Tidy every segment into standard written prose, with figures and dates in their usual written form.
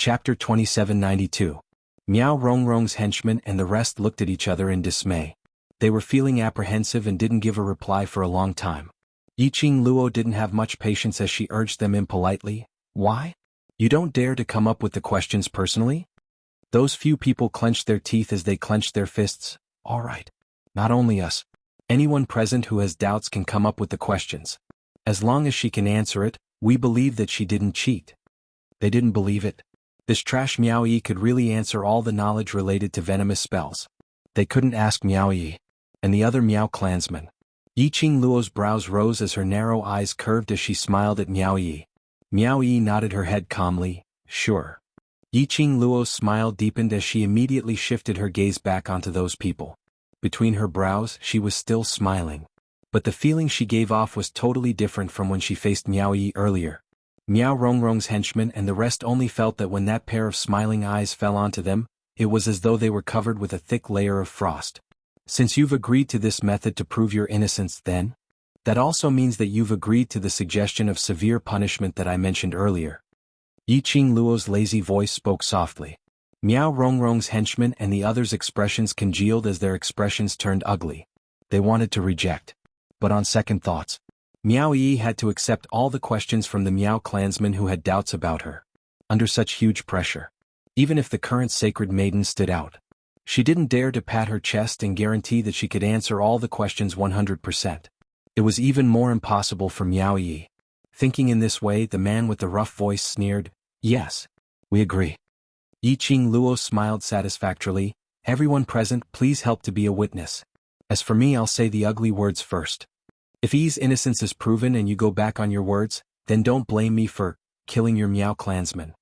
Chapter 2792. Miao Rongrong's henchmen and the rest looked at each other in dismay. They were feeling apprehensive and didn't give a reply for a long time. Yiqing Luo didn't have much patience as she urged them impolitely. Why? You don't dare to come up with the questions personally? Those few people clenched their teeth as they clenched their fists. All right. Not only us. Anyone present who has doubts can come up with the questions. As long as she can answer it, we believe that she didn't cheat. They didn't believe it. This trash Miao Yi could really answer all the knowledge related to venomous spells. They couldn't ask Miao Yi and the other Miao clansmen. Yiqing Luo's brows rose as her narrow eyes curved as she smiled at Miao Yi. Miao Yi nodded her head calmly, sure. Yiqing Luo's smile deepened as she immediately shifted her gaze back onto those people. Between her brows, she was still smiling. But the feeling she gave off was totally different from when she faced Miao Yi earlier. Miao Rongrong's henchmen and the rest only felt that when that pair of smiling eyes fell onto them, it was as though they were covered with a thick layer of frost. Since you've agreed to this method to prove your innocence then? That also means that you've agreed to the suggestion of severe punishment that I mentioned earlier. Yiqing Luo's lazy voice spoke softly. Miao Rongrong's henchmen and the others' expressions congealed as their expressions turned ugly. They wanted to reject. But on second thoughts, Miao Yi had to accept all the questions from the Miao clansmen who had doubts about her. Under such huge pressure, even if the current sacred maiden stood out, she didn't dare to pat her chest and guarantee that she could answer all the questions 100%. It was even more impossible for Miao Yi. Thinking in this way, the man with the rough voice sneered, "Yes, we agree." Yiqing Luo smiled satisfactorily. "Everyone present, please help to be a witness. As for me, I'll say the ugly words first. If Yi's innocence is proven and you go back on your words, then don't blame me for killing your Miao clansmen."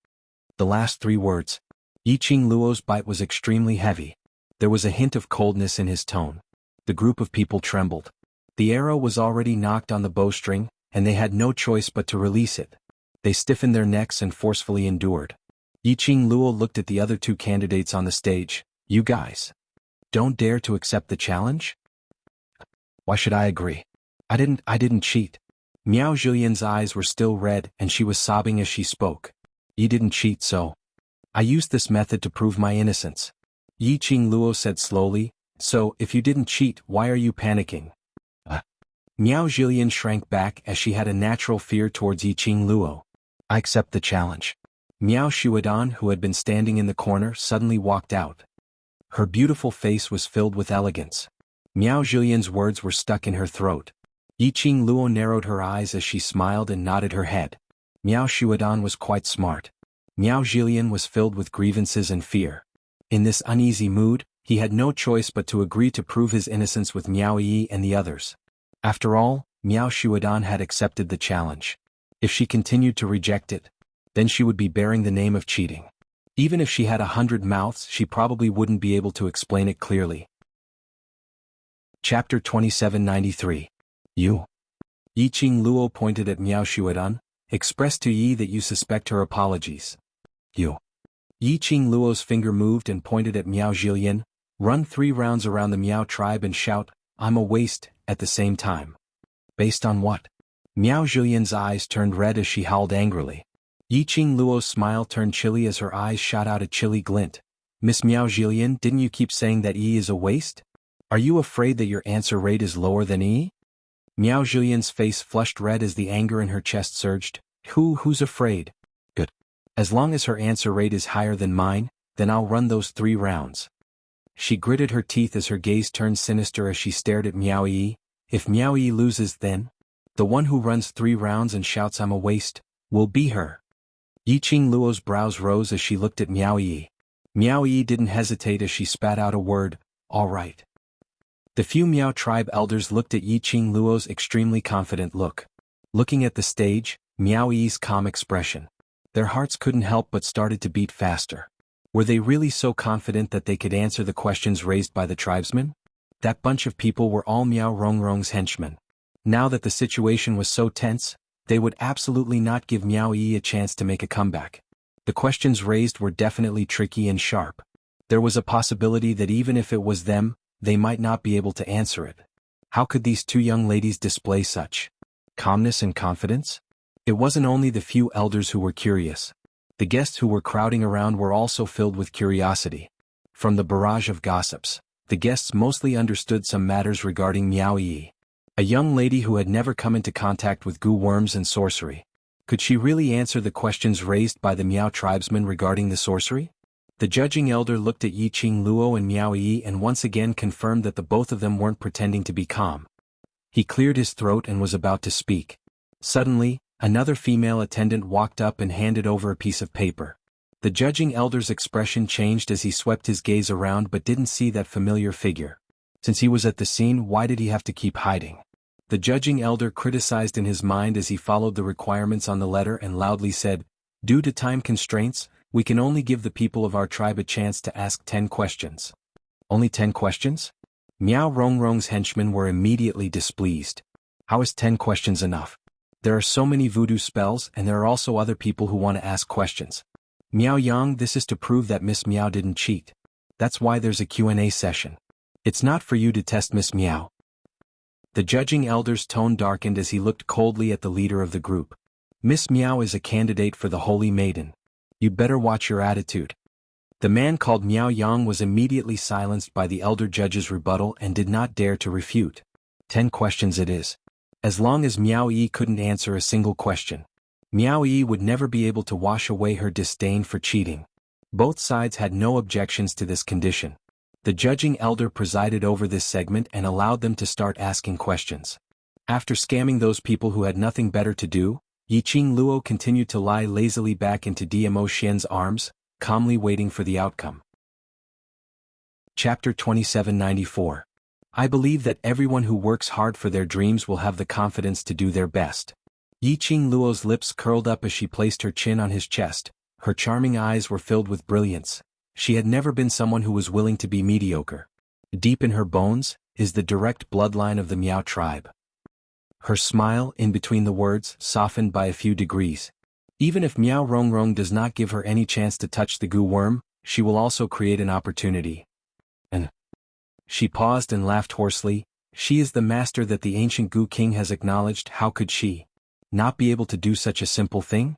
The last three words. Yiqing Luo's bite was extremely heavy. There was a hint of coldness in his tone. The group of people trembled. The arrow was already knocked on the bowstring, and they had no choice but to release it. They stiffened their necks and forcefully endured. Yiqing Luo looked at the other two candidates on the stage. "You guys don't dare to accept the challenge? Why should I agree? I didn't cheat." Miao Zhilian's eyes were still red and she was sobbing as she spoke. "You didn't cheat, so I used this method to prove my innocence." Yiqing Luo said slowly, "So, if you didn't cheat, why are you panicking?" Miao Zhilian shrank back as she had a natural fear towards Yiqing Luo. "I accept the challenge." Miao Shuadan, who had been standing in the corner, suddenly walked out. Her beautiful face was filled with elegance. Miao Zhilian's words were stuck in her throat. Yiqing Luo narrowed her eyes as she smiled and nodded her head. Miao Shuadan was quite smart. Miao Zhilian was filled with grievances and fear. In this uneasy mood, he had no choice but to agree to prove his innocence with Miao Yi and the others. After all, Miao Shuadan had accepted the challenge. If she continued to reject it, then she would be bearing the name of cheating. Even if she had 100 mouths, she probably wouldn't be able to explain it clearly. Chapter 2793. You. Yiqing Luo pointed at Miao Shuadan. "Express to Yi that you suspect her apologies." You. Yiqing Luo's finger moved and pointed at Miao Zhilian. "Run 3 rounds around the Miao tribe and shout, 'I'm a waste,' at the same time." "Based on what?" Miao Zhilian's eyes turned red as she howled angrily. Yiqing Luo's smile turned chilly as her eyes shot out a chilly glint. "Miss Miao Zhilian, didn't you keep saying that Yi is a waste? Are you afraid that your answer rate is lower than Yi?" Miao Zhilian's face flushed red as the anger in her chest surged. Who's afraid? Good. As long as her answer rate is higher than mine, then I'll run those 3 rounds. She gritted her teeth as her gaze turned sinister as she stared at Miao Yi. If Miao Yi loses, then the one who runs 3 rounds and shouts "I'm a waste" will be her. Yiqing Luo's brows rose as she looked at Miao Yi. Miao Yi didn't hesitate as she spat out a word, "All right." The few Miao tribe elders looked at Yiqing Luo's extremely confident look. Looking at the stage, Miao Yi's calm expression. Their hearts couldn't help but started to beat faster. Were they really so confident that they could answer the questions raised by the tribesmen? That bunch of people were all Miao Rongrong's henchmen. Now that the situation was so tense, they would absolutely not give Miao Yi a chance to make a comeback. The questions raised were definitely tricky and sharp. There was a possibility that even if it was them, they might not be able to answer it. How could these 2 young ladies display such calmness and confidence? It wasn't only the few elders who were curious. The guests who were crowding around were also filled with curiosity. From the barrage of gossips, the guests mostly understood some matters regarding Miao Yi, a young lady who had never come into contact with goo worms and sorcery. Could she really answer the questions raised by the Miao tribesmen regarding the sorcery? The judging elder looked at Yi Qing Luo and Miao Yi and once again confirmed that the both of them weren't pretending to be calm. He cleared his throat and was about to speak. Suddenly, another female attendant walked up and handed over a piece of paper. The judging elder's expression changed as he swept his gaze around but didn't see that familiar figure. Since he was at the scene, why did he have to keep hiding? The judging elder criticized in his mind as he followed the requirements on the letter and loudly said, "Due to time constraints, we can only give the people of our tribe a chance to ask 10 questions. Only 10 questions? Miao Rongrong's henchmen were immediately displeased. How is 10 questions enough? There are so many voodoo spells and there are also other people who want to ask questions. Miao Yang, this is to prove that Miss Miao didn't cheat. That's why there's a Q&A session. It's not for you to test Miss Miao." The judging elder's tone darkened as he looked coldly at the leader of the group. "Miss Miao is a candidate for the Holy Maiden. You'd better watch your attitude." The man called Miao Yang was immediately silenced by the elder judge's rebuttal and did not dare to refute. 10 questions it is. As long as Miao Yi couldn't answer a single question, Miao Yi would never be able to wash away her disdain for cheating. Both sides had no objections to this condition. The judging elder presided over this segment and allowed them to start asking questions. After scamming those people who had nothing better to do, Yi Qing Luo continued to lie lazily back into Dmo Xian's arms, calmly waiting for the outcome. Chapter 2794. I believe that everyone who works hard for their dreams will have the confidence to do their best. Yi Qing Luo's lips curled up as she placed her chin on his chest. Her charming eyes were filled with brilliance. She had never been someone who was willing to be mediocre. Deep in her bones is the direct bloodline of the Miao tribe. Her smile, in between the words, softened by a few degrees. Even if Miao Rongrong does not give her any chance to touch the goo worm, she will also create an opportunity. And she paused and laughed hoarsely. She is the master that the ancient Goo King has acknowledged. How could she not be able to do such a simple thing?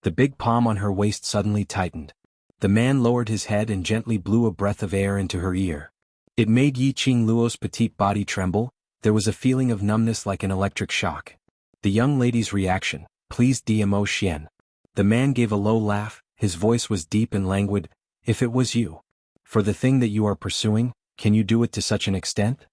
The big palm on her waist suddenly tightened. The man lowered his head and gently blew a breath of air into her ear. It made Yi Qing Luo's petite body tremble. There was a feeling of numbness like an electric shock. The young lady's reaction pleased Dmo Xian. The man gave a low laugh, his voice was deep and languid. "If it was you, for the thing that you are pursuing, can you do it to such an extent?"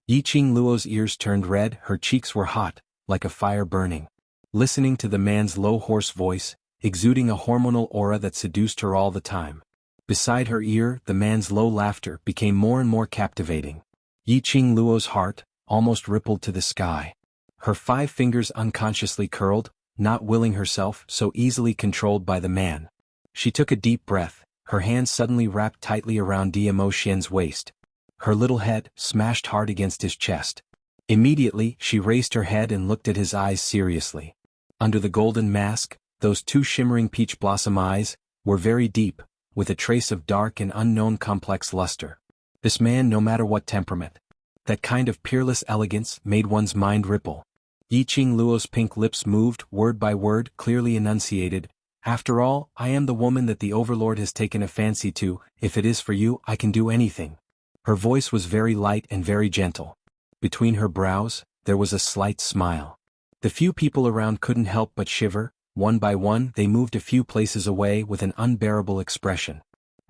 Yi Qing Luo's ears turned red, her cheeks were hot, like a fire burning. Listening to the man's low hoarse voice, exuding a hormonal aura that seduced her all the time. Beside her ear, the man's low laughter became more and more captivating. Yi Qing Luo's heart almost rippled to the sky. Her 5 fingers unconsciously curled, not willing herself so easily controlled by the man. She took a deep breath, her hands suddenly wrapped tightly around Dmo Xian's waist. Her little head smashed hard against his chest. Immediately, she raised her head and looked at his eyes seriously. Under the golden mask, those 2 shimmering peach blossom eyes were very deep, with a trace of dark and unknown complex luster. This man, no matter what temperament, that kind of peerless elegance made one's mind ripple. Yi Qing Luo's pink lips moved, word by word, clearly enunciated. "After all, I am the woman that the overlord has taken a fancy to. If it is for you, I can do anything." Her voice was very light and very gentle. Between her brows, there was a slight smile. The few people around couldn't help but shiver. One by one, they moved a few places away with an unbearable expression.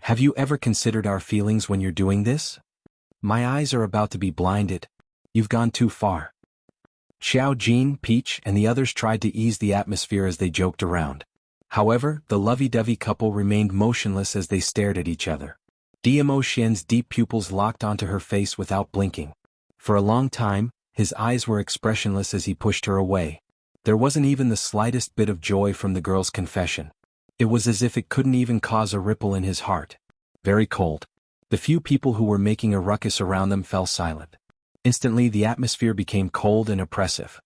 "Have you ever considered our feelings when you're doing this? My eyes are about to be blinded. You've gone too far." Xiao Jin, Peach, and the others tried to ease the atmosphere as they joked around. However, the lovey-dovey couple remained motionless as they stared at each other. Dmo Xian's deep pupils locked onto her face without blinking. For a long time, his eyes were expressionless as he pushed her away. There wasn't even the slightest bit of joy from the girl's confession. It was as if it couldn't even cause a ripple in his heart. Very cold. The few people who were making a ruckus around them fell silent. Instantly the atmosphere became cold and oppressive.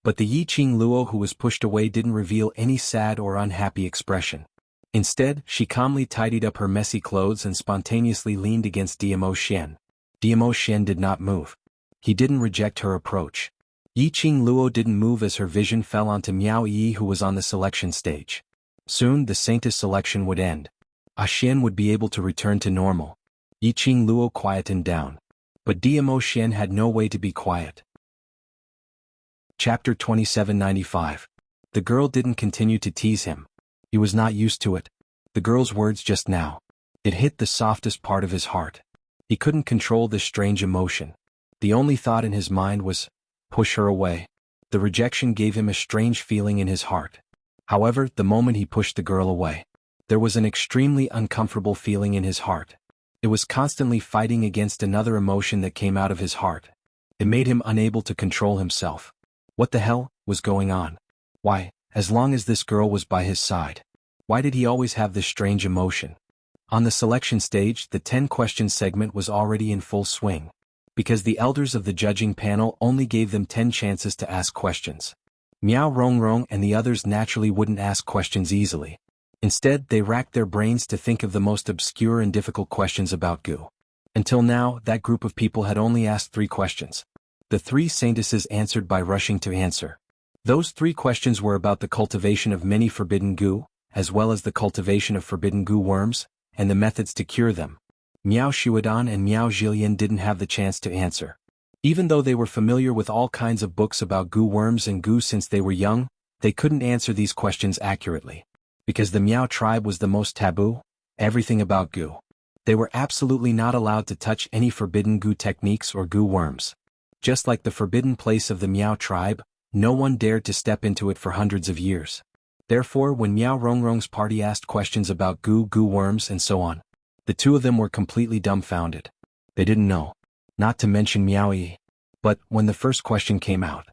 But the Yi Qing Luo who was pushed away didn't reveal any sad or unhappy expression. Instead, she calmly tidied up her messy clothes and spontaneously leaned against Dmo Xian. Dmo Xian did not move. He didn't reject her approach. Yi Qing Luo didn't move as her vision fell onto Miao Yi who was on the selection stage. Soon the Saintess selection would end. Xian would be able to return to normal. Yiqing Luo quietened down. But Diamo Xian had no way to be quiet. Chapter 2795. The girl didn't continue to tease him. He was not used to it. The girl's words just now. It hit the softest part of his heart. He couldn't control this strange emotion. The only thought in his mind was, push her away. The rejection gave him a strange feeling in his heart. However, the moment he pushed the girl away, there was an extremely uncomfortable feeling in his heart. It was constantly fighting against another emotion that came out of his heart. It made him unable to control himself. What the hell was going on? Why, as long as this girl was by his side, why did he always have this strange emotion? On the selection stage, the 10-question segment was already in full swing. Because the elders of the judging panel only gave them 10 chances to ask questions. Miao Rongrong and the others naturally wouldn't ask questions easily. Instead, they racked their brains to think of the most obscure and difficult questions about Gu. Until now, that group of people had only asked 3 questions. The 3 saintesses answered by rushing to answer. Those 3 questions were about the cultivation of many forbidden Gu, as well as the cultivation of forbidden Gu worms, and the methods to cure them. Miao Shuadan and Miao Zhilian didn't have the chance to answer. Even though they were familiar with all kinds of books about Gu worms and Gu since they were young, they couldn't answer these questions accurately. Because the Miao tribe was the most taboo, everything about Gu. They were absolutely not allowed to touch any forbidden Gu techniques or Gu worms. Just like the forbidden place of the Miao tribe, no one dared to step into it for hundreds of years. Therefore, when Miao Rongrong's party asked questions about Gu worms and so on, the 2 of them were completely dumbfounded. They didn't know. Not to mention Miao Yi. But when the first question came out,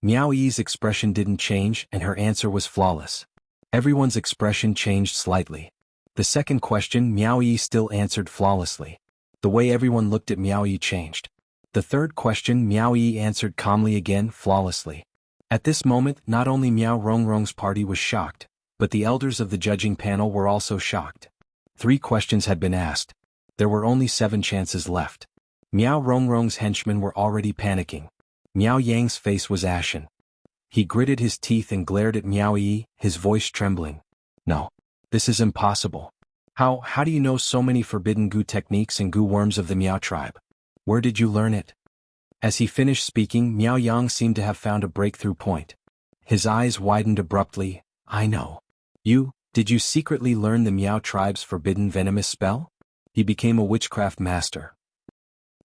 Miao Yi's expression didn't change and her answer was flawless. Everyone's expression changed slightly. The second question Miao Yi still answered flawlessly. The way everyone looked at Miao Yi changed. The third question Miao Yi answered calmly again flawlessly. At this moment, not only Miao Rongrong's party was shocked, but the elders of the judging panel were also shocked. 3 questions had been asked. There were only 7 chances left. Miao Rongrong's henchmen were already panicking. Miao Yang's face was ashen. He gritted his teeth and glared at Miao Yi, his voice trembling. No. This is impossible. How do you know so many forbidden Gu techniques and Gu worms of the Miao tribe? Where did you learn it? As he finished speaking, Miao Yang seemed to have found a breakthrough point. His eyes widened abruptly. I know. Did you secretly learn the Miao tribe's forbidden venomous spell? He became a witchcraft master.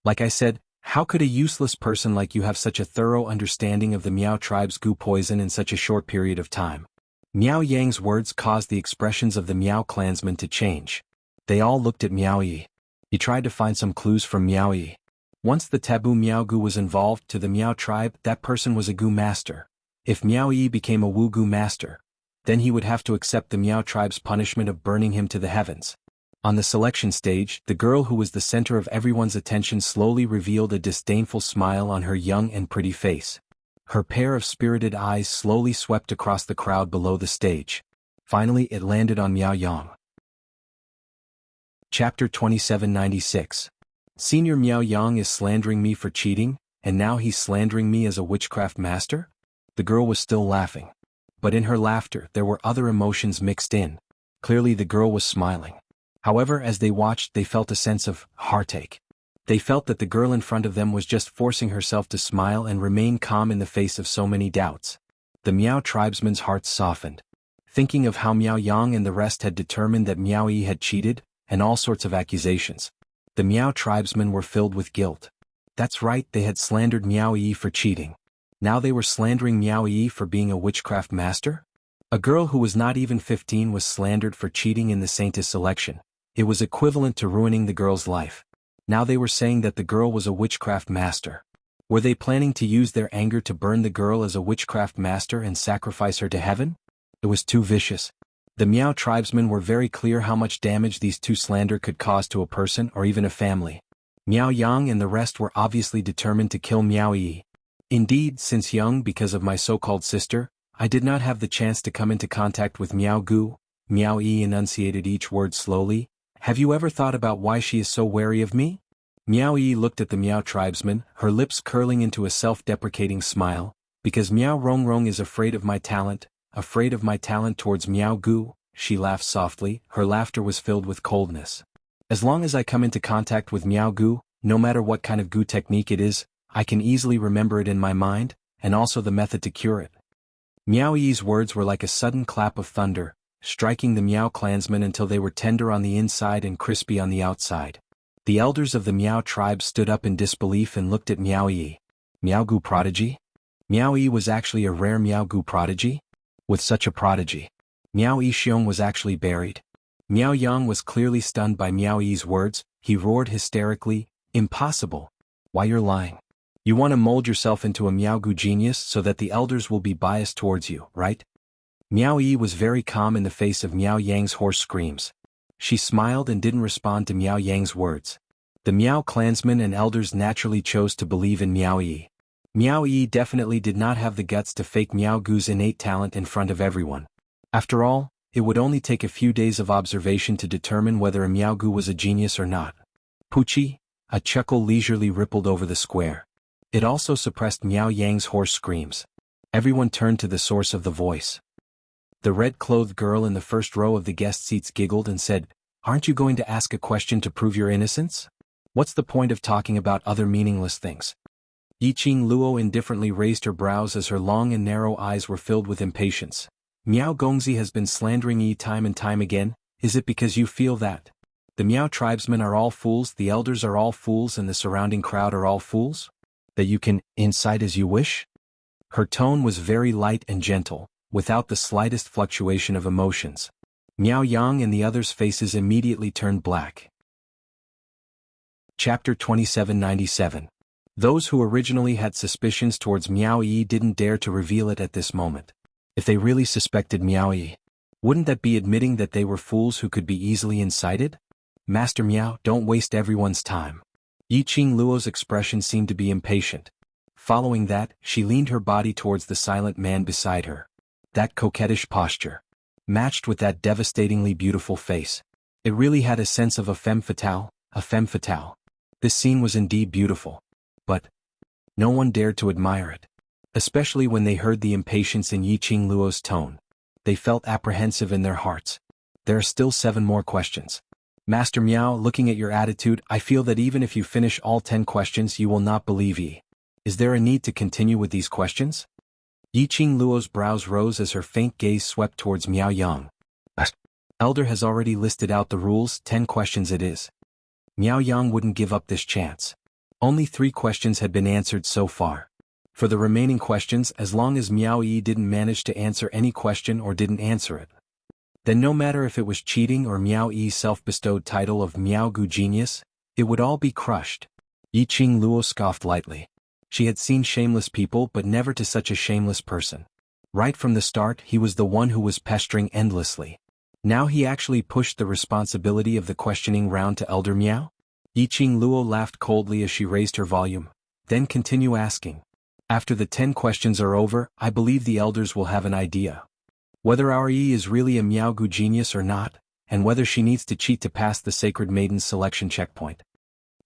Like I said, how could a useless person like you have such a thorough understanding of the Miao tribe's Gu poison in such a short period of time? Miao Yang's words caused the expressions of the Miao clansmen to change. They all looked at Miao Yi. He tried to find some clues from Miao Yi. Once the taboo Miao Gu was involved to the Miao tribe, that person was a Gu master. If Miao Yi became a Wu Gu master, then he would have to accept the Miao tribe's punishment of burning him to the heavens. On the selection stage, the girl who was the center of everyone's attention slowly revealed a disdainful smile on her young and pretty face. Her pair of spirited eyes slowly swept across the crowd below the stage. Finally, it landed on Miao Yang. Chapter 2796. Senior Miao Yang is slandering me for cheating, and now he's slandering me as a witchcraft master? The girl was still laughing. But in her laughter, there were other emotions mixed in. Clearly the girl was smiling. However, as they watched, they felt a sense of heartache. They felt that the girl in front of them was just forcing herself to smile and remain calm in the face of so many doubts. The Miao tribesmen's hearts softened. Thinking of how Miao Yang and the rest had determined that Miao Yi had cheated, and all sorts of accusations. The Miao tribesmen were filled with guilt. That's right, they had slandered Miao Yi for cheating. Now they were slandering Miao Yi for being a witchcraft master? A girl who was not even 15 was slandered for cheating in the Saintess selection. It was equivalent to ruining the girl's life. Now they were saying that the girl was a witchcraft master. Were they planning to use their anger to burn the girl as a witchcraft master and sacrifice her to heaven? It was too vicious. The Miao tribesmen were very clear how much damage these two slander could cause to a person or even a family. Miao Yang and the rest were obviously determined to kill Miao Yi. Indeed, since young, because of my so-called sister, I did not have the chance to come into contact with Miao Gu. Miao Yi enunciated each word slowly. Have you ever thought about why she is so wary of me? Miao Yi looked at the Miao tribesman, her lips curling into a self-deprecating smile. Because Miao Rongrong is afraid of my talent towards Miao Gu, she laughed softly. Her laughter was filled with coldness. As long as I come into contact with Miao Gu, no matter what kind of Gu technique it is, I can easily remember it in my mind, and also the method to cure it. Miao Yi's words were like a sudden clap of thunder, striking the Miao clansmen until they were tender on the inside and crispy on the outside. The elders of the Miao tribe stood up in disbelief and looked at Miao Yi. Miao Gu prodigy? Miao Yi was actually a rare Miao Gu prodigy? With such a prodigy, Miao Yixiong was actually buried. Miao Yang was clearly stunned by Miao Yi's words. He roared hysterically, "Impossible! Why, you're lying. You want to mold yourself into a Miao Gu genius so that the elders will be biased towards you, right?" Miao Yi was very calm in the face of Miao Yang's hoarse screams. She smiled and didn't respond to Miao Yang's words. The Miao clansmen and elders naturally chose to believe in Miao Yi. Miao Yi definitely did not have the guts to fake Miao Gu's innate talent in front of everyone. After all, it would only take a few days of observation to determine whether a Miao Gu was a genius or not. Puchi, a chuckle leisurely rippled over the square. It also suppressed Miao Yang's hoarse screams. Everyone turned to the source of the voice. The red-clothed girl in the first row of the guest seats giggled and said, "Aren't you going to ask a question to prove your innocence? What's the point of talking about other meaningless things?" Yiqing Luo indifferently raised her brows as her long and narrow eyes were filled with impatience. "Miao Gongzi has been slandering Yi time and time again. Is it because you feel that the Miao tribesmen are all fools, the elders are all fools, and the surrounding crowd are all fools? That you can incite as you wish?" Her tone was very light and gentle, without the slightest fluctuation of emotions. Miao Yang and the others' faces immediately turned black. Chapter 2797. Those who originally had suspicions towards Miao Yi didn't dare to reveal it at this moment. If they really suspected Miao Yi, wouldn't that be admitting that they were fools who could be easily incited? "Master Miao, don't waste everyone's time." Yiqing Luo's expression seemed to be impatient. Following that, she leaned her body towards the silent man beside her. That coquettish posture, matched with that devastatingly beautiful face. It really had a sense of a femme fatale, a femme fatale. This scene was indeed beautiful. But no one dared to admire it. Especially when they heard the impatience in Yiqing Luo's tone. They felt apprehensive in their hearts. "There are still 7 more questions. Master Miao, looking at your attitude, I feel that even if you finish all 10 questions you will not believe Yi. Is there a need to continue with these questions?" Yiqing Luo's brows rose as her faint gaze swept towards Miao Yang. "Elder has already listed out the rules, 10 questions it is." Miao Yang wouldn't give up this chance. Only 3 questions had been answered so far. For the remaining questions, as long as Miao Yi didn't manage to answer any question or didn't answer it, then no matter if it was cheating or Miao Yi's self-bestowed title of Miao Gu Genius, it would all be crushed. Yiqing Luo scoffed lightly. She had seen shameless people but never to such a shameless person. Right from the start he was the one who was pestering endlessly. Now he actually pushed the responsibility of the questioning round to Elder Miao? Yiqing Luo laughed coldly as she raised her volume. "Then continue asking. After the 10 questions are over, I believe the elders will have an idea whether our Yi is really a Miao Gu genius or not, and whether she needs to cheat to pass the Sacred Maiden's selection checkpoint."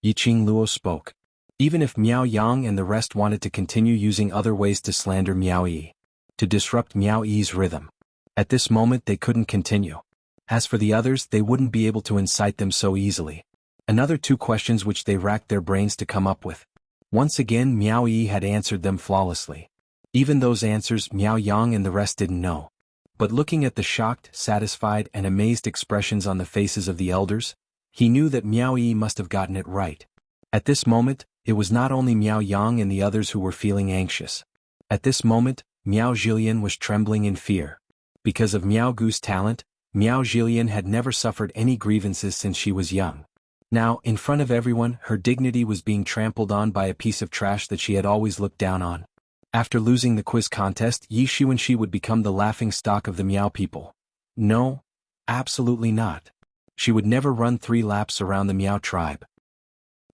Yiqing Luo spoke. Even if Miao Yang and the rest wanted to continue using other ways to slander Miao Yi, to disrupt Miao Yi's rhythm, at this moment they couldn't continue. As for the others, they wouldn't be able to incite them so easily. Another 2 questions which they racked their brains to come up with. Once again Miao Yi had answered them flawlessly. Even those answers Miao Yang and the rest didn't know. But looking at the shocked, satisfied and amazed expressions on the faces of the elders, he knew that Miao Yi must have gotten it right. At this moment, it was not only Miao Yang and the others who were feeling anxious. At this moment, Miao Zhilian was trembling in fear. Because of Miao Gu's talent, Miao Zhilian had never suffered any grievances since she was young. Now, in front of everyone, her dignity was being trampled on by a piece of trash that she had always looked down on. After losing the quiz contest, Yi Xuanxi would become the laughing stock of the Miao people. No, absolutely not. She would never run 3 laps around the Miao tribe.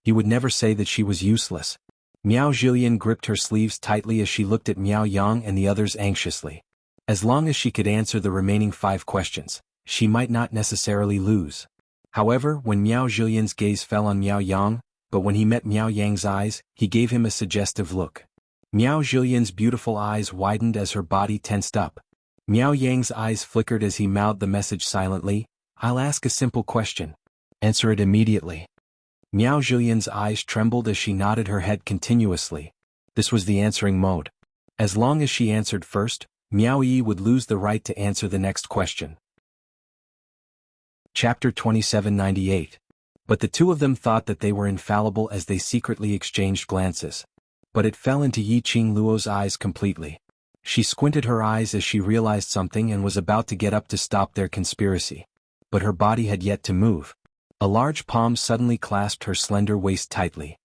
He would never say that she was useless. Miao Zhilian gripped her sleeves tightly as she looked at Miao Yang and the others anxiously. As long as she could answer the remaining 5 questions, she might not necessarily lose. However, when Miao Zhilian's gaze fell on Miao Yang, but when he met Miao Yang's eyes, he gave him a suggestive look. Miao Zhilian's beautiful eyes widened as her body tensed up. Miao Yang's eyes flickered as he mouthed the message silently. I'll ask a simple question. Answer it immediately. Miao Zhilian's eyes trembled as she nodded her head continuously. This was the answering mode. As long as she answered first, Miao Yi would lose the right to answer the next question. Chapter 2798. But the two of them thought that they were infallible as they secretly exchanged glances. But it fell into Yiqing Luo's eyes completely. She squinted her eyes as she realized something and was about to get up to stop their conspiracy. But her body had yet to move. A large palm suddenly clasped her slender waist tightly.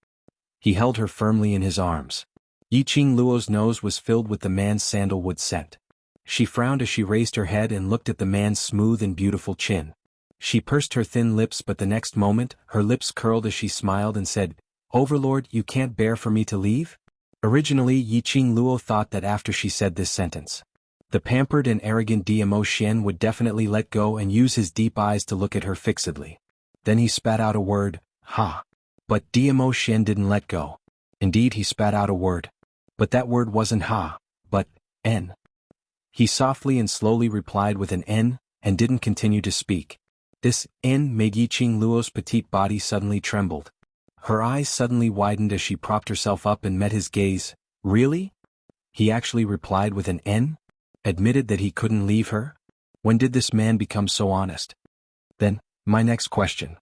He held her firmly in his arms. Yiqing Luo's nose was filled with the man's sandalwood scent. She frowned as she raised her head and looked at the man's smooth and beautiful chin. She pursed her thin lips, but the next moment, her lips curled as she smiled and said, "Overlord, you can't bear for me to leave?" Originally, Yiqing Luo thought that after she said this sentence, the pampered and arrogant Diamo Xian would definitely let go and use his deep eyes to look at her fixedly. Then he spat out a word, "Ha." But Diamo Xian didn't let go. Indeed, he spat out a word. But that word wasn't ha, but n. He softly and slowly replied with an n, and didn't continue to speak. This n made Yiqing Luo's petite body suddenly trembled. Her eyes suddenly widened as she propped herself up and met his gaze. Really? He actually replied with an n? Admitted that he couldn't leave her? When did this man become so honest? Then, my next question.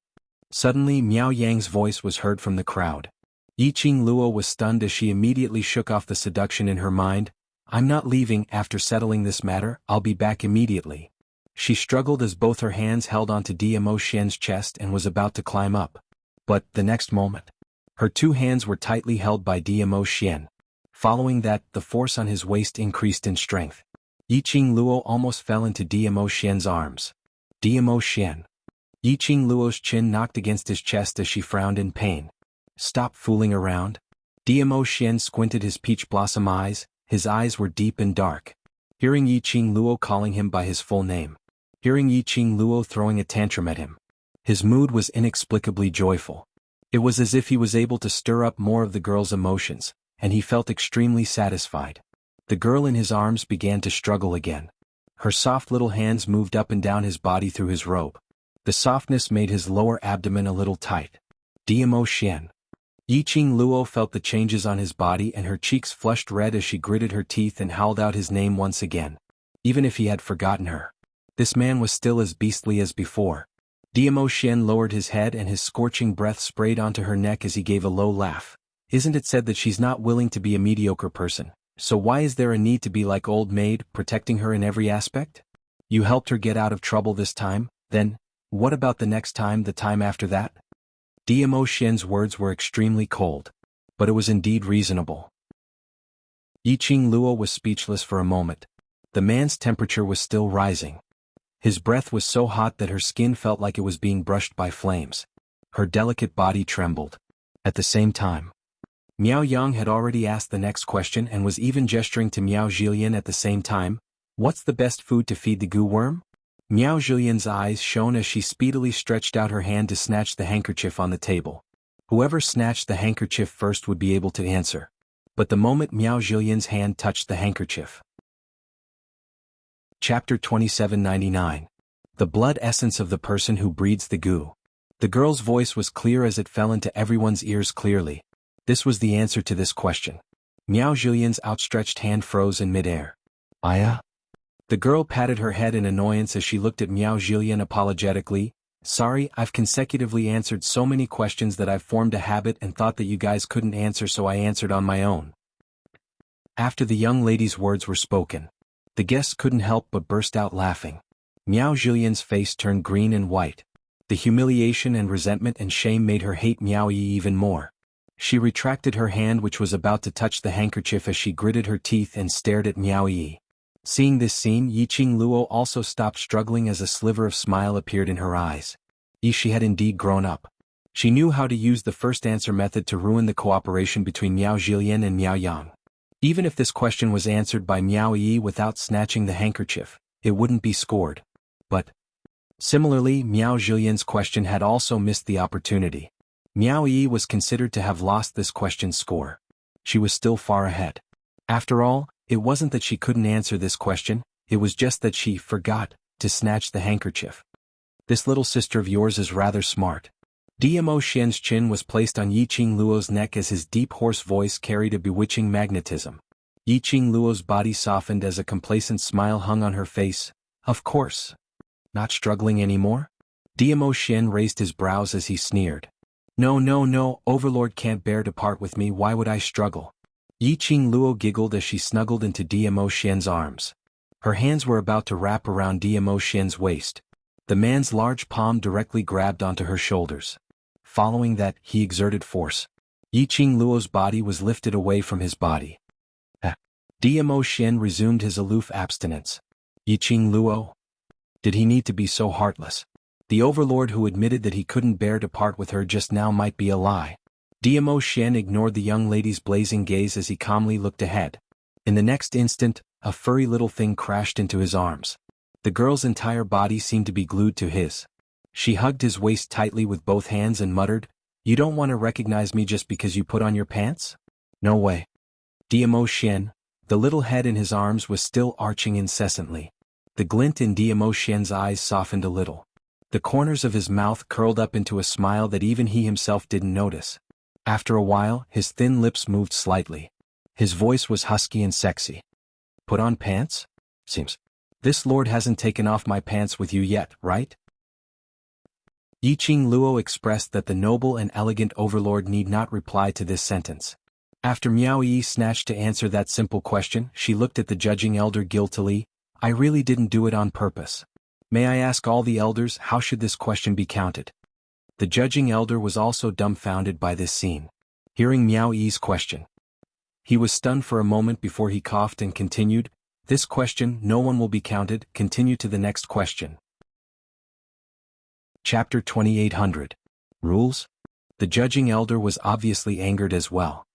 Suddenly Miao Yang's voice was heard from the crowd. Yiqing Luo was stunned as she immediately shook off the seduction in her mind. I'm not leaving. After settling this matter, I'll be back immediately. She struggled as both her hands held onto Diamo Xian's chest and was about to climb up. But, the next moment, her two hands were tightly held by Diamo Xian. Following that, the force on his waist increased in strength. Yiqing Luo almost fell into Diamo Xian's arms. Diamo Xian. Yiqing Luo's chin knocked against his chest as she frowned in pain. Stop fooling around. Diamo Xian squinted his peach blossom eyes. His eyes were deep and dark. Hearing Yiqing Luo calling him by his full name. Hearing Yiqing Luo throwing a tantrum at him. His mood was inexplicably joyful. It was as if he was able to stir up more of the girl's emotions, and he felt extremely satisfied. The girl in his arms began to struggle again. Her soft little hands moved up and down his body through his robe. The softness made his lower abdomen a little tight. Diamo Xian. Yiqing Luo felt the changes on his body and her cheeks flushed red as she gritted her teeth and howled out his name once again. Even if he had forgotten her, this man was still as beastly as before. Diamo Xian lowered his head and his scorching breath sprayed onto her neck as he gave a low laugh. Isn't it said that she's not willing to be a mediocre person? So why is there a need to be like old maid, protecting her in every aspect? You helped her get out of trouble this time, then, what about the next time, the time after that? Diamo Xian's words were extremely cold. But it was indeed reasonable. Yiqing Luo was speechless for a moment. The man's temperature was still rising. His breath was so hot that her skin felt like it was being brushed by flames. Her delicate body trembled. At the same time, Miao Yang had already asked the next question and was even gesturing to Miao Zhilian at the same time. What's the best food to feed the goo worm? Miao Zhilian's eyes shone as she speedily stretched out her hand to snatch the handkerchief on the table. Whoever snatched the handkerchief first would be able to answer. But the moment Miao Zhilian's hand touched the handkerchief. Chapter 2799. The blood essence of the person who breeds the goo. The girl's voice was clear as it fell into everyone's ears clearly. This was the answer to this question. Miao Zhilian's outstretched hand froze in midair. Aya? The girl patted her head in annoyance as she looked at Miao Zhilian apologetically. Sorry, I've consecutively answered so many questions that I've formed a habit and thought that you guys couldn't answer, so I answered on my own. After the young lady's words were spoken, the guests couldn't help but burst out laughing. Miao Zhilian's face turned green and white. The humiliation and resentment and shame made her hate Miao Yi even more. She retracted her hand, which was about to touch the handkerchief, as she gritted her teeth and stared at Miao Yi. Seeing this scene, Yiqing Luo also stopped struggling as a sliver of smile appeared in her eyes. She had indeed grown up. She knew how to use the first answer method to ruin the cooperation between Miao Zhilian and Miao Yang. Even if this question was answered by Miao Yi without snatching the handkerchief, it wouldn't be scored. But, similarly, Miao Zhilian's question had also missed the opportunity. Miao Yi was considered to have lost this question's score. She was still far ahead. After all, it wasn't that she couldn't answer this question, It was just that she forgot to snatch the handkerchief. This little sister of yours is rather smart. Dmo Xian's chin was placed on Yiqing Luo's neck as his deep hoarse voice carried a bewitching magnetism. Yiqing Luo's body softened as a complacent smile hung on her face. Of course. Not struggling anymore? Dmo Xian raised his brows as he sneered. No, no, no, Overlord can't bear to part with me, why would I struggle? Yiqing Luo giggled as she snuggled into Dmo Xian's arms. Her hands were about to wrap around Dmo Xian's waist. The man's large palm directly grabbed onto her shoulders. Following that, he exerted force. Yiqing Luo's body was lifted away from his body. Dmo Xian resumed his aloof abstinence. Yiqing Luo? Did he need to be so heartless? The overlord who admitted that he couldn't bear to part with her just now might be a lie. Dmo Xian ignored the young lady's blazing gaze as he calmly looked ahead. In the next instant, a furry little thing crashed into his arms. The girl's entire body seemed to be glued to his. She hugged his waist tightly with both hands and muttered, "You don't want to recognize me just because you put on your pants? No way." Dmo Xian, the little head in his arms was still arching incessantly. The glint in Dmo Xian's eyes softened a little. The corners of his mouth curled up into a smile that even he himself didn't notice. After a while, his thin lips moved slightly. His voice was husky and sexy. Put on pants? Seems. This lord hasn't taken off my pants with you yet, right? Yiqing Luo expressed that the noble and elegant overlord need not reply to this sentence. After Miao Yi snatched to answer that simple question, she looked at the judging elder guiltily. I really didn't do it on purpose. May I ask all the elders, how should this question be counted? The judging elder was also dumbfounded by this scene. Hearing Miao Yi's question, he was stunned for a moment before he coughed and continued, this question, no one will be counted, continue to the next question. Chapter 2800. Rules? The judging elder was obviously angered as well.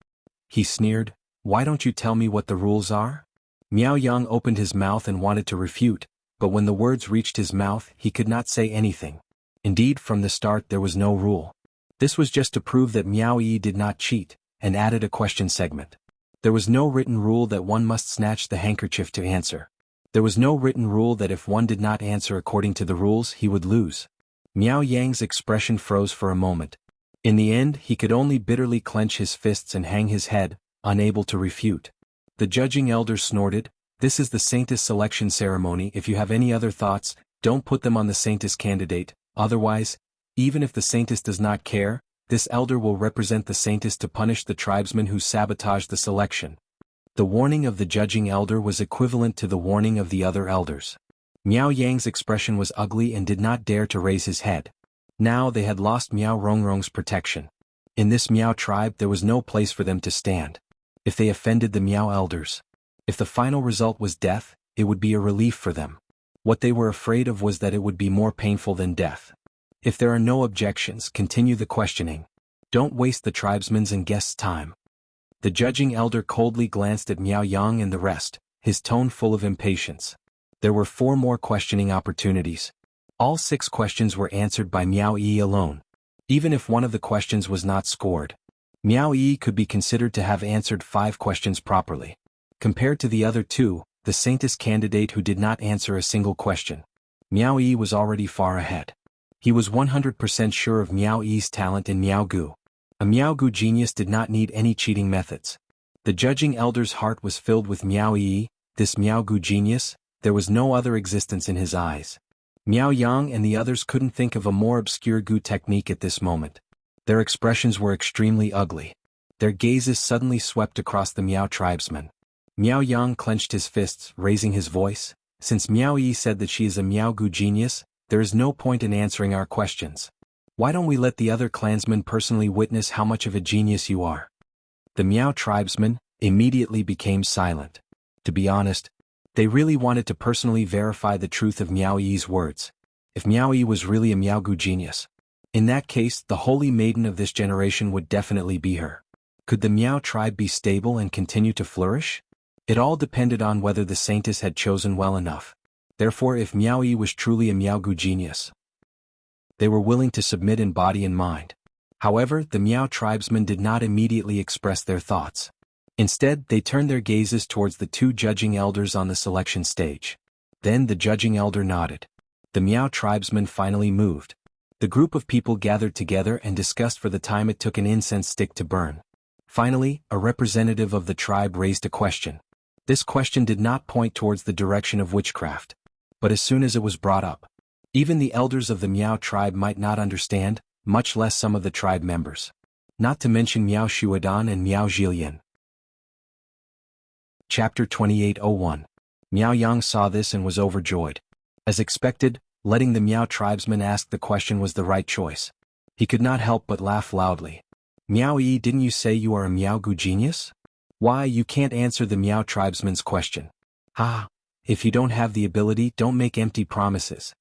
He sneered, why don't you tell me what the rules are? Miao Yang opened his mouth and wanted to refute, but when the words reached his mouth, he could not say anything. Indeed, from the start there was no rule. This was just to prove that Miao Yi did not cheat, and added a question segment. There was no written rule that one must snatch the handkerchief to answer. There was no written rule that if one did not answer according to the rules, he would lose. Miao Yang's expression froze for a moment. In the end, he could only bitterly clench his fists and hang his head, unable to refute. The judging elder snorted, this is the Saintess selection ceremony. If you have any other thoughts, don't put them on the Saintess candidate, otherwise, even if the Saintess does not care, this elder will represent the Saintess to punish the tribesmen who sabotaged the selection. The warning of the judging elder was equivalent to the warning of the other elders. Miao Yang's expression was ugly and did not dare to raise his head. Now they had lost Miao Rongrong's protection. In this Miao tribe there was no place for them to stand. If they offended the Miao elders, if the final result was death, it would be a relief for them. What they were afraid of was that it would be more painful than death. If there are no objections, continue the questioning. Don't waste the tribesmen's and guests' time. The judging elder coldly glanced at Miao Yang and the rest, his tone full of impatience. There were 4 more questioning opportunities. All 6 questions were answered by Miao Yi alone. Even if one of the questions was not scored, Miao Yi could be considered to have answered 5 questions properly. Compared to the other 2, the Saintess candidate who did not answer a single question, Miao Yi was already far ahead. He was 100% sure of Miao Yi's talent in Miao Gu. A Miao Gu genius did not need any cheating methods. The judging elder's heart was filled with Miao Yi, this Miao Gu genius, there was no other existence in his eyes. Miao Yang and the others couldn't think of a more obscure Gu technique at this moment. Their expressions were extremely ugly. Their gazes suddenly swept across the Miao tribesmen. Miao Yang clenched his fists, raising his voice. Since Miao Yi said that she is a Miao Gu genius, there is no point in answering our questions. Why don't we let the other clansmen personally witness how much of a genius you are? The Miao tribesmen immediately became silent. To be honest, they really wanted to personally verify the truth of Miao Yi's words. If Miao Yi was really a Miao Gu genius, in that case, the holy maiden of this generation would definitely be her. Could the Miao tribe be stable and continue to flourish? It all depended on whether the Saintess had chosen well enough. Therefore, if Miao Yi was truly a Miao Gu genius, they were willing to submit in body and mind. However, the Miao tribesmen did not immediately express their thoughts. Instead, they turned their gazes towards the 2 judging elders on the selection stage. Then the judging elder nodded. The Miao tribesmen finally moved. The group of people gathered together and discussed for the time it took an incense stick to burn. Finally, a representative of the tribe raised a question. This question did not point towards the direction of witchcraft. But as soon as it was brought up, even the elders of the Miao tribe might not understand, much less some of the tribe members. Not to mention Miao Shuadan and Miao Zhilian. Chapter 28:01. Miao Yang saw this and was overjoyed. As expected, letting the Miao tribesmen ask the question was the right choice. He could not help but laugh loudly. Miao Yi, didn't you say you are a Miao Gu genius? Why, you can't answer the Miao tribesman's question. Ha! If you don't have the ability, don't make empty promises.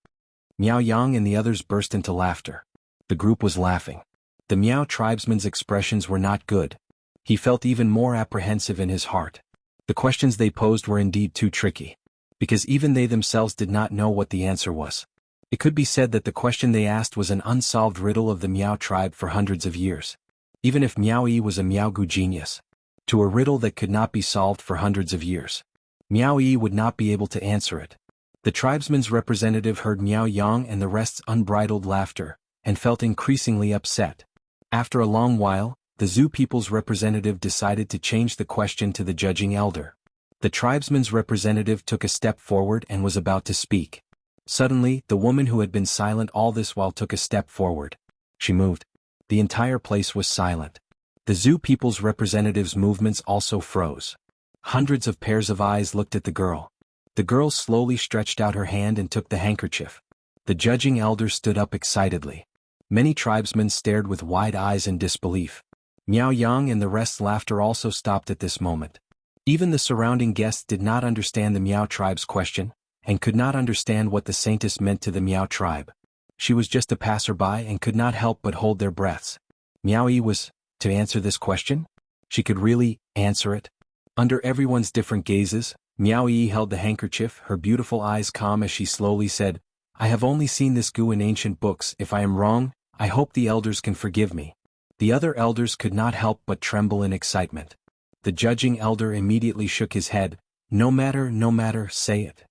Miao Yang and the others burst into laughter. The group was laughing. The Miao tribesman's expressions were not good. He felt even more apprehensive in his heart. The questions they posed were indeed too tricky. Because even they themselves did not know what the answer was. It could be said that the question they asked was an unsolved riddle of the Miao tribe for hundreds of years. Even if Miao Yi was a Miao Gu genius, to a riddle that could not be solved for hundreds of years, Miao Yi would not be able to answer it. The tribesman's representative heard Miao Yang and the rest's unbridled laughter, and felt increasingly upset. After a long while, the Zhou people's representative decided to change the question to the judging elder. The tribesman's representative took a step forward and was about to speak. Suddenly, the woman who had been silent all this while took a step forward. She moved. The entire place was silent. The Zhou people's representative's movements also froze. Hundreds of pairs of eyes looked at the girl. The girl slowly stretched out her hand and took the handkerchief. The judging elder stood up excitedly. Many tribesmen stared with wide eyes in disbelief. Miao Yang and the rest's laughter also stopped at this moment. Even the surrounding guests did not understand the Miao tribe's question, and could not understand what the saintess meant to the Miao tribe. She was just a passerby and could not help but hold their breaths. Miao Yi was to answer this question? She could really answer it? Under everyone's different gazes, Miao Yi held the handkerchief, her beautiful eyes calm as she slowly said, I have only seen this gu in ancient books. If I am wrong, I hope the elders can forgive me. The other elders could not help but tremble in excitement. The judging elder immediately shook his head. No matter, say it.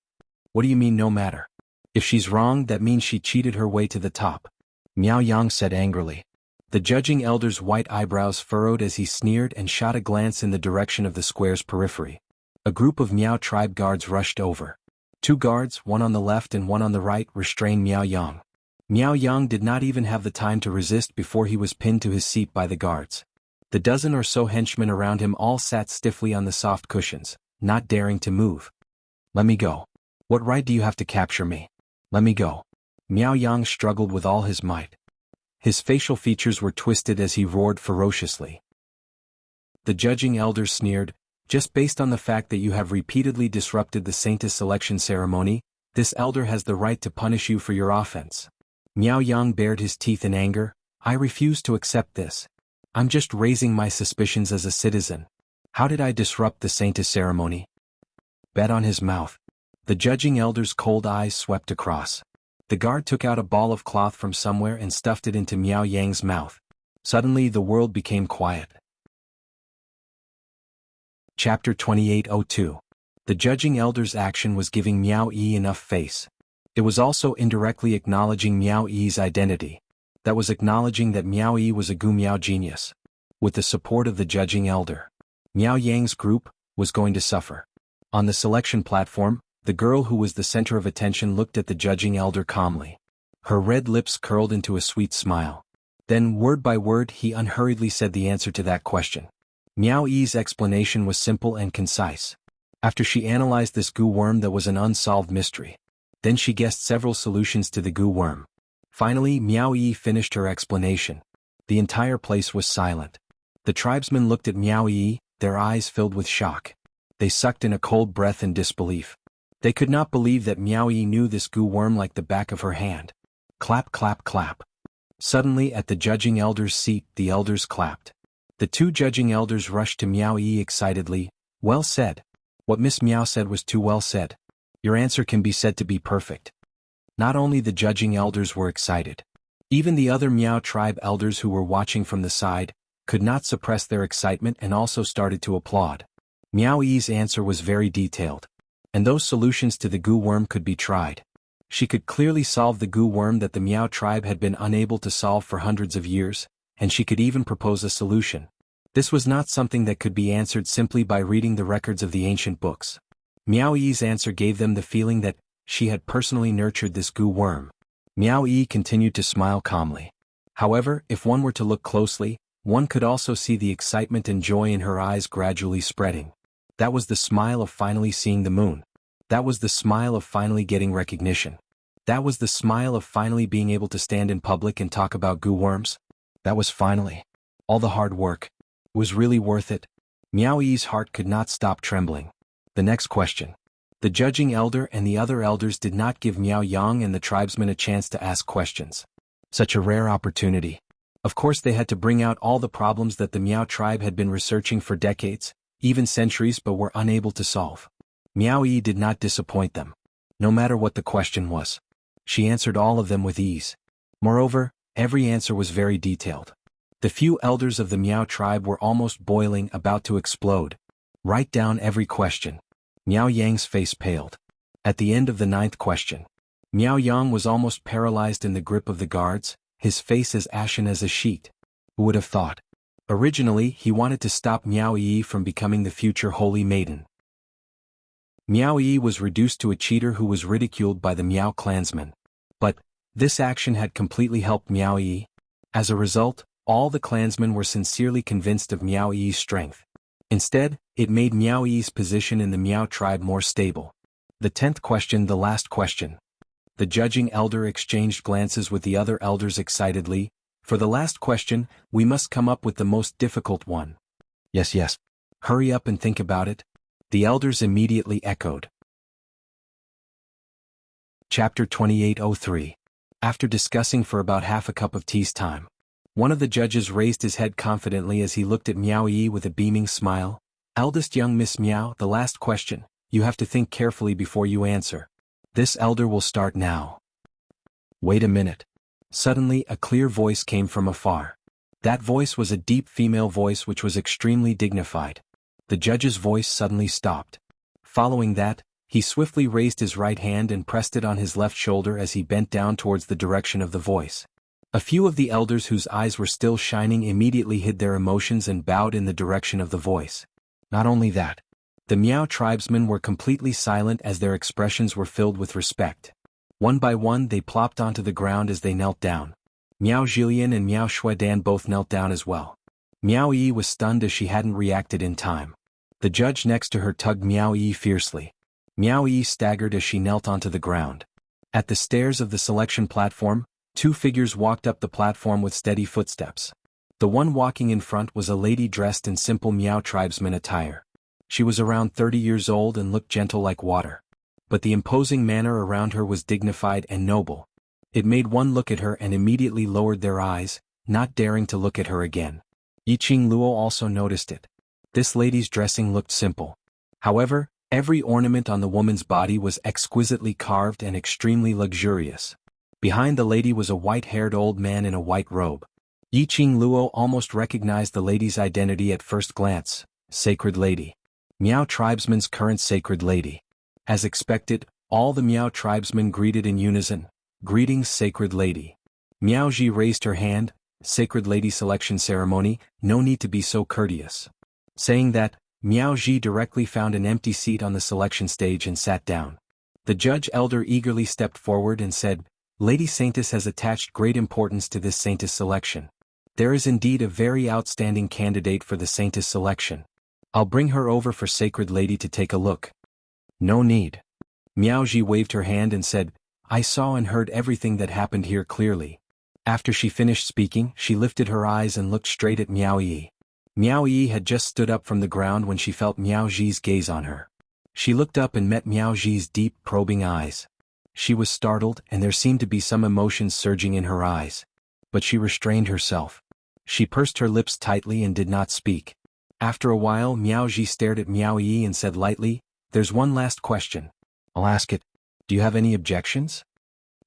What do you mean no matter? If she's wrong, that means she cheated her way to the top. Miao Yang said angrily. The judging elder's white eyebrows furrowed as he sneered and shot a glance in the direction of the square's periphery. A group of Miao tribe guards rushed over. 2 guards, one on the left and one on the right, restrained Miao Yang. Miao Yang did not even have the time to resist before he was pinned to his seat by the guards. The dozen or so henchmen around him all sat stiffly on the soft cushions, not daring to move. Let me go. What right do you have to capture me? Let me go. Miao Yang struggled with all his might. His facial features were twisted as he roared ferociously. The judging elder sneered, just based on the fact that you have repeatedly disrupted the saintess selection ceremony, this elder has the right to punish you for your offense. Miao Yang bared his teeth in anger. I refuse to accept this. I'm just raising my suspicions as a citizen. How did I disrupt the saintess ceremony? Bet on his mouth. The judging elder's cold eyes swept across. The guard took out a ball of cloth from somewhere and stuffed it into Miao Yang's mouth. Suddenly the world became quiet. Chapter 28:02. The judging elder's action was giving Miao Yi enough face. It was also indirectly acknowledging Miao Yi's identity. That was acknowledging that Miao Yi was a Gu Miao genius. With the support of the judging elder, Miao Yang's group was going to suffer. On the selection platform, the girl who was the center of attention looked at the judging elder calmly. Her red lips curled into a sweet smile. Then, word by word, he unhurriedly said the answer to that question. Miao Yi's explanation was simple and concise. After she analyzed this gu worm that was an unsolved mystery, then she guessed several solutions to the gu worm. Finally, Miao Yi finished her explanation. The entire place was silent. The tribesmen looked at Miao Yi, their eyes filled with shock. They sucked in a cold breath in disbelief. They could not believe that Miao Yi knew this gu worm like the back of her hand. Clap, clap, clap. Suddenly, at the judging elder's seat, the elders clapped. The 2 judging elders rushed to Miao Yi excitedly. Well said. What Miss Miao said was too well said. Your answer can be said to be perfect. Not only the judging elders were excited. Even the other Miao tribe elders who were watching from the side could not suppress their excitement and also started to applaud. Miao Yi's answer was very detailed. And those solutions to the goo worm could be tried. She could clearly solve the goo worm that the Miao tribe had been unable to solve for hundreds of years, and she could even propose a solution. This was not something that could be answered simply by reading the records of the ancient books. Miao Yi's answer gave them the feeling that she had personally nurtured this goo worm. Miao Yi continued to smile calmly. However, if one were to look closely, one could also see the excitement and joy in her eyes gradually spreading. That was the smile of finally seeing the moon. That was the smile of finally getting recognition. That was the smile of finally being able to stand in public and talk about goo worms. That was finally. All the hard work. Was really worth it. Miao Yi's heart could not stop trembling. The next question. The judging elder and the other elders did not give Miao Yang and the tribesmen a chance to ask questions. Such a rare opportunity. Of course they had to bring out all the problems that the Miao tribe had been researching for decades, even centuries, but were unable to solve. Miao Yi did not disappoint them. No matter what the question was. She answered all of them with ease. Moreover, every answer was very detailed. The few elders of the Miao tribe were almost boiling, about to explode. Write down every question. Miao Yang's face paled. At the end of the 9th question, Miao Yang was almost paralyzed in the grip of the guards, his face as ashen as a sheet. Who would have thought? Originally, he wanted to stop Miao Yi from becoming the future holy maiden. Miao Yi was reduced to a cheater who was ridiculed by the Miao clansmen. But this action had completely helped Miao Yi. As a result, all the clansmen were sincerely convinced of Miao Yi's strength. Instead, it made Miao Yi's position in the Miao tribe more stable. The 10th question, the last question. The judging elder exchanged glances with the other elders excitedly. For the last question, we must come up with the most difficult one. Yes. Hurry up and think about it. The elders immediately echoed. Chapter 28:03. After discussing for about half a cup of tea's time, one of the judges raised his head confidently as he looked at Miao Yi with a beaming smile. Eldest young Miss Miao, the last question, you have to think carefully before you answer. This elder will start now. Wait a minute. Suddenly, a clear voice came from afar. That voice was a deep female voice which was extremely dignified. The judge's voice suddenly stopped. Following that, he swiftly raised his right hand and pressed it on his left shoulder as he bent down towards the direction of the voice. A few of the elders whose eyes were still shining immediately hid their emotions and bowed in the direction of the voice. Not only that, the Miao tribesmen were completely silent as their expressions were filled with respect. One by one they plopped onto the ground as they knelt down. Miao Zhilian and Miao Shuidan both knelt down as well. Miao Yi was stunned as she hadn't reacted in time. The judge next to her tugged Miao Yi fiercely. Miao Yi staggered as she knelt onto the ground. At the stairs of the selection platform, 2 figures walked up the platform with steady footsteps. The one walking in front was a lady dressed in simple Miao tribesman attire. She was around 30 years old and looked gentle like water. But the imposing manner around her was dignified and noble. It made one look at her and immediately lowered their eyes, not daring to look at her again. Yiqing Luo also noticed it. This lady's dressing looked simple. However, every ornament on the woman's body was exquisitely carved and extremely luxurious. Behind the lady was a white-haired old man in a white robe. Yiqing Luo almost recognized the lady's identity at first glance. Sacred Lady. Miao tribesman's current Sacred Lady. As expected, all the Miao tribesmen greeted in unison. Greetings, Sacred Lady. Miao Ji raised her hand. Sacred Lady selection ceremony, no need to be so courteous. Saying that, Miao Ji directly found an empty seat on the selection stage and sat down. The judge elder eagerly stepped forward and said, Lady Saintess has attached great importance to this Saintess selection. There is indeed a very outstanding candidate for the Saintess selection. I'll bring her over for Sacred Lady to take a look. No need. Miao Ji waved her hand and said, I saw and heard everything that happened here clearly. After she finished speaking, she lifted her eyes and looked straight at Miao Yi. Miao Yi had just stood up from the ground when she felt Miao Ji's gaze on her. She looked up and met Miao Ji's deep, probing eyes. She was startled and there seemed to be some emotions surging in her eyes. But she restrained herself. She pursed her lips tightly and did not speak. After a while Miao Ji stared at Miao Yi and said lightly, There's one last question. I'll ask it. Do you have any objections?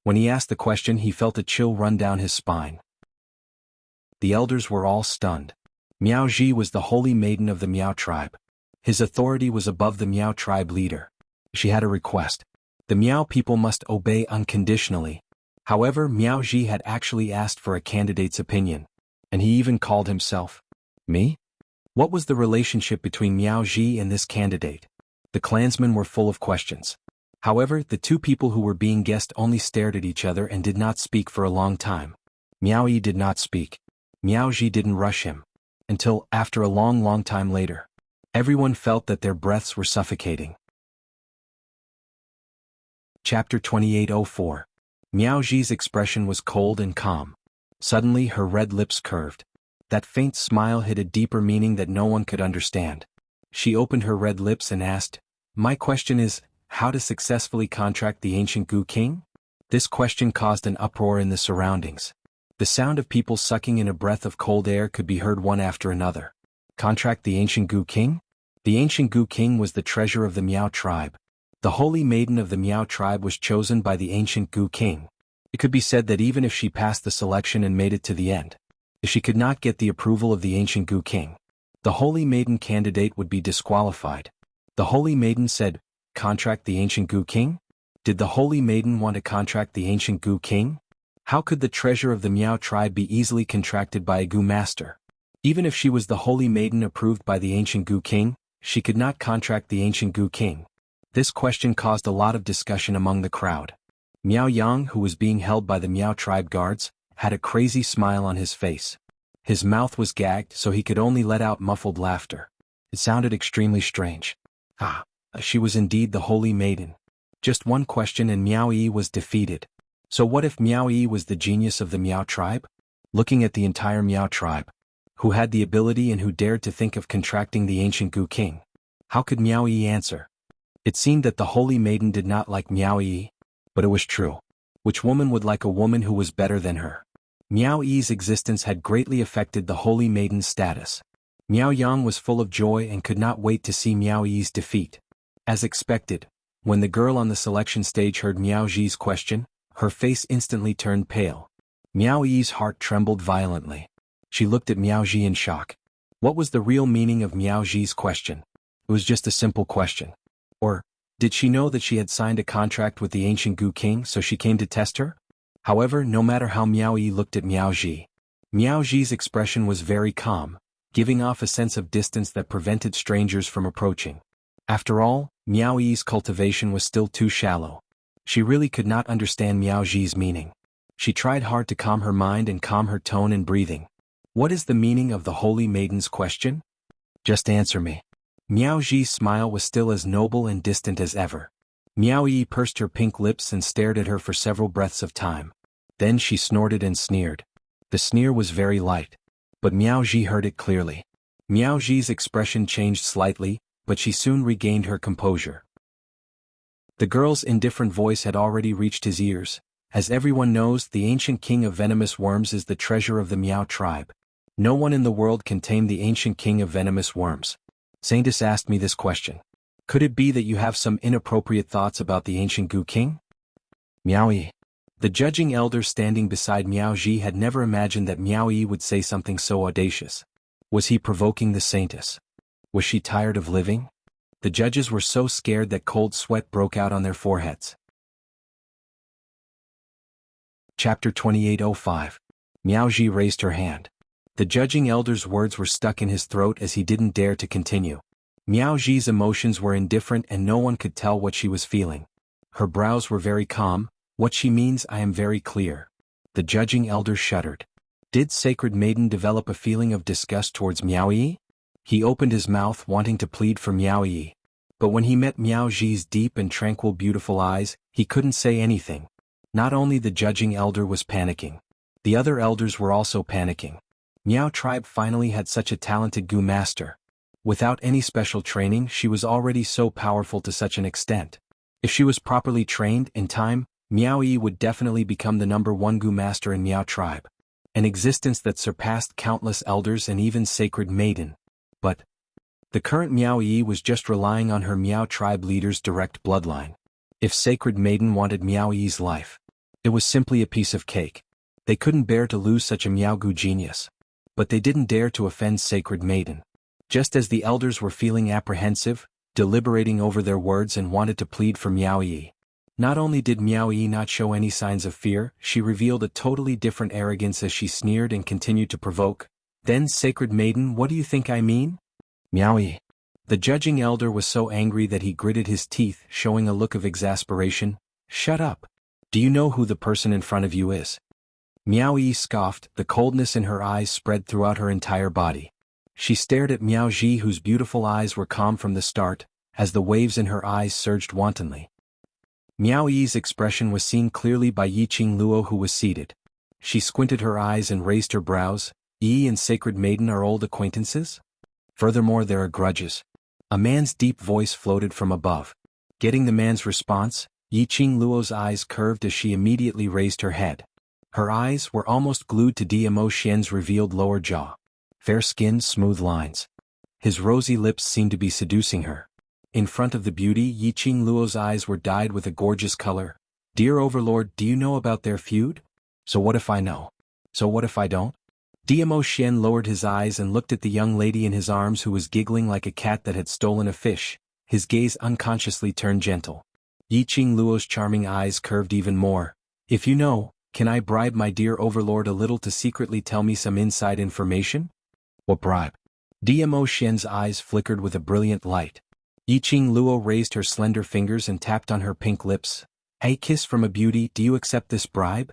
When he asked the question he felt a chill run down his spine. The elders were all stunned. Miao Ji was the holy maiden of the Miao tribe. His authority was above the Miao tribe leader. She had a request. The Miao people must obey unconditionally. However, Miao Ji had actually asked for a candidate's opinion. And he even called himself me? What was the relationship between Miao Ji and this candidate? The clansmen were full of questions. However, the two people who were being guessed only stared at each other and did not speak for a long time. Miao Yi did not speak. Miao Ji didn't rush him. Until, after a long time later, everyone felt that their breaths were suffocating. Chapter 2804. Miao Ji's expression was cold and calm. Suddenly her red lips curved. That faint smile hid a deeper meaning that no one could understand. She opened her red lips and asked, "My question is, how to successfully contract the ancient Gu King?" This question caused an uproar in the surroundings. The sound of people sucking in a breath of cold air could be heard one after another. Contract the ancient Gu King? The ancient Gu King was the treasure of the Miao tribe. The holy maiden of the Miao tribe was chosen by the ancient Gu King. It could be said that even if she passed the selection and made it to the end, if she could not get the approval of the ancient Gu King, the holy maiden candidate would be disqualified. The holy maiden said, "Contract the ancient Gu King?" Did the holy maiden want to contract the ancient Gu King? How could the treasure of the Miao tribe be easily contracted by a Gu master? Even if she was the holy maiden approved by the ancient Gu King, she could not contract the ancient Gu King. This question caused a lot of discussion among the crowd. Miao Yang, who was being held by the Miao tribe guards, had a crazy smile on his face. His mouth was gagged so he could only let out muffled laughter. It sounded extremely strange. She was indeed the holy maiden. Just one question and Miao Yi was defeated. So what if Miao Yi was the genius of the Miao tribe? Looking at the entire Miao tribe, who had the ability and who dared to think of contracting the ancient Gu King, how could Miao Yi answer? It seemed that the holy maiden did not like Miao Yi, but it was true. Which woman would like a woman who was better than her? Miao Yi's existence had greatly affected the holy maiden's status. Miao Yang was full of joy and could not wait to see Miao Yi's defeat. As expected, when the girl on the selection stage heard Miao Ji's question, her face instantly turned pale. Miao Yi's heart trembled violently. She looked at Miao Ji in shock. What was the real meaning of Miao Ji's question? It was just a simple question. Or, did she know that she had signed a contract with the ancient Gu King so she came to test her? However, no matter how Miao Yi looked at Miao Ji's expression was very calm, giving off a sense of distance that prevented strangers from approaching. After all, Miao Yi's cultivation was still too shallow. She really could not understand Miao Ji's meaning. She tried hard to calm her mind and calm her tone and breathing. What is the meaning of the holy maiden's question? Just answer me. Miao Ji's smile was still as noble and distant as ever. Miao Yi pursed her pink lips and stared at her for several breaths of time. Then she snorted and sneered. The sneer was very light, but Miao Ji heard it clearly. Miao Ji's expression changed slightly, but she soon regained her composure. The girl's indifferent voice had already reached his ears. As everyone knows, the ancient king of venomous worms is the treasure of the Miao tribe. No one in the world can tame the ancient king of venomous worms. Saintis asked me this question. Could it be that you have some inappropriate thoughts about the ancient Gu King? Miao Yi. The judging elder standing beside Miao Ji had never imagined that Miao Yi would say something so audacious. Was he provoking the saintess? Was she tired of living? The judges were so scared that cold sweat broke out on their foreheads. Chapter 2805. Miao Ji raised her hand. The judging elder's words were stuck in his throat as he didn't dare to continue. Miao Ji's emotions were indifferent and no one could tell what she was feeling. Her brows were very calm. What she means, I am very clear. The judging elder shuddered. Did Sacred Maiden develop a feeling of disgust towards Miao Yi? He opened his mouth wanting to plead for Miao Yi. But when he met Miao Ji's deep and tranquil beautiful eyes, he couldn't say anything. Not only the judging elder was panicking. The other elders were also panicking. Miao tribe finally had such a talented Gu master. Without any special training, she was already so powerful to such an extent. If she was properly trained, in time, Miao Yi would definitely become the #1 Gu master in Miao tribe. An existence that surpassed countless elders and even Sacred Maiden. But the current Miao Yi was just relying on her Miao tribe leader's direct bloodline. If Sacred Maiden wanted Miao Yi's life, it was simply a piece of cake. They couldn't bear to lose such a Miao Gu genius. But they didn't dare to offend Sacred Maiden. Just as the elders were feeling apprehensive, deliberating over their words and wanted to plead for Miao Yi. Not only did Miao Yi not show any signs of fear, she revealed a totally different arrogance as she sneered and continued to provoke. Then, Sacred Maiden, what do you think I mean? Miao Yi. The judging elder was so angry that he gritted his teeth, showing a look of exasperation. Shut up. Do you know who the person in front of you is? Miao Yi scoffed, the coldness in her eyes spread throughout her entire body. She stared at Miao Ji, whose beautiful eyes were calm from the start, as the waves in her eyes surged wantonly. Miao Yi's expression was seen clearly by Yiqing Luo, who was seated. She squinted her eyes and raised her brows. Yi and Sacred Maiden are old acquaintances? Furthermore, there are grudges. A man's deep voice floated from above. Getting the man's response, Yiqing Luo's eyes curved as she immediately raised her head. Her eyes were almost glued to Dmo Xian's revealed lower jaw. Fair skin, smooth lines. His rosy lips seemed to be seducing her. In front of the beauty, Yiqing Luo's eyes were dyed with a gorgeous color. Dear Overlord, do you know about their feud? So what if I know? So what if I don't? Dmo Xian lowered his eyes and looked at the young lady in his arms, who was giggling like a cat that had stolen a fish. His gaze unconsciously turned gentle. Yiqing Luo's charming eyes curved even more. If you know, can I bribe my dear Overlord a little to secretly tell me some inside information? What bribe? Dmo Xian's eyes flickered with a brilliant light. Yiqing Luo raised her slender fingers and tapped on her pink lips. A kiss from a beauty, do you accept this bribe?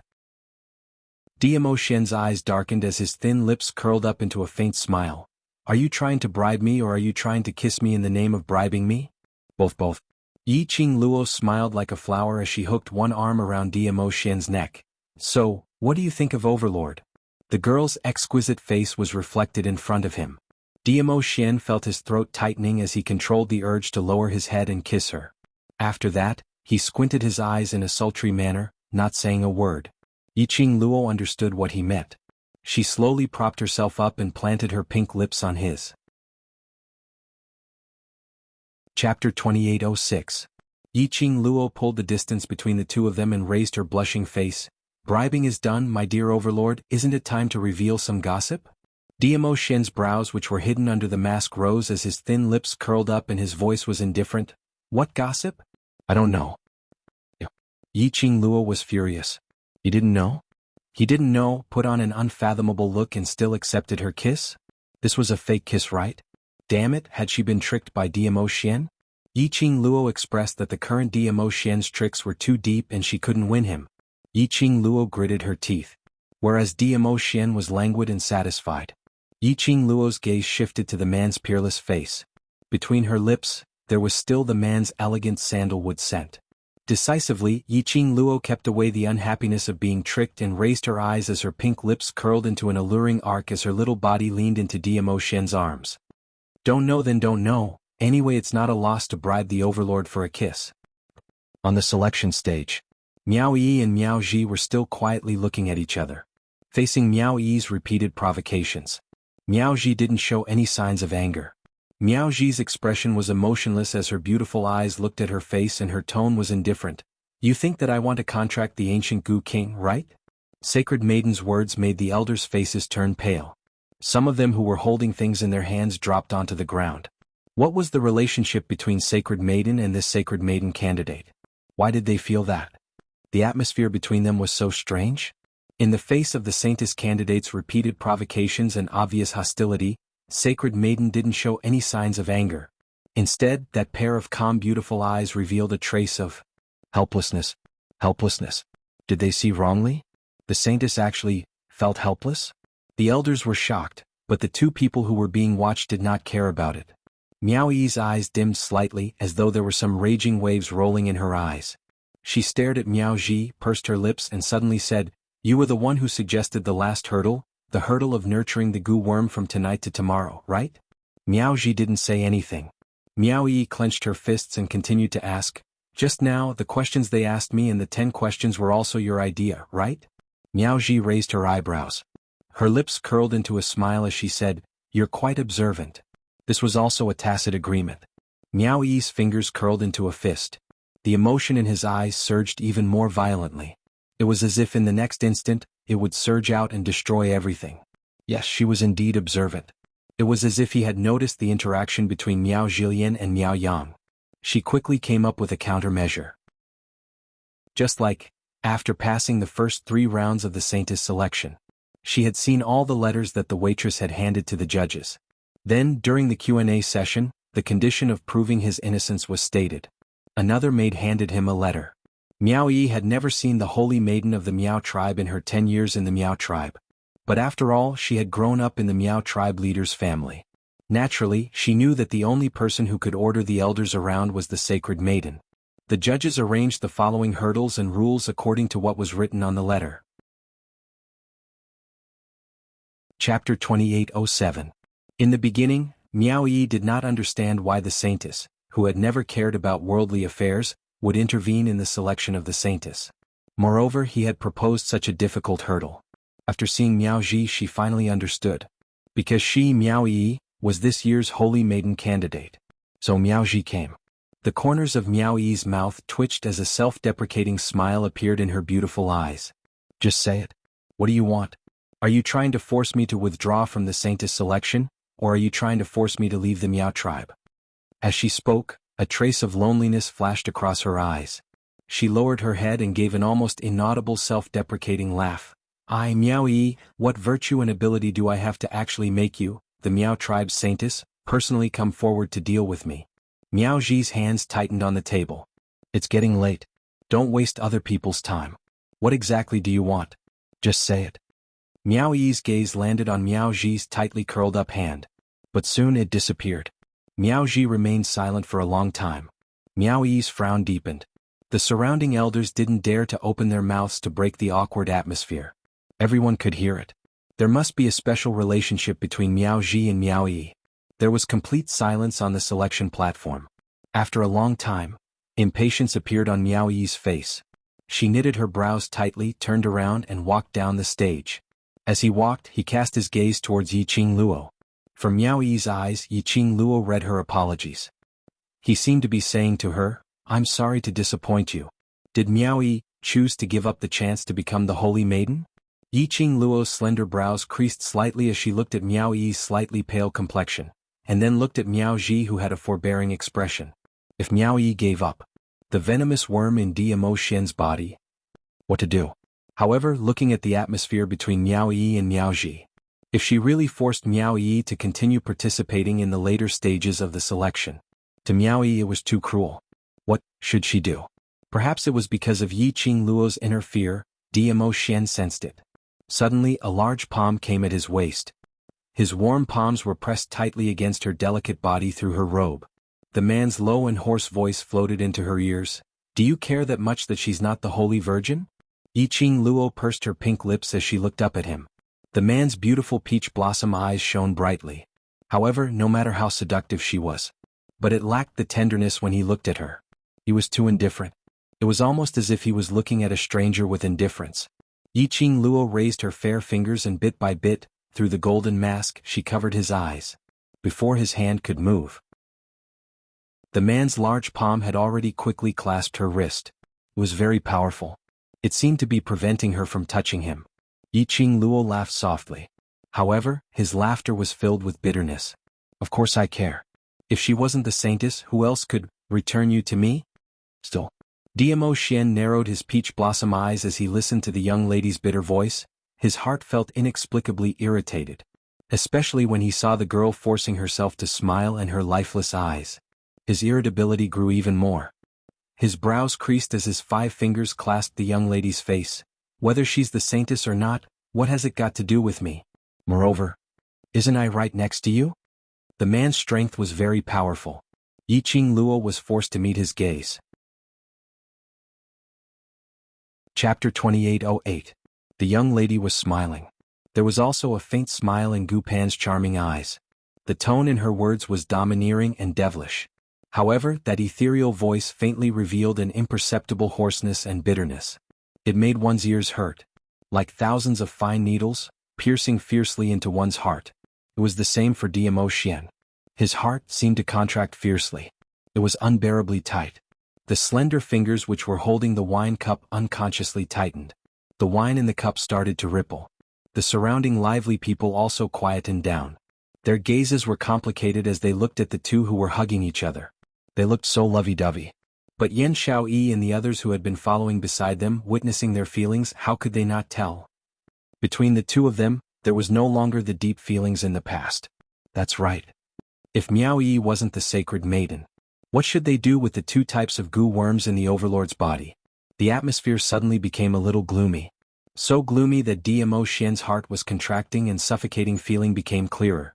Dmo Xian's eyes darkened as his thin lips curled up into a faint smile. Are you trying to bribe me, or are you trying to kiss me in the name of bribing me? Both. Yiqing Luo smiled like a flower as she hooked one arm around Dmo Xian's neck. So, what do you think of Overlord? The girl's exquisite face was reflected in front of him. Dmo Xian felt his throat tightening as he controlled the urge to lower his head and kiss her. After that, he squinted his eyes in a sultry manner, not saying a word. Yiqing Luo understood what he meant. She slowly propped herself up and planted her pink lips on his. Chapter 2806. Yiqing Luo pulled the distance between the two of them and raised her blushing face. Bribing is done, my dear Overlord, isn't it time to reveal some gossip? Dmo Xian's brows, which were hidden under the mask, rose as his thin lips curled up and his voice was indifferent. What gossip? I don't know. Yiqing Luo was furious. You didn't know? He didn't know, put on an unfathomable look and still accepted her kiss? This was a fake kiss, right? Damn it, had she been tricked by Dmo Xian? Yiqing Luo expressed that the current Dmo Xian's tricks were too deep and she couldn't win him. Yiqing Luo gritted her teeth. Whereas Dmo Xian was languid and satisfied. Yiqing Luo's gaze shifted to the man's peerless face. Between her lips, there was still the man's elegant sandalwood scent. Decisively, Yiqing Luo kept away the unhappiness of being tricked and raised her eyes as her pink lips curled into an alluring arc as her little body leaned into Dmo Xian's arms. Don't know then don't know, anyway it's not a loss to bribe the Overlord for a kiss. On the selection stage, Miao Yi and Miao Ji were still quietly looking at each other. Facing Miao Yi's repeated provocations, Miao Ji didn't show any signs of anger. Miao Ji's expression was emotionless as her beautiful eyes looked at her face and her tone was indifferent. You think that I want to contract the ancient Gu King, right? Sacred Maiden's words made the elders' faces turn pale. Some of them who were holding things in their hands dropped onto the ground. What was the relationship between Sacred Maiden and this Sacred Maiden candidate? Why did they feel that? The atmosphere between them was so strange? In the face of the Saintess candidate's repeated provocations and obvious hostility, Sacred Maiden didn't show any signs of anger. Instead, that pair of calm beautiful eyes revealed a trace of helplessness. Helplessness. Did they see wrongly? The Saintess actually felt helpless? The elders were shocked, but the two people who were being watched did not care about it. Miao Yi's eyes dimmed slightly as though there were some raging waves rolling in her eyes. She stared at Miao Ji, pursed her lips and suddenly said, You were the one who suggested the last hurdle, the hurdle of nurturing the Gu worm from tonight to tomorrow, right? Miao Ji didn't say anything. Miao Yi clenched her fists and continued to ask, Just now, the questions they asked me and the 10 questions were also your idea, right? Miao Ji raised her eyebrows. Her lips curled into a smile as she said, You're quite observant. This was also a tacit agreement. Miao Yi's fingers curled into a fist. The emotion in his eyes surged even more violently. It was as if in the next instant, it would surge out and destroy everything. Yes, she was indeed observant. It was as if he had noticed the interaction between Miao Zhilian and Miao Yang. She quickly came up with a countermeasure. Just like, after passing the first 3 rounds of the Saintess selection, she had seen all the letters that the waitress had handed to the judges. Then, during the Q&A session, the condition of proving his innocence was stated. Another maid handed him a letter. Miao Yi had never seen the holy maiden of the Miao tribe in her 10 years in the Miao tribe. But after all, she had grown up in the Miao tribe leader's family. Naturally, she knew that the only person who could order the elders around was the sacred maiden. The judges arranged the following hurdles and rules according to what was written on the letter. Chapter 2807. In the beginning, Miao Yi did not understand why the Saintess, who had never cared about worldly affairs, would intervene in the selection of the Saintess. Moreover, he had proposed such a difficult hurdle. After seeing Miao Ji, she finally understood. Because she, Miao Yi, was this year's holy maiden candidate. So Miao Ji came. The corners of Miao Yi's mouth twitched as a self-deprecating smile appeared in her beautiful eyes. Just say it. What do you want? Are you trying to force me to withdraw from the Saintess selection, or are you trying to force me to leave the Miao tribe? As she spoke, a trace of loneliness flashed across her eyes. She lowered her head and gave an almost inaudible self-deprecating laugh. I, Miao Yi, what virtue and ability do I have to actually make you, the Miao tribe's Saintess, personally come forward to deal with me? Miao Ji's hands tightened on the table. It's getting late. Don't waste other people's time. What exactly do you want? Just say it. Miao Yi's gaze landed on Miao Ji's tightly curled up hand. But soon it disappeared. Miao Ji remained silent for a long time. Miao Yi's frown deepened. The surrounding elders didn't dare to open their mouths to break the awkward atmosphere. Everyone could hear it. There must be a special relationship between Miao Ji and Miao Yi. There was complete silence on the selection platform. After a long time, impatience appeared on Miao Yi's face. She knitted her brows tightly, turned around and walked down the stage. As he walked, he cast his gaze towards Yiqing Luo. From Miao Yi's eyes, Yiqing Luo read her apologies. He seemed to be saying to her, I'm sorry to disappoint you. Did Miao Yi choose to give up the chance to become the holy maiden? Yiqing Luo's slender brows creased slightly as she looked at Miao Yi's slightly pale complexion, and then looked at Miao Ji, who had a forbearing expression. If Miao Yi gave up, the venomous worm in Dmo Xian's body, what to do? However, looking at the atmosphere between Miao Yi and Miao Ji, if she really forced Miao Yi to continue participating in the later stages of the selection, to Miao Yi it was too cruel. What should she do? Perhaps it was because of Yiqing Luo's inner fear. Dmo Xian sensed it. Suddenly, a large palm came at his waist. His warm palms were pressed tightly against her delicate body through her robe. The man's low and hoarse voice floated into her ears. Do you care that much that she's not the Holy Virgin? Yiqing Luo pursed her pink lips as she looked up at him. The man's beautiful peach blossom eyes shone brightly. However, no matter how seductive she was, but it lacked the tenderness when he looked at her. He was too indifferent. It was almost as if he was looking at a stranger with indifference. Yiqing Luo raised her fair fingers and bit by bit, through the golden mask, she covered his eyes. Before his hand could move, the man's large palm had already quickly clasped her wrist. It was very powerful. It seemed to be preventing her from touching him. Yiqing Luo laughed softly. However, his laughter was filled with bitterness. Of course I care. If she wasn't the Saintess, who else could return you to me? Still. Dmo Xian narrowed his peach blossom eyes as he listened to the young lady's bitter voice. His heart felt inexplicably irritated, especially when he saw the girl forcing herself to smile and her lifeless eyes. His irritability grew even more. His brows creased as his 5 fingers clasped the young lady's face. Whether she's the Saintess or not, what has it got to do with me? Moreover, isn't I right next to you? The man's strength was very powerful. Yiqing Luo was forced to meet his gaze. Chapter 2808. The young lady was smiling. There was also a faint smile in Gu Pan's charming eyes. The tone in her words was domineering and devilish. However, that ethereal voice faintly revealed an imperceptible hoarseness and bitterness. It made one's ears hurt, like thousands of fine needles, piercing fiercely into one's heart. It was the same for Dmo Xian. His heart seemed to contract fiercely. It was unbearably tight. The slender fingers which were holding the wine cup unconsciously tightened. The wine in the cup started to ripple. The surrounding lively people also quietened down. Their gazes were complicated as they looked at the two who were hugging each other. They looked so lovey-dovey. But Yen Xiaoyi and the others who had been following beside them, witnessing their feelings, how could they not tell? Between the two of them, there was no longer the deep feelings in the past. That's right. If Miao Yi wasn't the sacred maiden, what should they do with the two types of goo worms in the overlord's body? The atmosphere suddenly became a little gloomy. So gloomy that Dmo Xian's heart was contracting and suffocating feeling became clearer.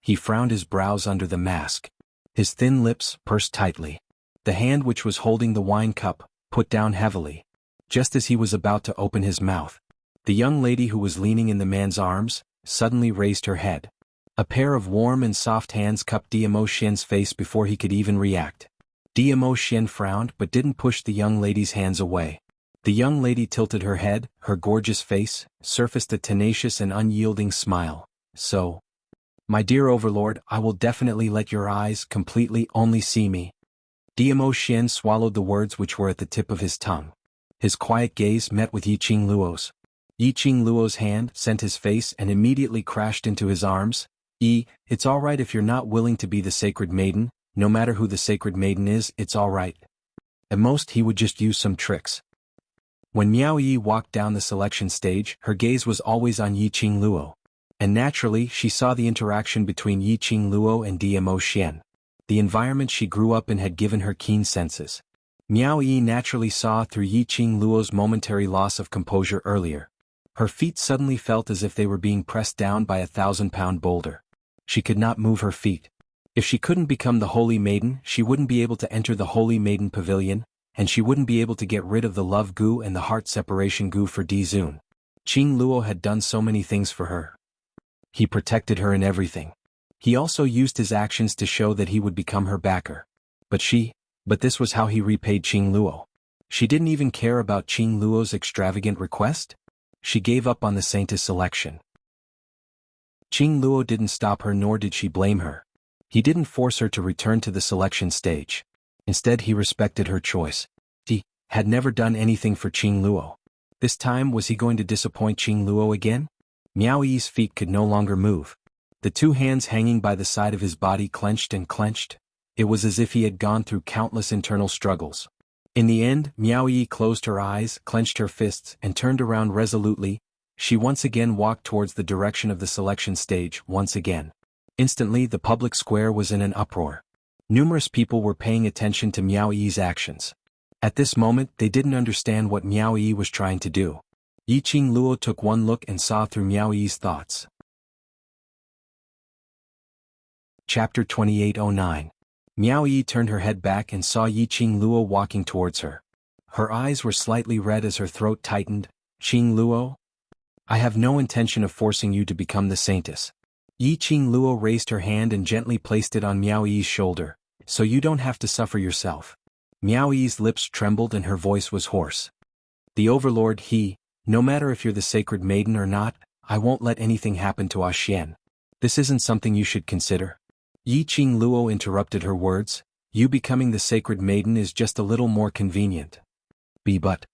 He frowned his brows under the mask. His thin lips pursed tightly. The hand which was holding the wine cup, put down heavily. Just as he was about to open his mouth, the young lady who was leaning in the man's arms, suddenly raised her head. A pair of warm and soft hands cupped Dmo Xian's face before he could even react. Dmo Xian frowned but didn't push the young lady's hands away. The young lady tilted her head, her gorgeous face surfaced a tenacious and unyielding smile. So, my dear overlord, I will definitely let your eyes completely only see me. Dmo Xian swallowed the words which were at the tip of his tongue. His quiet gaze met with Yiqing Luo's. Yiqing Luo's hand sent his face and immediately crashed into his arms. It's all right if you're not willing to be the sacred maiden, no matter who the sacred maiden is, it's all right. At most he would just use some tricks. When Miao Yi walked down the selection stage, her gaze was always on Yiqing Luo. And naturally she saw the interaction between Yiqing Luo and Dmo Xian. The environment she grew up in had given her keen senses. Miao Yi naturally saw through Yiqing Luo's momentary loss of composure earlier. Her feet suddenly felt as if they were being pressed down by a 1,000-pound boulder. She could not move her feet. If she couldn't become the Holy Maiden, she wouldn't be able to enter the Holy Maiden Pavilion, and she wouldn't be able to get rid of the love goo and the heart separation goo for Dizun. Qing Luo had done so many things for her. He protected her in everything. He also used his actions to show that he would become her backer. But this was how he repaid Qing Luo. She didn't even care about Qing Luo's extravagant request? She gave up on the Saintess selection. Qing Luo didn't stop her nor did she blame her. He didn't force her to return to the selection stage. Instead he respected her choice. He had never done anything for Qing Luo. This time was he going to disappoint Qing Luo again? Miao Yi's feet could no longer move. The two hands hanging by the side of his body clenched and clenched. It was as if he had gone through countless internal struggles. In the end, Miao Yi closed her eyes, clenched her fists, and turned around resolutely. She once again walked towards the direction of the selection stage, once again. Instantly the public square was in an uproar. Numerous people were paying attention to Miao Yi's actions. At this moment they didn't understand what Miao Yi was trying to do. Yiqing Luo took one look and saw through Miao Yi's thoughts. Chapter 2809. Miao Yi turned her head back and saw Yiqing Luo walking towards her. Her eyes were slightly red as her throat tightened. Qing Luo? I have no intention of forcing you to become the Saintess. Yiqing Luo raised her hand and gently placed it on Miao Yi's shoulder, so you don't have to suffer yourself. Miao Yi's lips trembled and her voice was hoarse. The overlord no matter if you're the sacred maiden or not, I won't let anything happen to Xian. This isn't something you should consider. Yiqing Luo interrupted her words. You becoming the sacred maiden is just a little more convenient. But.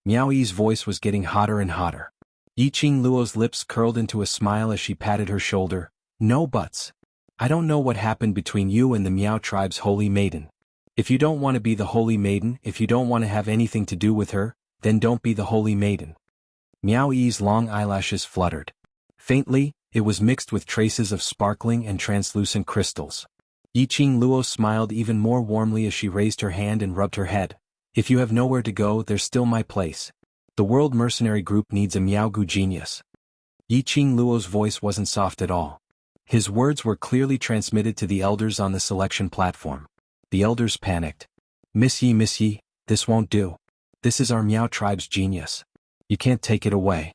Miao Yi's voice was getting hotter and hotter. Yiqing Luo's lips curled into a smile as she patted her shoulder. No buts. I don't know what happened between you and the Miao tribe's holy maiden. If you don't want to be the holy maiden, if you don't want to have anything to do with her, then don't be the holy maiden. Miao Yi's long eyelashes fluttered. Faintly, it was mixed with traces of sparkling and translucent crystals. Yiqing Luo smiled even more warmly as she raised her hand and rubbed her head. If you have nowhere to go, there's still my place. The World Mercenary Group needs a Miaogu genius. Yiqing Luo's voice wasn't soft at all. His words were clearly transmitted to the elders on the selection platform. The elders panicked. Miss Yi, this won't do. This is our Miao tribe's genius. You can't take it away.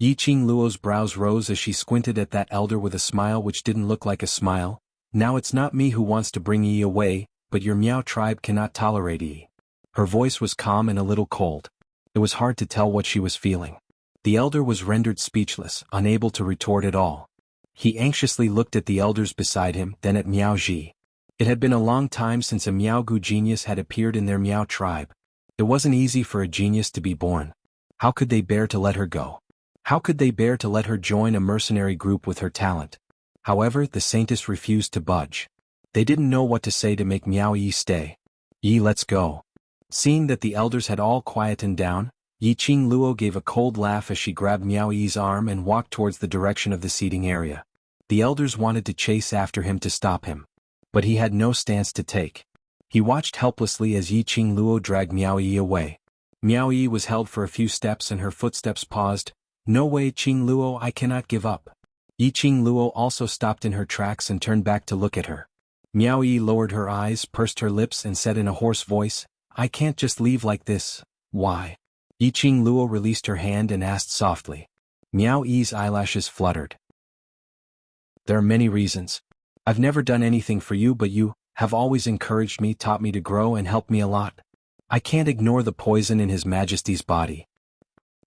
Yiqing Luo's brows rose as she squinted at that elder with a smile which didn't look like a smile. Now it's not me who wants to bring Yi away, but your Miao tribe cannot tolerate Yi. Her voice was calm and a little cold. It was hard to tell what she was feeling. The elder was rendered speechless, unable to retort at all. He anxiously looked at the elders beside him, then at Miao Ji. It had been a long time since a Miaogu genius had appeared in their Miao tribe. It wasn't easy for a genius to be born. How could they bear to let her go? How could they bear to let her join a mercenary group with her talent? However, the saintess refused to budge. They didn't know what to say to make Miao Yi stay. "Yi, let's go." Seeing that the elders had all quietened down, Yiqing Luo gave a cold laugh as she grabbed Miao Yi's arm and walked towards the direction of the seating area. The elders wanted to chase after him to stop him, but he had no stance to take. He watched helplessly as Yiqing Luo dragged Miao Yi away. Miao Yi was held for a few steps and her footsteps paused. "No way, Qing Luo, I cannot give up." Yiqing Luo also stopped in her tracks and turned back to look at her. Miao Yi lowered her eyes, pursed her lips and said in a hoarse voice, "I can't just leave like this." "Why?" Yiqing Luo released her hand and asked softly. Miao Yi's eyelashes fluttered. "There are many reasons. I've never done anything for you, but you have always encouraged me, taught me to grow and helped me a lot. I can't ignore the poison in His Majesty's body."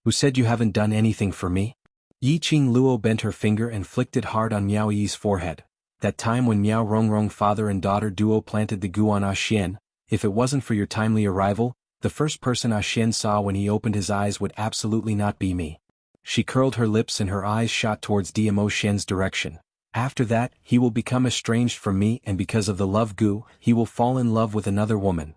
"Who said you haven't done anything for me?" Yiqing Luo bent her finger and flicked it hard on Miao Yi's forehead. "That time when Miao Rongrong father and daughter duo planted the gu on Xian, if it wasn't for your timely arrival, the first person Xian saw when he opened his eyes would absolutely not be me." She curled her lips and her eyes shot towards Dmo Xian's direction. "After that, he will become estranged from me, and because of the love gu, he will fall in love with another woman."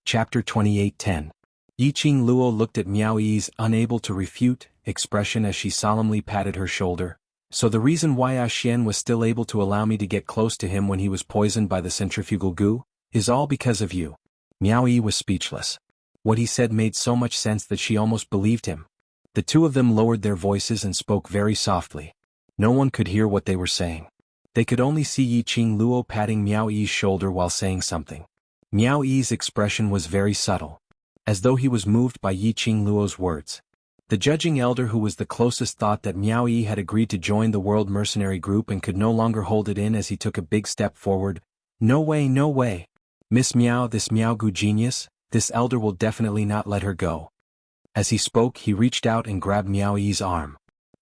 Chapter 28:10. Yiqing Luo looked at Miao Yi's unable to refute expression as she solemnly patted her shoulder. "So the reason why Xian was still able to allow me to get close to him when he was poisoned by the centrifugal gu is all because of you." Miao Yi was speechless. What he said made so much sense that she almost believed him. The two of them lowered their voices and spoke very softly. No one could hear what they were saying. They could only see Yiqing Luo patting Miao Yi's shoulder while saying something. Miao Yi's expression was very subtle, as though he was moved by Yiqing Luo's words. The judging elder who was the closest thought that Miao Yi had agreed to join the world mercenary group and could no longer hold it in as he took a big step forward. "No way, no way. Miss Miao, this Miao Gu genius, this elder will definitely not let her go." As he spoke, he reached out and grabbed Miao Yi's arm.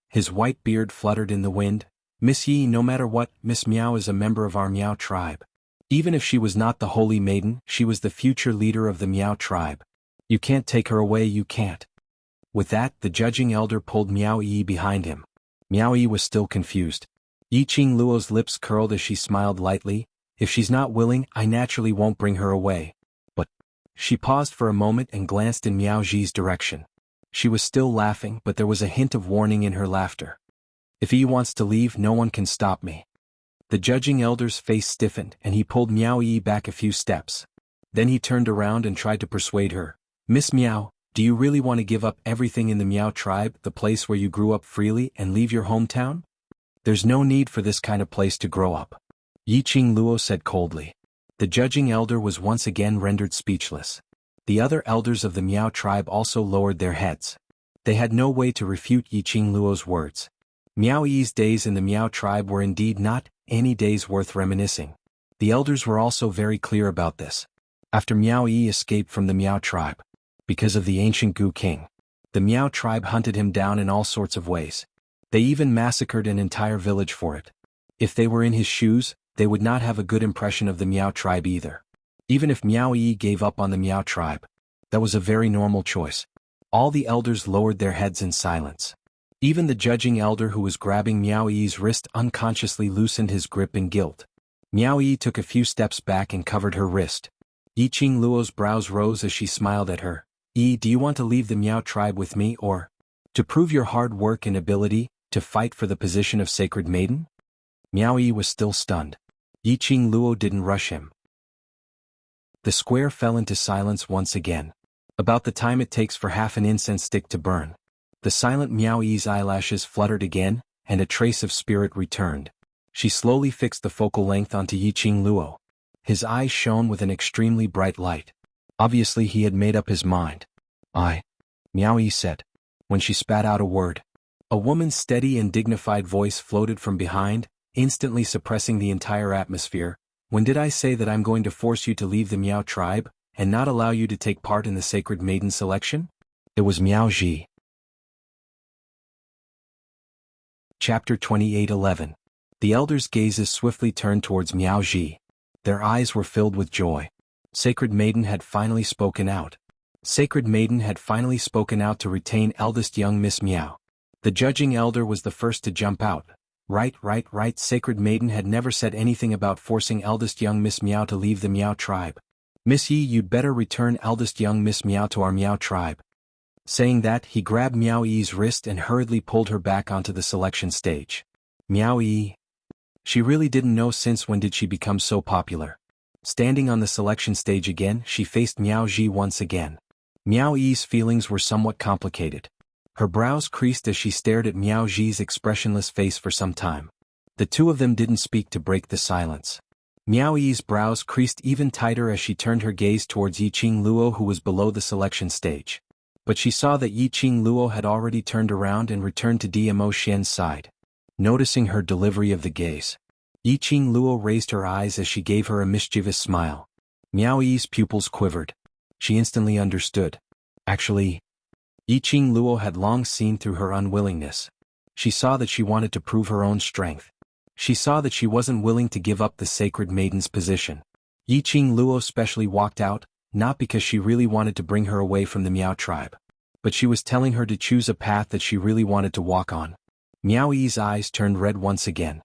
His white beard fluttered in the wind. "Miss Yi, no matter what, Miss Miao is a member of our Miao tribe. Even if she was not the holy maiden, she was the future leader of the Miao tribe. You can't take her away, you can't." With that, the judging elder pulled Miao Yi behind him. Miao Yi was still confused. Yiqing Luo's lips curled as she smiled lightly. "If she's not willing, I naturally won't bring her away." But she paused for a moment and glanced in Miao Ji's direction. She was still laughing, but there was a hint of warning in her laughter. "If he wants to leave, no one can stop me." The judging elder's face stiffened and he pulled Miao Yi back a few steps. Then he turned around and tried to persuade her. "Miss Miao, do you really want to give up everything in the Miao tribe, the place where you grew up freely, and leave your hometown? There's no need for this kind of place to grow up," Yiqing Luo said coldly. The judging elder was once again rendered speechless. The other elders of the Miao tribe also lowered their heads. They had no way to refute Yiqing Luo's words. Miao Yi's days in the Miao tribe were indeed not any days worth reminiscing. The elders were also very clear about this. After Miao Yi escaped from the Miao tribe, because of the ancient Gu King, the Miao tribe hunted him down in all sorts of ways. They even massacred an entire village for it. If they were in his shoes, they would not have a good impression of the Miao tribe either. Even if Miao Yi gave up on the Miao tribe, that was a very normal choice. All the elders lowered their heads in silence. Even the judging elder who was grabbing Miao Yi's wrist unconsciously loosened his grip in guilt. Miao Yi took a few steps back and covered her wrist. Yiqing Luo's brows rose as she smiled at her. "Yi, do you want to leave the Miao tribe with me or to prove your hard work and ability to fight for the position of sacred maiden?" Miao Yi was still stunned. Yiqing Luo didn't rush him. The square fell into silence once again. About the time it takes for half an incense stick to burn. The silent Miao Yi's eyelashes fluttered again, and a trace of spirit returned. She slowly fixed the focal length onto Yiqing Luo. His eyes shone with an extremely bright light. Obviously he had made up his mind. Miao Yi said. When she spat out a word, a woman's steady and dignified voice floated from behind, instantly suppressing the entire atmosphere. "When did I say that I'm going to force you to leave the Miao tribe, and not allow you to take part in the sacred maiden selection?" It was Miao Ji. Chapter 28:11. The elders' gazes swiftly turned towards Miao Ji. Their eyes were filled with joy. Sacred Maiden had finally spoken out. Sacred Maiden had finally spoken out to retain eldest young Miss Miao. The judging elder was the first to jump out. Right, Sacred Maiden had never said anything about forcing eldest young Miss Meow to leave the Meow tribe. Miss Yi, you'd better return eldest young Miss Meow to our Meow tribe. Saying that, he grabbed Meow Yi's wrist and hurriedly pulled her back onto the selection stage. Meow Yi. She really didn't know since when did she become so popular. Standing on the selection stage again, she faced Meow Ji once again. Meow Yi's feelings were somewhat complicated. Her brows creased as she stared at Meow Ji's expressionless face for some time. The two of them didn't speak to break the silence. Meow Yi's brows creased even tighter as she turned her gaze towards Yiqing Luo, who was below the selection stage. But she saw that Yiqing Luo had already turned around and returned to Dmo Xian's side. Noticing her delivery of the gaze, Yiqing Luo raised her eyes as she gave her a mischievous smile. Meow Yi's pupils quivered. She instantly understood. Actually, Yiqing Luo had long seen through her unwillingness. She saw that she wanted to prove her own strength. She saw that she wasn't willing to give up the Sacred Maiden's position. Yiqing Luo specially walked out, not because she really wanted to bring her away from the Meow tribe, but she was telling her to choose a path that she really wanted to walk on. Meow Yi's eyes turned red once again.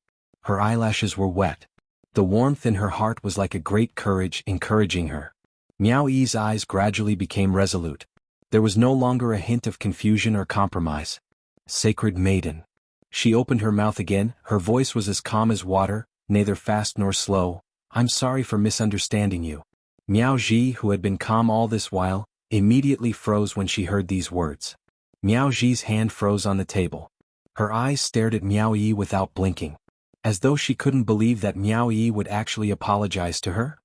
Her eyelashes were wet. The warmth in her heart was like a great courage encouraging her. Meow Yi's eyes gradually became resolute. There was no longer a hint of confusion or compromise. Sacred Maiden. She opened her mouth again, her voice was as calm as water, neither fast nor slow. I'm sorry for misunderstanding you. Meow Ji, who had been calm all this while, immediately froze when she heard these words. Meow Ji's hand froze on the table. Her eyes stared at Meow Yi without blinking, as though she couldn't believe that Meow Yi would actually apologize to her.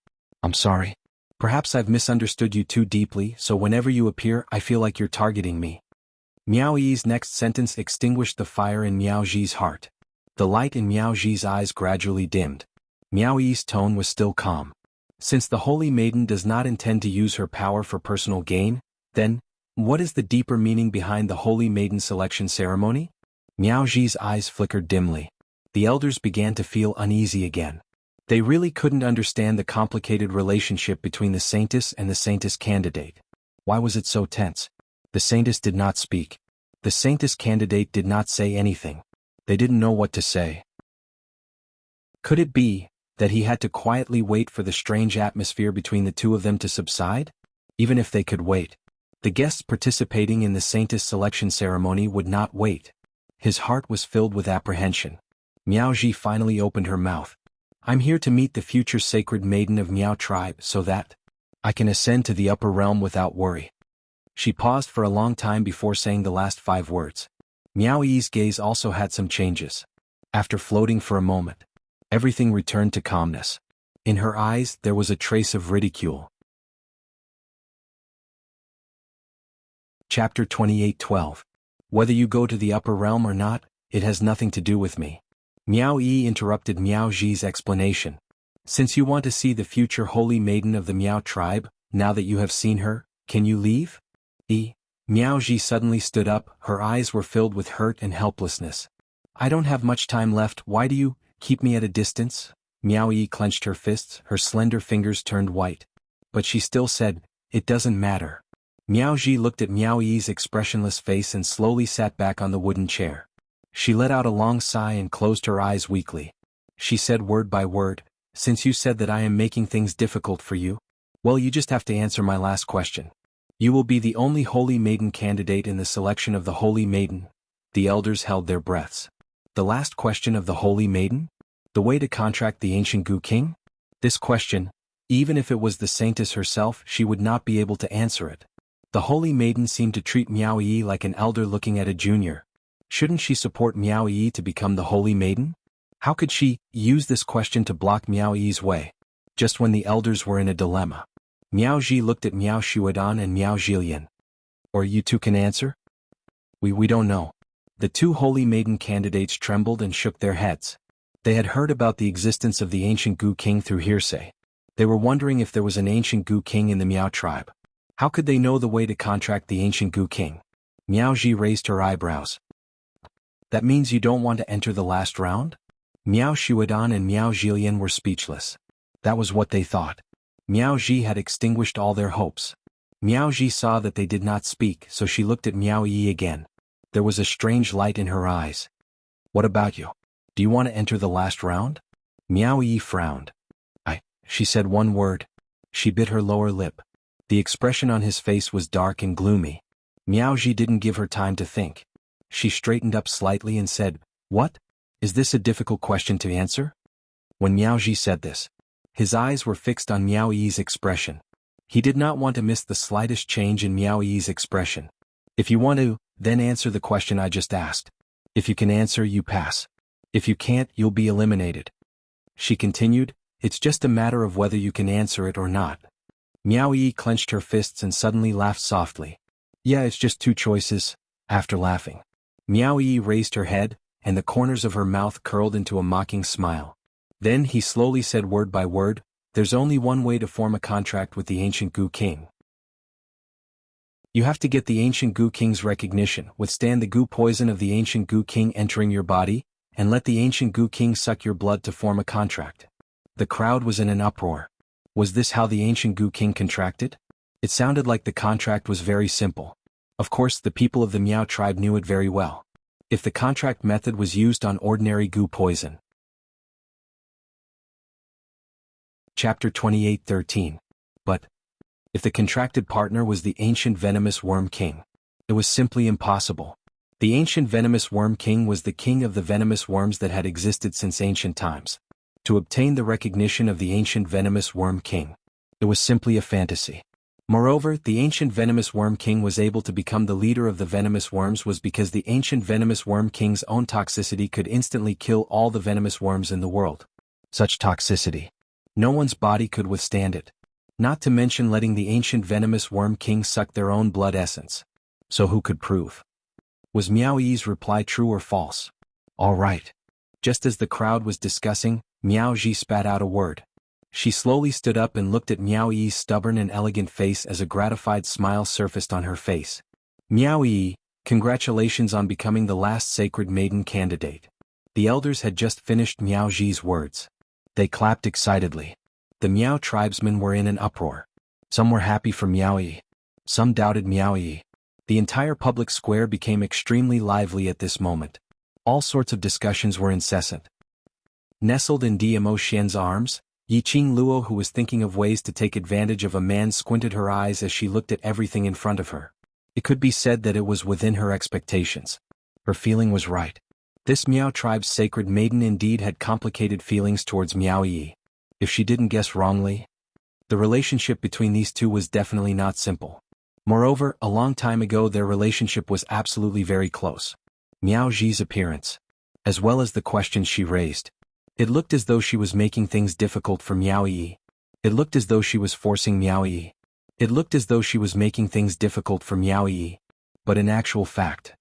I'm sorry. Perhaps I've misunderstood you too deeply, so whenever you appear I feel like you're targeting me. Meow Yi's next sentence extinguished the fire in Meow Ji's heart. The light in Meow Ji's eyes gradually dimmed. Meow Yi's tone was still calm. Since the Holy Maiden does not intend to use her power for personal gain, then, what is the deeper meaning behind the Holy Maiden selection ceremony? Meow Ji's eyes flickered dimly. The elders began to feel uneasy again. They really couldn't understand the complicated relationship between the Saintess and the Saintess candidate. Why was it so tense? The Saintess did not speak. The Saintess candidate did not say anything. They didn't know what to say. Could it be that he had to quietly wait for the strange atmosphere between the two of them to subside? Even if they could wait, the guests participating in the Saintess selection ceremony would not wait. His heart was filled with apprehension. Meow Ji finally opened her mouth. I'm here to meet the future Sacred Maiden of Meow tribe so that I can ascend to the upper realm without worry. She paused for a long time before saying the last 5 words. Meow Yi's gaze also had some changes. After floating for a moment, everything returned to calmness. In her eyes there was a trace of ridicule. Chapter 28:12. Whether you go to the upper realm or not, it has nothing to do with me. Meow Yi interrupted Meow Ji's explanation. Since you want to see the future Holy Maiden of the Meow tribe, now that you have seen her, can you leave? Meow Ji suddenly stood up, her eyes were filled with hurt and helplessness. I don't have much time left, why do you keep me at a distance? Meow Yi clenched her fists, her slender fingers turned white. But she still said, it doesn't matter. Meow Ji looked at Meow Yi's expressionless face and slowly sat back on the wooden chair. She let out a long sigh and closed her eyes weakly. She said word by word, since you said that I am making things difficult for you, well, you just have to answer my last question. You will be the only Holy Maiden candidate in the selection of the Holy Maiden. The elders held their breaths. The last question of the Holy Maiden? The way to contract the ancient Gu King? This question, even if it was the Saintess herself, she would not be able to answer it. The Holy Maiden seemed to treat Meow Yi like an elder looking at a junior. Shouldn't she support Meow Yi to become the Holy Maiden? How could she use this question to block Meow Yi's way? Just when the elders were in a dilemma. Meow Ji looked at Meow Shuadan and Meow Jilian. Or you two can answer? We don't know. The 2 Holy Maiden candidates trembled and shook their heads. They had heard about the existence of the ancient Gu King through hearsay. They were wondering if there was an ancient Gu King in the Meow tribe. How could they know the way to contract the ancient Gu King? Meow Ji raised her eyebrows. That means you don't want to enter the last round? Meow Shuadan and Meow Jilian were speechless. That was what they thought. Meow Ji had extinguished all their hopes. Meow Ji saw that they did not speak, so she looked at Meow Yi again. There was a strange light in her eyes. What about you? Do you want to enter the last round? Miao Yi frowned. She said one word. She bit her lower lip. The expression on his face was dark and gloomy. Miao Ji didn't give her time to think. She straightened up slightly and said, "What? Is this a difficult question to answer?" When Miao Ji said this, his eyes were fixed on Miao Yi's expression. He did not want to miss the slightest change in Miao Yi's expression. "If you want to, then answer the question I just asked. If you can answer, you pass. If you can't, you'll be eliminated." She continued, "It's just a matter of whether you can answer it or not." Miao Yi clenched her fists and suddenly laughed softly. "Yeah, it's just two choices." After laughing, Miao Yi raised her head, and the corners of her mouth curled into a mocking smile. Then he slowly said word by word, "There's only one way to form a contract with the ancient Gu King. You have to get the ancient Gu King's recognition, withstand the Gu poison of the ancient Gu King entering your body, and let the ancient Gu King suck your blood to form a contract." The crowd was in an uproar. Was this how the ancient Gu King contracted? It sounded like the contract was very simple. Of course, the people of the Miao tribe knew it very well. If the contract method was used on ordinary Gu poison. Chapter 28:13. But if the contracted partner was the ancient venomous worm king, it was simply impossible. The ancient venomous worm king was the king of the venomous worms that had existed since ancient times. To obtain the recognition of the ancient venomous worm king, it was simply a fantasy. Moreover, the ancient venomous worm king was able to become the leader of the venomous worms was because the ancient venomous worm king's own toxicity could instantly kill all the venomous worms in the world. Such toxicity, no one's body could withstand it. Not to mention letting the ancient venomous worm king suck their own blood essence. So who could prove? Was Miao Yi's reply true or false? All right. Just as the crowd was discussing, Miao Ji spat out a word. She slowly stood up and looked at Miao Yi's stubborn and elegant face as a gratified smile surfaced on her face. "Miao Yi, congratulations on becoming the last sacred maiden candidate." The elders had just finished Miao Ji's words. They clapped excitedly. The Miao tribesmen were in an uproar. Some were happy for Miao Yi. Some doubted Miao Yi. The entire public square became extremely lively at this moment. All sorts of discussions were incessant. Nestled in Dmo Xian's arms, Yiqing Luo, who was thinking of ways to take advantage of a man, squinted her eyes as she looked at everything in front of her. It could be said that it was within her expectations. Her feeling was right. This Miao tribe's sacred maiden indeed had complicated feelings towards Miao Yi. If she didn't guess wrongly, the relationship between these two was definitely not simple. Moreover, a long time ago their relationship was absolutely very close. Miao Ji's appearance, as well as the questions she raised. It looked as though she was making things difficult for Miao Yi. It looked as though she was forcing Miao Yi. It looked as though she was making things difficult for Miao Yi. But in actual fact,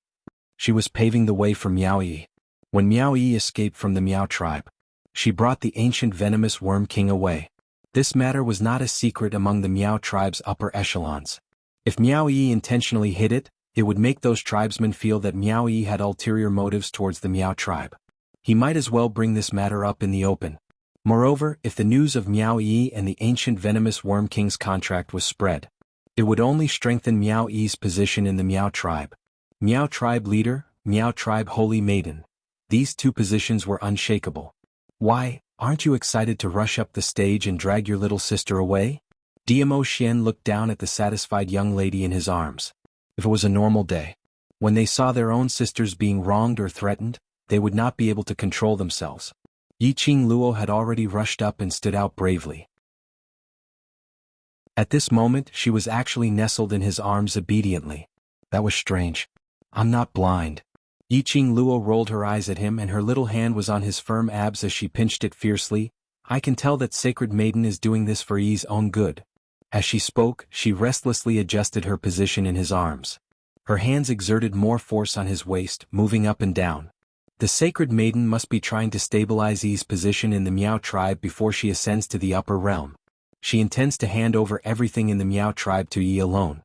she was paving the way for Miao Yi. When Miao Yi escaped from the Miao tribe, she brought the ancient venomous worm king away. This matter was not a secret among the Miao tribe's upper echelons. If Miao Yi intentionally hid it, it would make those tribesmen feel that Miao Yi had ulterior motives towards the Miao tribe. He might as well bring this matter up in the open. Moreover, if the news of Miao Yi and the ancient venomous worm king's contract was spread, it would only strengthen Miao Yi's position in the Miao tribe. Miao tribe leader, Miao tribe holy maiden. These two positions were unshakable. "Why, aren't you excited to rush up the stage and drag your little sister away?" Dmo Xian looked down at the satisfied young lady in his arms. If it was a normal day, when they saw their own sisters being wronged or threatened, they would not be able to control themselves. Yiqing Luo had already rushed up and stood out bravely. At this moment she was actually nestled in his arms obediently. That was strange. "I'm not blind." Yiqing Luo rolled her eyes at him and her little hand was on his firm abs as she pinched it fiercely. "I can tell that sacred maiden is doing this for Yi's own good." As she spoke, she restlessly adjusted her position in his arms. Her hands exerted more force on his waist, moving up and down. The sacred maiden must be trying to stabilize Yi's position in the Miao tribe before she ascends to the upper realm. She intends to hand over everything in the Miao tribe to Yi alone.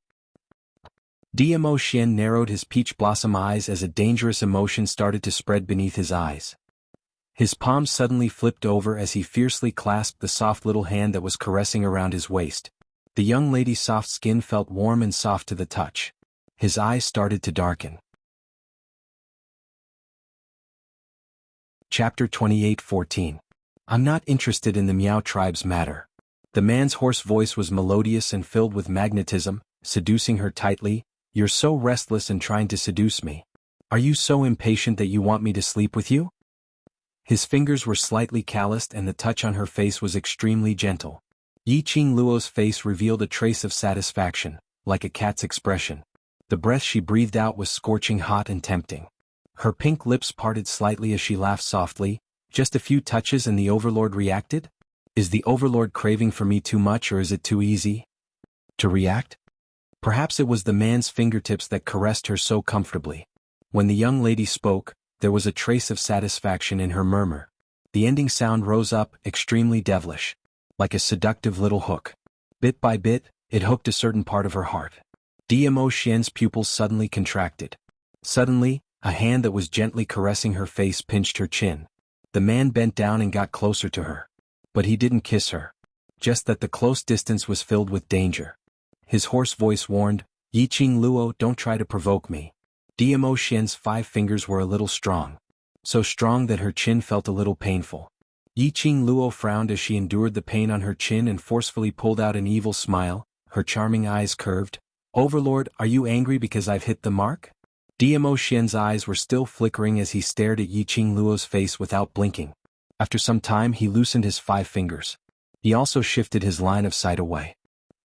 Dmo Xian narrowed his peach blossom eyes as a dangerous emotion started to spread beneath his eyes. His palms suddenly flipped over as he fiercely clasped the soft little hand that was caressing around his waist. The young lady's soft skin felt warm and soft to the touch. His eyes started to darken. Chapter 28:14. I'm not interested in the Miao tribe's matter. The man's hoarse voice was melodious and filled with magnetism, seducing her tightly. You're so restless and trying to seduce me. Are you so impatient that you want me to sleep with you? His fingers were slightly calloused and the touch on her face was extremely gentle. Yi Qing Luo's face revealed a trace of satisfaction, like a cat's expression. The breath she breathed out was scorching hot and tempting. Her pink lips parted slightly as she laughed softly. Just a few touches and the Overlord reacted? Is the Overlord craving for me too much or is it too easy to react? Perhaps it was the man's fingertips that caressed her so comfortably. When the young lady spoke, there was a trace of satisfaction in her murmur. The ending sound rose up, extremely devilish. Like a seductive little hook. Bit by bit, it hooked a certain part of her heart. Dmo Xian's pupils suddenly contracted. Suddenly, a hand that was gently caressing her face pinched her chin. The man bent down and got closer to her. But he didn't kiss her. Just that the close distance was filled with danger. His hoarse voice warned, Yi Qing Luo, don't try to provoke me. Dmo Xian's 5 fingers were a little strong. So strong that her chin felt a little painful. Yi Qing Luo frowned as she endured the pain on her chin and forcefully pulled out an evil smile, her charming eyes curved. Overlord, are you angry because I've hit the mark? Dmo Xian's eyes were still flickering as he stared at Yi Qing Luo's face without blinking. After some time he loosened his 5 fingers. He also shifted his line of sight away.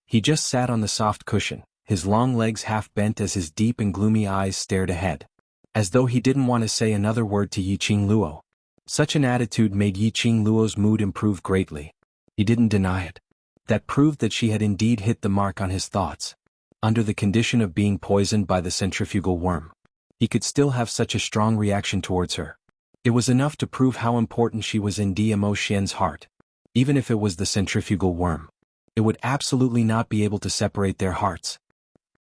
He just sat on the soft cushion, his long legs half bent as his deep and gloomy eyes stared ahead. As though he didn't want to say another word to Yi Qing Luo. Such an attitude made Yi Qing Luo's mood improve greatly. He didn't deny it. That proved that she had indeed hit the mark on his thoughts. Under the condition of being poisoned by the centrifugal worm. He could still have such a strong reaction towards her. It was enough to prove how important she was in Dmo Xian's heart. Even if it was the centrifugal worm. It would absolutely not be able to separate their hearts.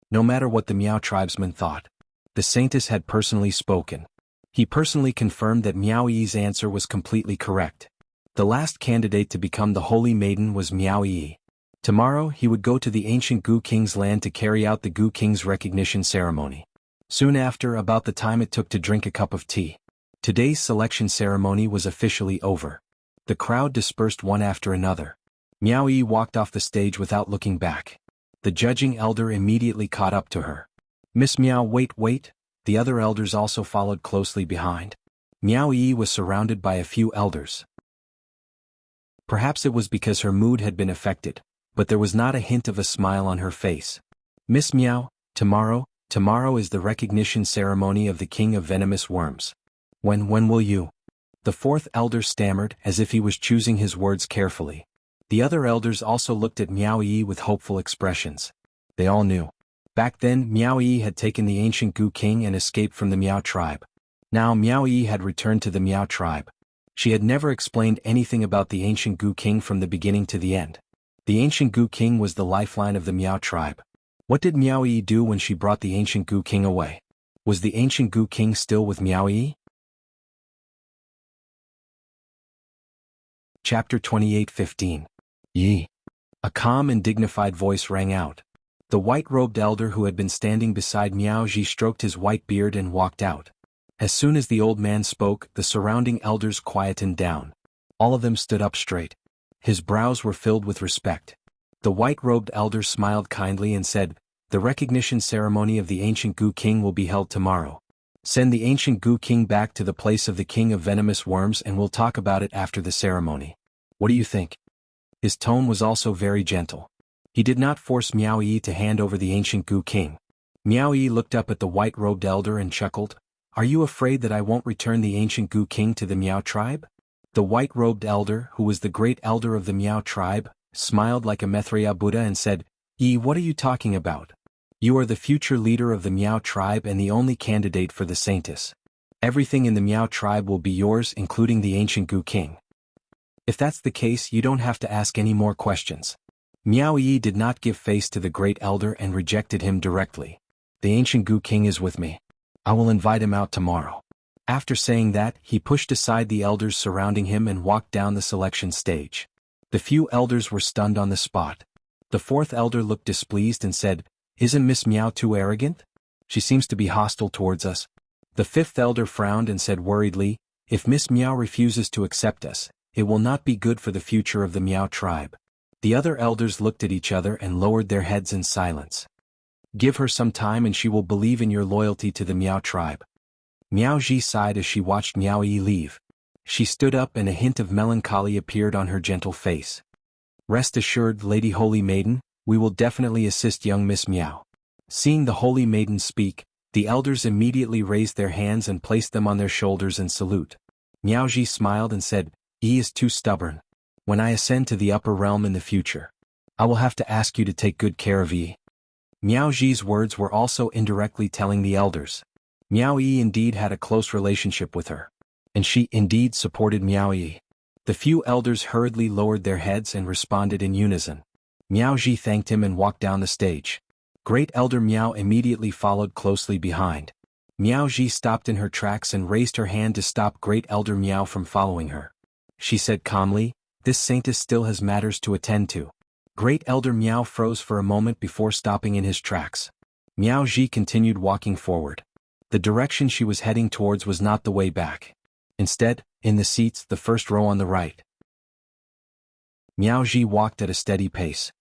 No matter what the Miao tribesman thought. The saintess had personally spoken. He personally confirmed that Miao Yi's answer was completely correct. The last candidate to become the holy maiden was Miao Yi. Tomorrow he would go to the ancient Gu King's land to carry out the Gu King's recognition ceremony. Soon after, about the time it took to drink a cup of tea. Today's selection ceremony was officially over. The crowd dispersed one after another. Miao Yi walked off the stage without looking back. The judging elder immediately caught up to her. Miss Miao, wait. The other elders also followed closely behind. Miao Yi was surrounded by a few elders. Perhaps it was because her mood had been affected, but there was not a hint of a smile on her face. Miss Miao, tomorrow is the recognition ceremony of the King of Venomous Worms. When will you? The 4th elder stammered as if he was choosing his words carefully. The other elders also looked at Miao Yi with hopeful expressions. They all knew. Back then, Miao Yi had taken the ancient Gu King and escaped from the Miao tribe. Now Miao Yi had returned to the Miao tribe. She had never explained anything about the ancient Gu King from the beginning to the end. The ancient Gu King was the lifeline of the Miao tribe. What did Miao Yi do when she brought the ancient Gu King away? Was the ancient Gu King still with Miao Yi? Chapter 28:15. Yi. A calm and dignified voice rang out. The white-robed elder who had been standing beside Miao Ji stroked his white beard and walked out. As soon as the old man spoke, the surrounding elders quietened down. All of them stood up straight. His brows were filled with respect. The white-robed elder smiled kindly and said, "The recognition ceremony of the ancient Gu King will be held tomorrow. Send the ancient Gu King back to the place of the King of Venomous Worms and we'll talk about it after the ceremony. What do you think?" His tone was also very gentle. He did not force Miao Yi to hand over the ancient Gu King. Miao Yi looked up at the white-robed elder and chuckled. "Are you afraid that I won't return the ancient Gu King to the Miao tribe?" The white-robed elder, who was the great elder of the Miao tribe, smiled like a Maitreya Buddha and said, "Yi, what are you talking about? You are the future leader of the Miao tribe and the only candidate for the saintess. Everything in the Miao tribe will be yours, including the ancient Gu King. If that's the case, you don't have to ask any more questions." Miao Yi did not give face to the great elder and rejected him directly. "The ancient Gu King is with me. I will invite him out tomorrow." After saying that, he pushed aside the elders surrounding him and walked down the selection stage. The few elders were stunned on the spot. The 4th elder looked displeased and said, "Isn't Miss Miao too arrogant? She seems to be hostile towards us." The 5th elder frowned and said worriedly, If Miss Miao refuses to accept us, it will not be good for the future of the Miao tribe. The other elders looked at each other and lowered their heads in silence. Give her some time and she will believe in your loyalty to the Miao tribe. Miao Ji sighed as she watched Miao Yi leave. She stood up and a hint of melancholy appeared on her gentle face. Rest assured, Lady Holy Maiden, we will definitely assist young Miss Miao. Seeing the Holy Maiden speak, the elders immediately raised their hands and placed them on their shoulders in salute. Miao Ji smiled and said, Yi is too stubborn. When I ascend to the upper realm in the future, I will have to ask you to take good care of Yi. Miao Ji's words were also indirectly telling the elders. Miao Yi indeed had a close relationship with her. And she indeed supported Miao Yi. The few elders hurriedly lowered their heads and responded in unison. Miao Ji thanked him and walked down the stage. Great Elder Miao immediately followed closely behind. Miao Ji stopped in her tracks and raised her hand to stop Great Elder Miao from following her. She said calmly, This saintess still has matters to attend to. Great Elder Miao froze for a moment before stopping in his tracks. Miao Ji continued walking forward. The direction she was heading towards was not the way back. Instead, in the seats, the first row on the right. Miao Ji walked at a steady pace.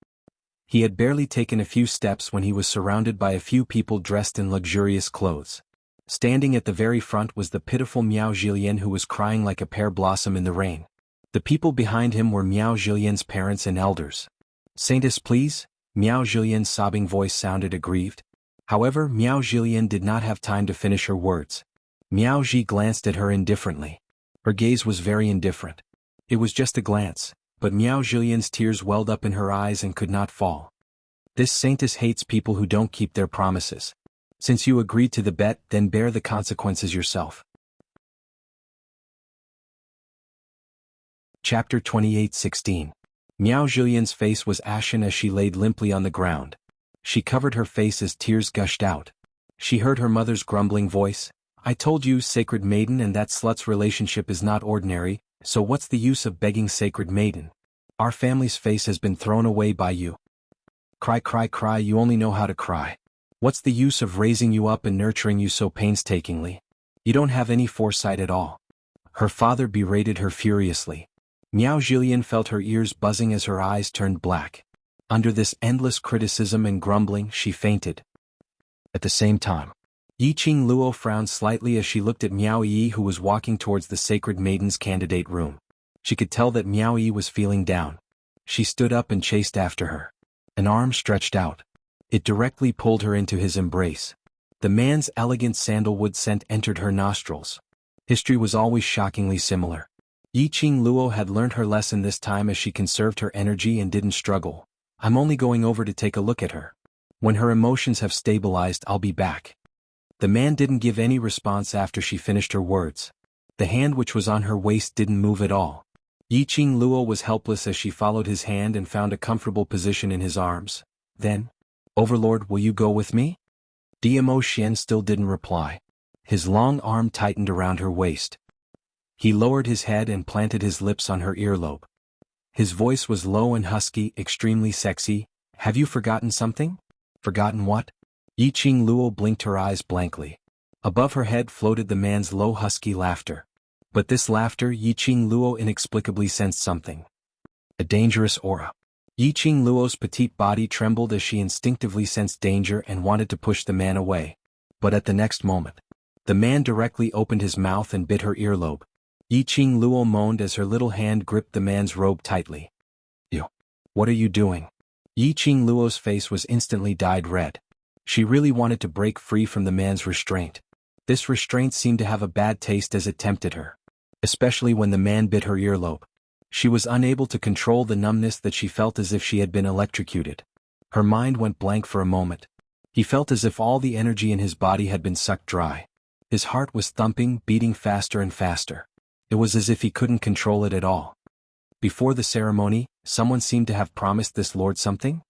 He had barely taken a few steps when he was surrounded by a few people dressed in luxurious clothes. Standing at the very front was the pitiful Miao Zhilian, who was crying like a pear blossom in the rain. The people behind him were Miao Zhilian's parents and elders. Saintess, please? Miao Zhilian's sobbing voice sounded aggrieved. However, Miao Zhilian did not have time to finish her words. Miao Ji glanced at her indifferently. Her gaze was very indifferent. It was just a glance, but Miao Zhilian's tears welled up in her eyes and could not fall. This saintess hates people who don't keep their promises. Since you agreed to the bet, then bear the consequences yourself. Chapter 28:16. Miao Zhilian's face was ashen as she laid limply on the ground. She covered her face as tears gushed out. She heard her mother's grumbling voice, I told you, Sacred Maiden, and that slut's relationship is not ordinary, so what's the use of begging, Sacred Maiden? Our family's face has been thrown away by you. Cry, cry, cry, you only know how to cry. What's the use of raising you up and nurturing you so painstakingly? You don't have any foresight at all. Her father berated her furiously. Miao Zhilian felt her ears buzzing as her eyes turned black. Under this endless criticism and grumbling, she fainted. At the same time, Yiqing Luo frowned slightly as she looked at Miao Yi, who was walking towards the Sacred Maiden's candidate room. She could tell that Miao Yi was feeling down. She stood up and chased after her. An arm stretched out. It directly pulled her into his embrace. The man's elegant sandalwood scent entered her nostrils. History was always shockingly similar. Yiqing Luo had learned her lesson this time as she conserved her energy and didn't struggle. I'm only going over to take a look at her. When her emotions have stabilized, I'll be back. The man didn't give any response after she finished her words. The hand which was on her waist didn't move at all. Yiqing Luo was helpless as she followed his hand and found a comfortable position in his arms. Then, Overlord, will you go with me? Dmo Xian still didn't reply. His long arm tightened around her waist. He lowered his head and planted his lips on her earlobe. His voice was low and husky, extremely sexy. Have you forgotten something? Forgotten what? Yiqing Luo blinked her eyes blankly. Above her head floated the man's low husky laughter. But this laughter, Yiqing Luo inexplicably sensed something. A dangerous aura. Yiqing Luo's petite body trembled as she instinctively sensed danger and wanted to push the man away. But at the next moment, the man directly opened his mouth and bit her earlobe. Yiqing Luo moaned as her little hand gripped the man's robe tightly. You. What are you doing? Yiqing Luo's face was instantly dyed red. She really wanted to break free from the man's restraint. This restraint seemed to have a bad taste as it tempted her. Especially when the man bit her earlobe. She was unable to control the numbness that she felt, as if she had been electrocuted. Her mind went blank for a moment. He felt as if all the energy in his body had been sucked dry. His heart was thumping, beating faster and faster. It was as if he couldn't control it at all. Before the ceremony, someone seemed to have promised this lord something?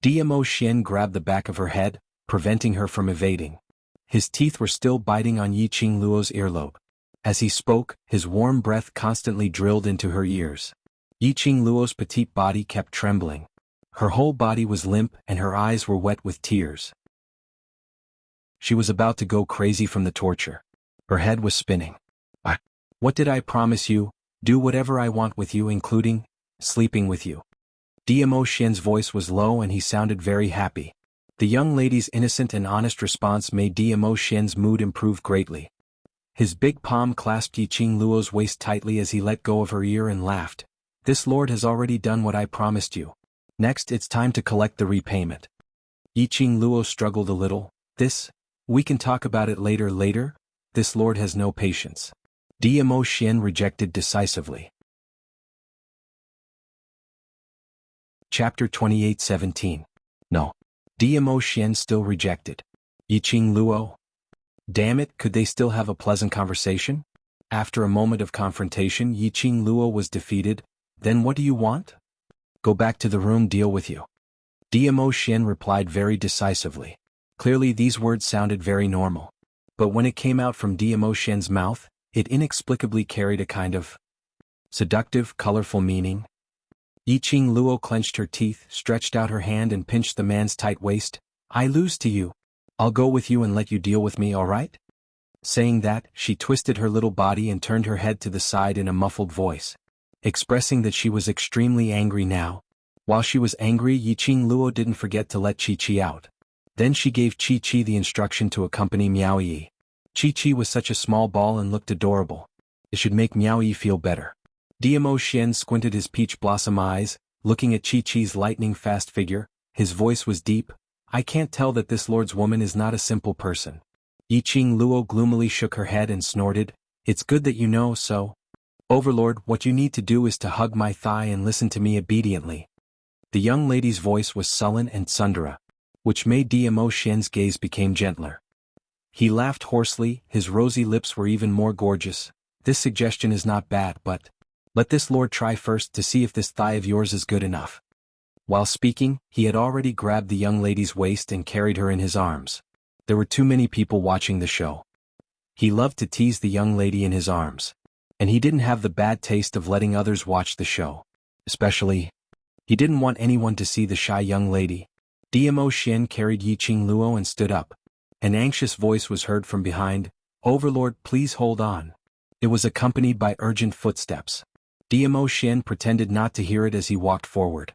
Dmo Xian grabbed the back of her head, preventing her from evading. His teeth were still biting on Yiqing Luo's earlobe. As he spoke, his warm breath constantly drilled into her ears. Yiqing Luo's petite body kept trembling. Her whole body was limp and her eyes were wet with tears. She was about to go crazy from the torture. Her head was spinning. What did I promise you? Do whatever I want with you, including sleeping with you. Dmo Xian's voice was low and he sounded very happy. The young lady's innocent and honest response made Dmo Xian's mood improve greatly. His big palm clasped Yiqing Luo's waist tightly as he let go of her ear and laughed. This lord has already done what I promised you. Next it's time to collect the repayment. Yiqing Luo struggled a little. We can talk about it later? This lord has no patience. Dmo Xian rejected decisively. Chapter 28:17. No. Dmo Xian still rejected. Yiqing Luo? Damn it, could they still have a pleasant conversation? After a moment of confrontation, Yiqing Luo was defeated. Then what do you want? Go back to the room, deal with you. Dmo Xian replied very decisively. Clearly these words sounded very normal. But when it came out from Dmo Xian's mouth, it inexplicably carried a kind of seductive, colorful meaning. Yiqing Luo clenched her teeth, stretched out her hand and pinched the man's tight waist. I lose to you. I'll go with you and let you deal with me, all right? Saying that, she twisted her little body and turned her head to the side in a muffled voice, expressing that she was extremely angry now. While she was angry, Yiqing Luo didn't forget to let Chi-Chi out. Then she gave Chi-Chi the instruction to accompany Miao Yi. Chi-Chi was such a small ball and looked adorable. It should make Miao Yi feel better. Dmo Xian squinted his peach blossom eyes, looking at Chi-Chi's lightning-fast figure. His voice was deep. I can't tell that this lord's woman is not a simple person. Yiqing Luo gloomily shook her head and snorted. It's good that you know so. Overlord, what you need to do is to hug my thigh and listen to me obediently. The young lady's voice was sullen and tsundere, which made Dmo Xian's gaze became gentler. He laughed hoarsely, his rosy lips were even more gorgeous. This suggestion is not bad, but let this lord try first to see if this thigh of yours is good enough. While speaking, he had already grabbed the young lady's waist and carried her in his arms. There were too many people watching the show. He loved to tease the young lady in his arms. And he didn't have the bad taste of letting others watch the show. Especially, he didn't want anyone to see the shy young lady. Dmo Xian carried Yiqing Luo and stood up. An anxious voice was heard from behind. Overlord, please hold on. It was accompanied by urgent footsteps. Dmo Xian pretended not to hear it as he walked forward.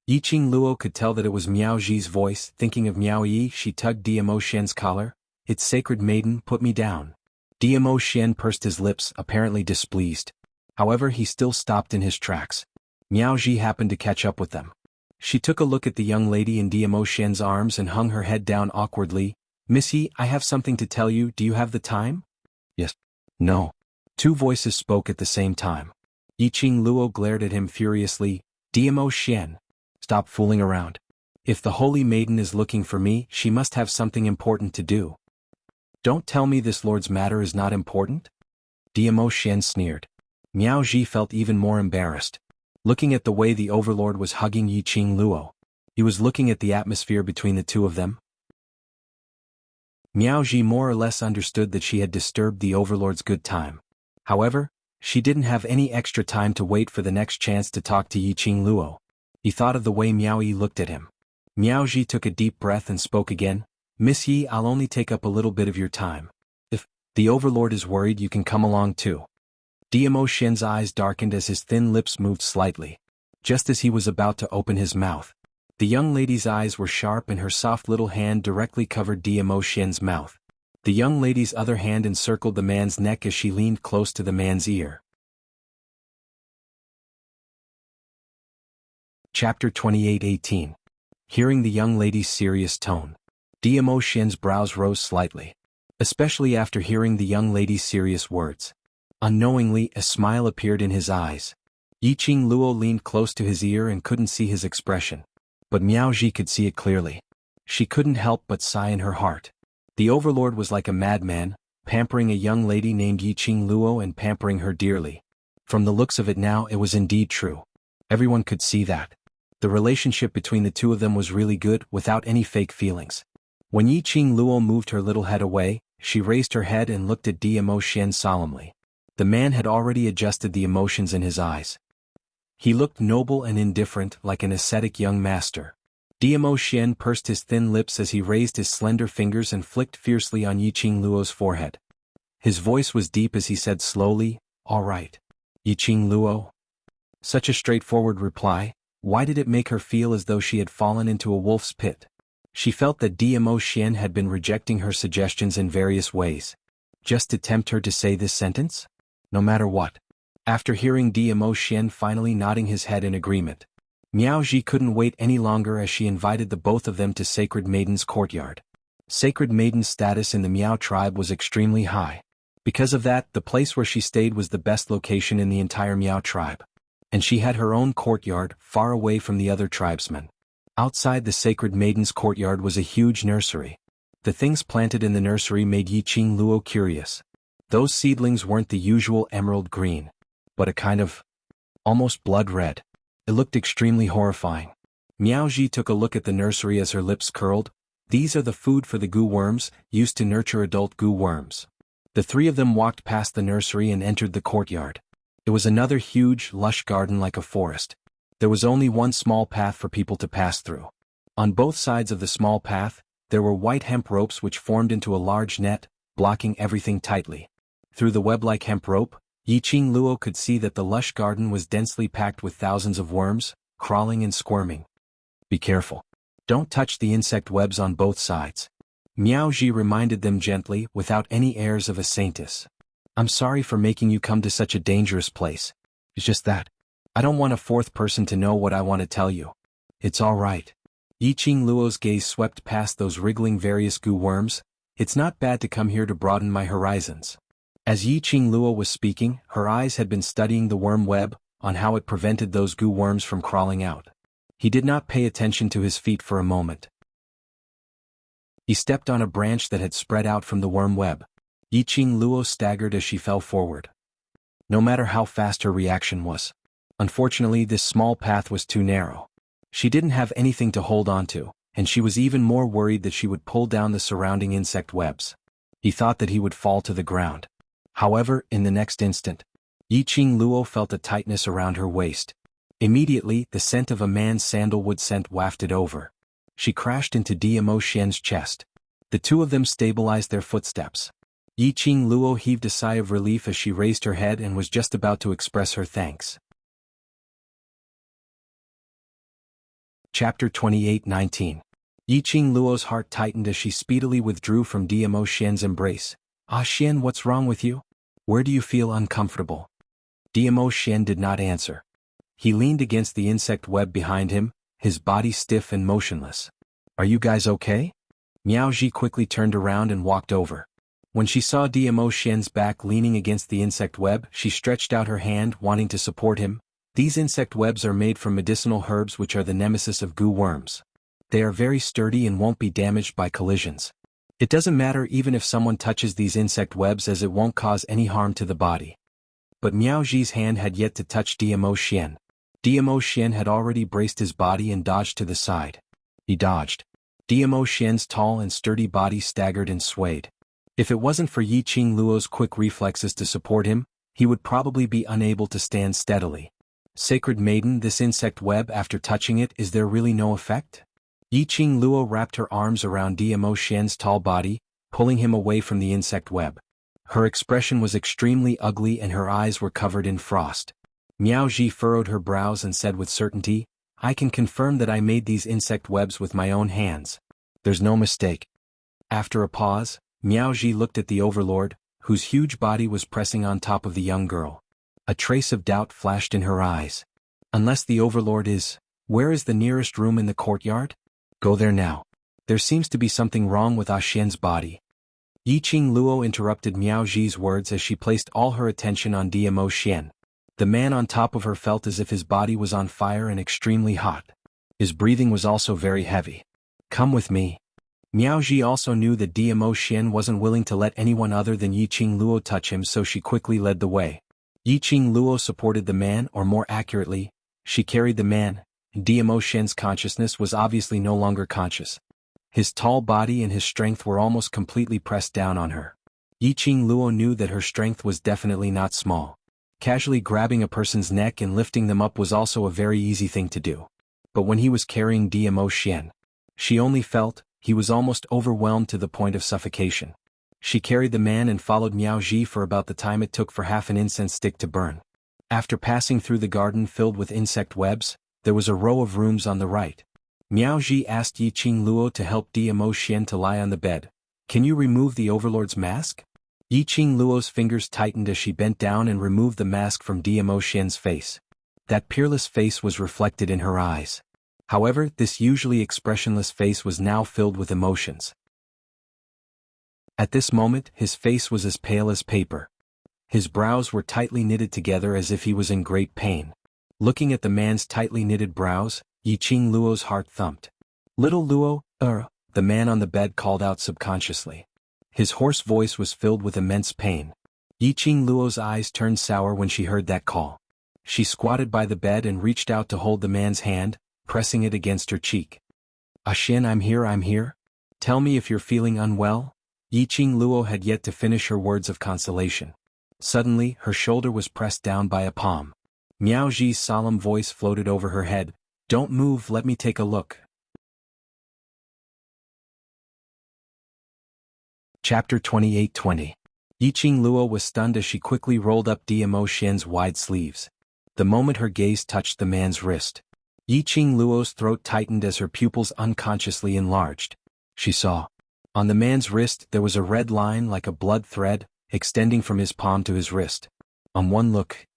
Yiqing Luo could tell that it was Miao Ji's voice. Thinking of Miao Yi, she tugged Dmo Xian's collar. It's sacred maiden, put me down. Dmo Xian pursed his lips, apparently displeased. However, he still stopped in his tracks. Miao Ji happened to catch up with them. She took a look at the young lady in Dmo Xian's arms and hung her head down awkwardly. Miss Yi, I have something to tell you, do you have the time? Yes. No. Two voices spoke at the same time. Yiqing Luo glared at him furiously. Dmo Xian. Stop fooling around. If the holy maiden is looking for me, she must have something important to do. Don't tell me this lord's matter is not important? Dmo Xian sneered. Miao Ji felt even more embarrassed. Looking at the way the overlord was hugging Yiqing Luo. He was looking at the atmosphere between the two of them. Miao Ji more or less understood that she had disturbed the overlord's good time. However, she didn't have any extra time to wait for the next chance to talk to Yiqing Luo. He thought of the way Miao Yi looked at him. Miao Ji took a deep breath and spoke again. Miss Yi, I'll only take up a little bit of your time. If the overlord is worried, you can come along too. Dmo Xian's eyes darkened as his thin lips moved slightly. Just as he was about to open his mouth, the young lady's eyes were sharp and her soft little hand directly covered Dmo Xian's mouth. The young lady's other hand encircled the man's neck as she leaned close to the man's ear. Chapter 28:18. Hearing the young lady's serious tone, Dmo Xian's brows rose slightly, especially after hearing the young lady's serious words. Unknowingly, a smile appeared in his eyes. Yiqing Luo leaned close to his ear and couldn't see his expression. But Miao Ji could see it clearly. She couldn't help but sigh in her heart. The overlord was like a madman, pampering a young lady named Yiqing Luo and pampering her dearly. From the looks of it now, it was indeed true. Everyone could see that. The relationship between the two of them was really good, without any fake feelings. When Yiqing Luo moved her little head away, she raised her head and looked at Dmo Xian solemnly. The man had already adjusted the emotions in his eyes. He looked noble and indifferent, like an ascetic young master. Dmo Xian pursed his thin lips as he raised his slender fingers and flicked fiercely on Yiqing Luo's forehead. His voice was deep as he said slowly, All right. Yiqing Luo? Such a straightforward reply. Why did it make her feel as though she had fallen into a wolf's pit? She felt that Dmo Xian had been rejecting her suggestions in various ways, just to tempt her to say this sentence? No matter what. After hearing Dmo Xian finally nodding his head in agreement, Miao Ji couldn't wait any longer as she invited the both of them to Sacred Maiden's courtyard. Sacred Maiden's status in the Miao tribe was extremely high. Because of that, the place where she stayed was the best location in the entire Miao tribe. And she had her own courtyard, far away from the other tribesmen. Outside the Sacred Maiden's courtyard was a huge nursery. The things planted in the nursery made Yiqing Luo curious. Those seedlings weren't the usual emerald green, but a kind of almost blood red. It looked extremely horrifying. Miao Ji took a look at the nursery as her lips curled. These are the food for the goo worms, used to nurture adult goo worms. The three of them walked past the nursery and entered the courtyard. It was another huge, lush garden like a forest. There was only one small path for people to pass through. On both sides of the small path, there were white hemp ropes which formed into a large net, blocking everything tightly. Through the web-like hemp rope, Yiqing Luo could see that the lush garden was densely packed with thousands of worms, crawling and squirming. Be careful. Don't touch the insect webs on both sides. Miao Ji reminded them gently, without any airs of a saintess. I'm sorry for making you come to such a dangerous place. It's just that I don't want a fourth person to know what I want to tell you. It's all right. Yiqing Luo's gaze swept past those wriggling various goo worms. It's not bad to come here to broaden my horizons. As Yiqing Luo was speaking, her eyes had been studying the worm web, on how it prevented those goo worms from crawling out. He did not pay attention to his feet for a moment. He stepped on a branch that had spread out from the worm web. Yiqing Luo staggered as she fell forward. No matter how fast her reaction was. Unfortunately, this small path was too narrow. She didn't have anything to hold on to, and she was even more worried that she would pull down the surrounding insect webs. He thought that he would fall to the ground. However, in the next instant, Yiqing Luo felt a tightness around her waist. Immediately, the scent of a man's sandalwood scent wafted over. She crashed into Dmo Xian's chest. The two of them stabilized their footsteps. Yiqing Luo heaved a sigh of relief as she raised her head and was just about to express her thanks. Chapter 28:19. Yiqing Luo's heart tightened as she speedily withdrew from Dmo Xian's embrace. Ah Xian, what's wrong with you? Where do you feel uncomfortable? Dmo Xian did not answer. He leaned against the insect web behind him, his body stiff and motionless. Are you guys okay? Miao Ji quickly turned around and walked over. When she saw Dmo Xian's back leaning against the insect web, she stretched out her hand wanting to support him. These insect webs are made from medicinal herbs which are the nemesis of goo worms. They are very sturdy and won't be damaged by collisions. It doesn't matter even if someone touches these insect webs as it won't cause any harm to the body. But Miao Ji's hand had yet to touch Dmo Xian. Dmo Xian had already braced his body and dodged to the side. He dodged. Dmo Xian's tall and sturdy body staggered and swayed. If it wasn't for Yiqing Luo's quick reflexes to support him, he would probably be unable to stand steadily. Sacred Maiden, this insect web, after touching it, is there really no effect? Yiqing Luo wrapped her arms around Dmo Xian's tall body, pulling him away from the insect web. Her expression was extremely ugly and her eyes were covered in frost. Miao Ji furrowed her brows and said with certainty, I can confirm that I made these insect webs with my own hands. There's no mistake. After a pause, Miao Ji looked at the overlord, whose huge body was pressing on top of the young girl. A trace of doubt flashed in her eyes. Unless the overlord is, where is the nearest room in the courtyard? Go there now. There seems to be something wrong with Ah Xian's body. Yiqing Luo interrupted Miao Ji's words as she placed all her attention on Dmo Xian. The man on top of her felt as if his body was on fire and extremely hot. His breathing was also very heavy. Come with me. Miao Ji also knew that Dmo Xian wasn't willing to let anyone other than Yiqing Luo touch him, so she quickly led the way. Yiqing Luo supported the man, or more accurately, she carried the man. Dmo Xian's consciousness was obviously no longer conscious. His tall body and his strength were almost completely pressed down on her. Yiqing Luo knew that her strength was definitely not small. Casually grabbing a person's neck and lifting them up was also a very easy thing to do. But when he was carrying Dmo Xian, she only felt, he was almost overwhelmed to the point of suffocation. She carried the man and followed Miao Ji for about the time it took for half an incense stick to burn. After passing through the garden filled with insect webs, there was a row of rooms on the right. Miao Ji asked Yi Qing Luo to help Mo Xian to lie on the bed. Can you remove the overlord's mask? Yi Qing Luo's fingers tightened as she bent down and removed the mask from Mo Xian's face. That peerless face was reflected in her eyes. However, this usually expressionless face was now filled with emotions. At this moment, his face was as pale as paper. His brows were tightly knitted together as if he was in great pain. Looking at the man's tightly knitted brows, Yi Qing Luo's heart thumped. Little Luo, the man on the bed called out subconsciously. His hoarse voice was filled with immense pain. Yi Qing Luo's eyes turned sour when she heard that call. She squatted by the bed and reached out to hold the man's hand, pressing it against her cheek. Xian, I'm here. Tell me if you're feeling unwell? Yi Qing Luo had yet to finish her words of consolation. Suddenly, her shoulder was pressed down by a palm. Miao Ji's solemn voice floated over her head. Don't move, let me take a look. Chapter 28:20. Yi Qing Luo was stunned as she quickly rolled up Mo Xian's wide sleeves. The moment her gaze touched the man's wrist, Yi Qing Luo's throat tightened as her pupils unconsciously enlarged. She saw. On the man's wrist there was a red line like a blood thread, extending from his palm to his wrist. On one look,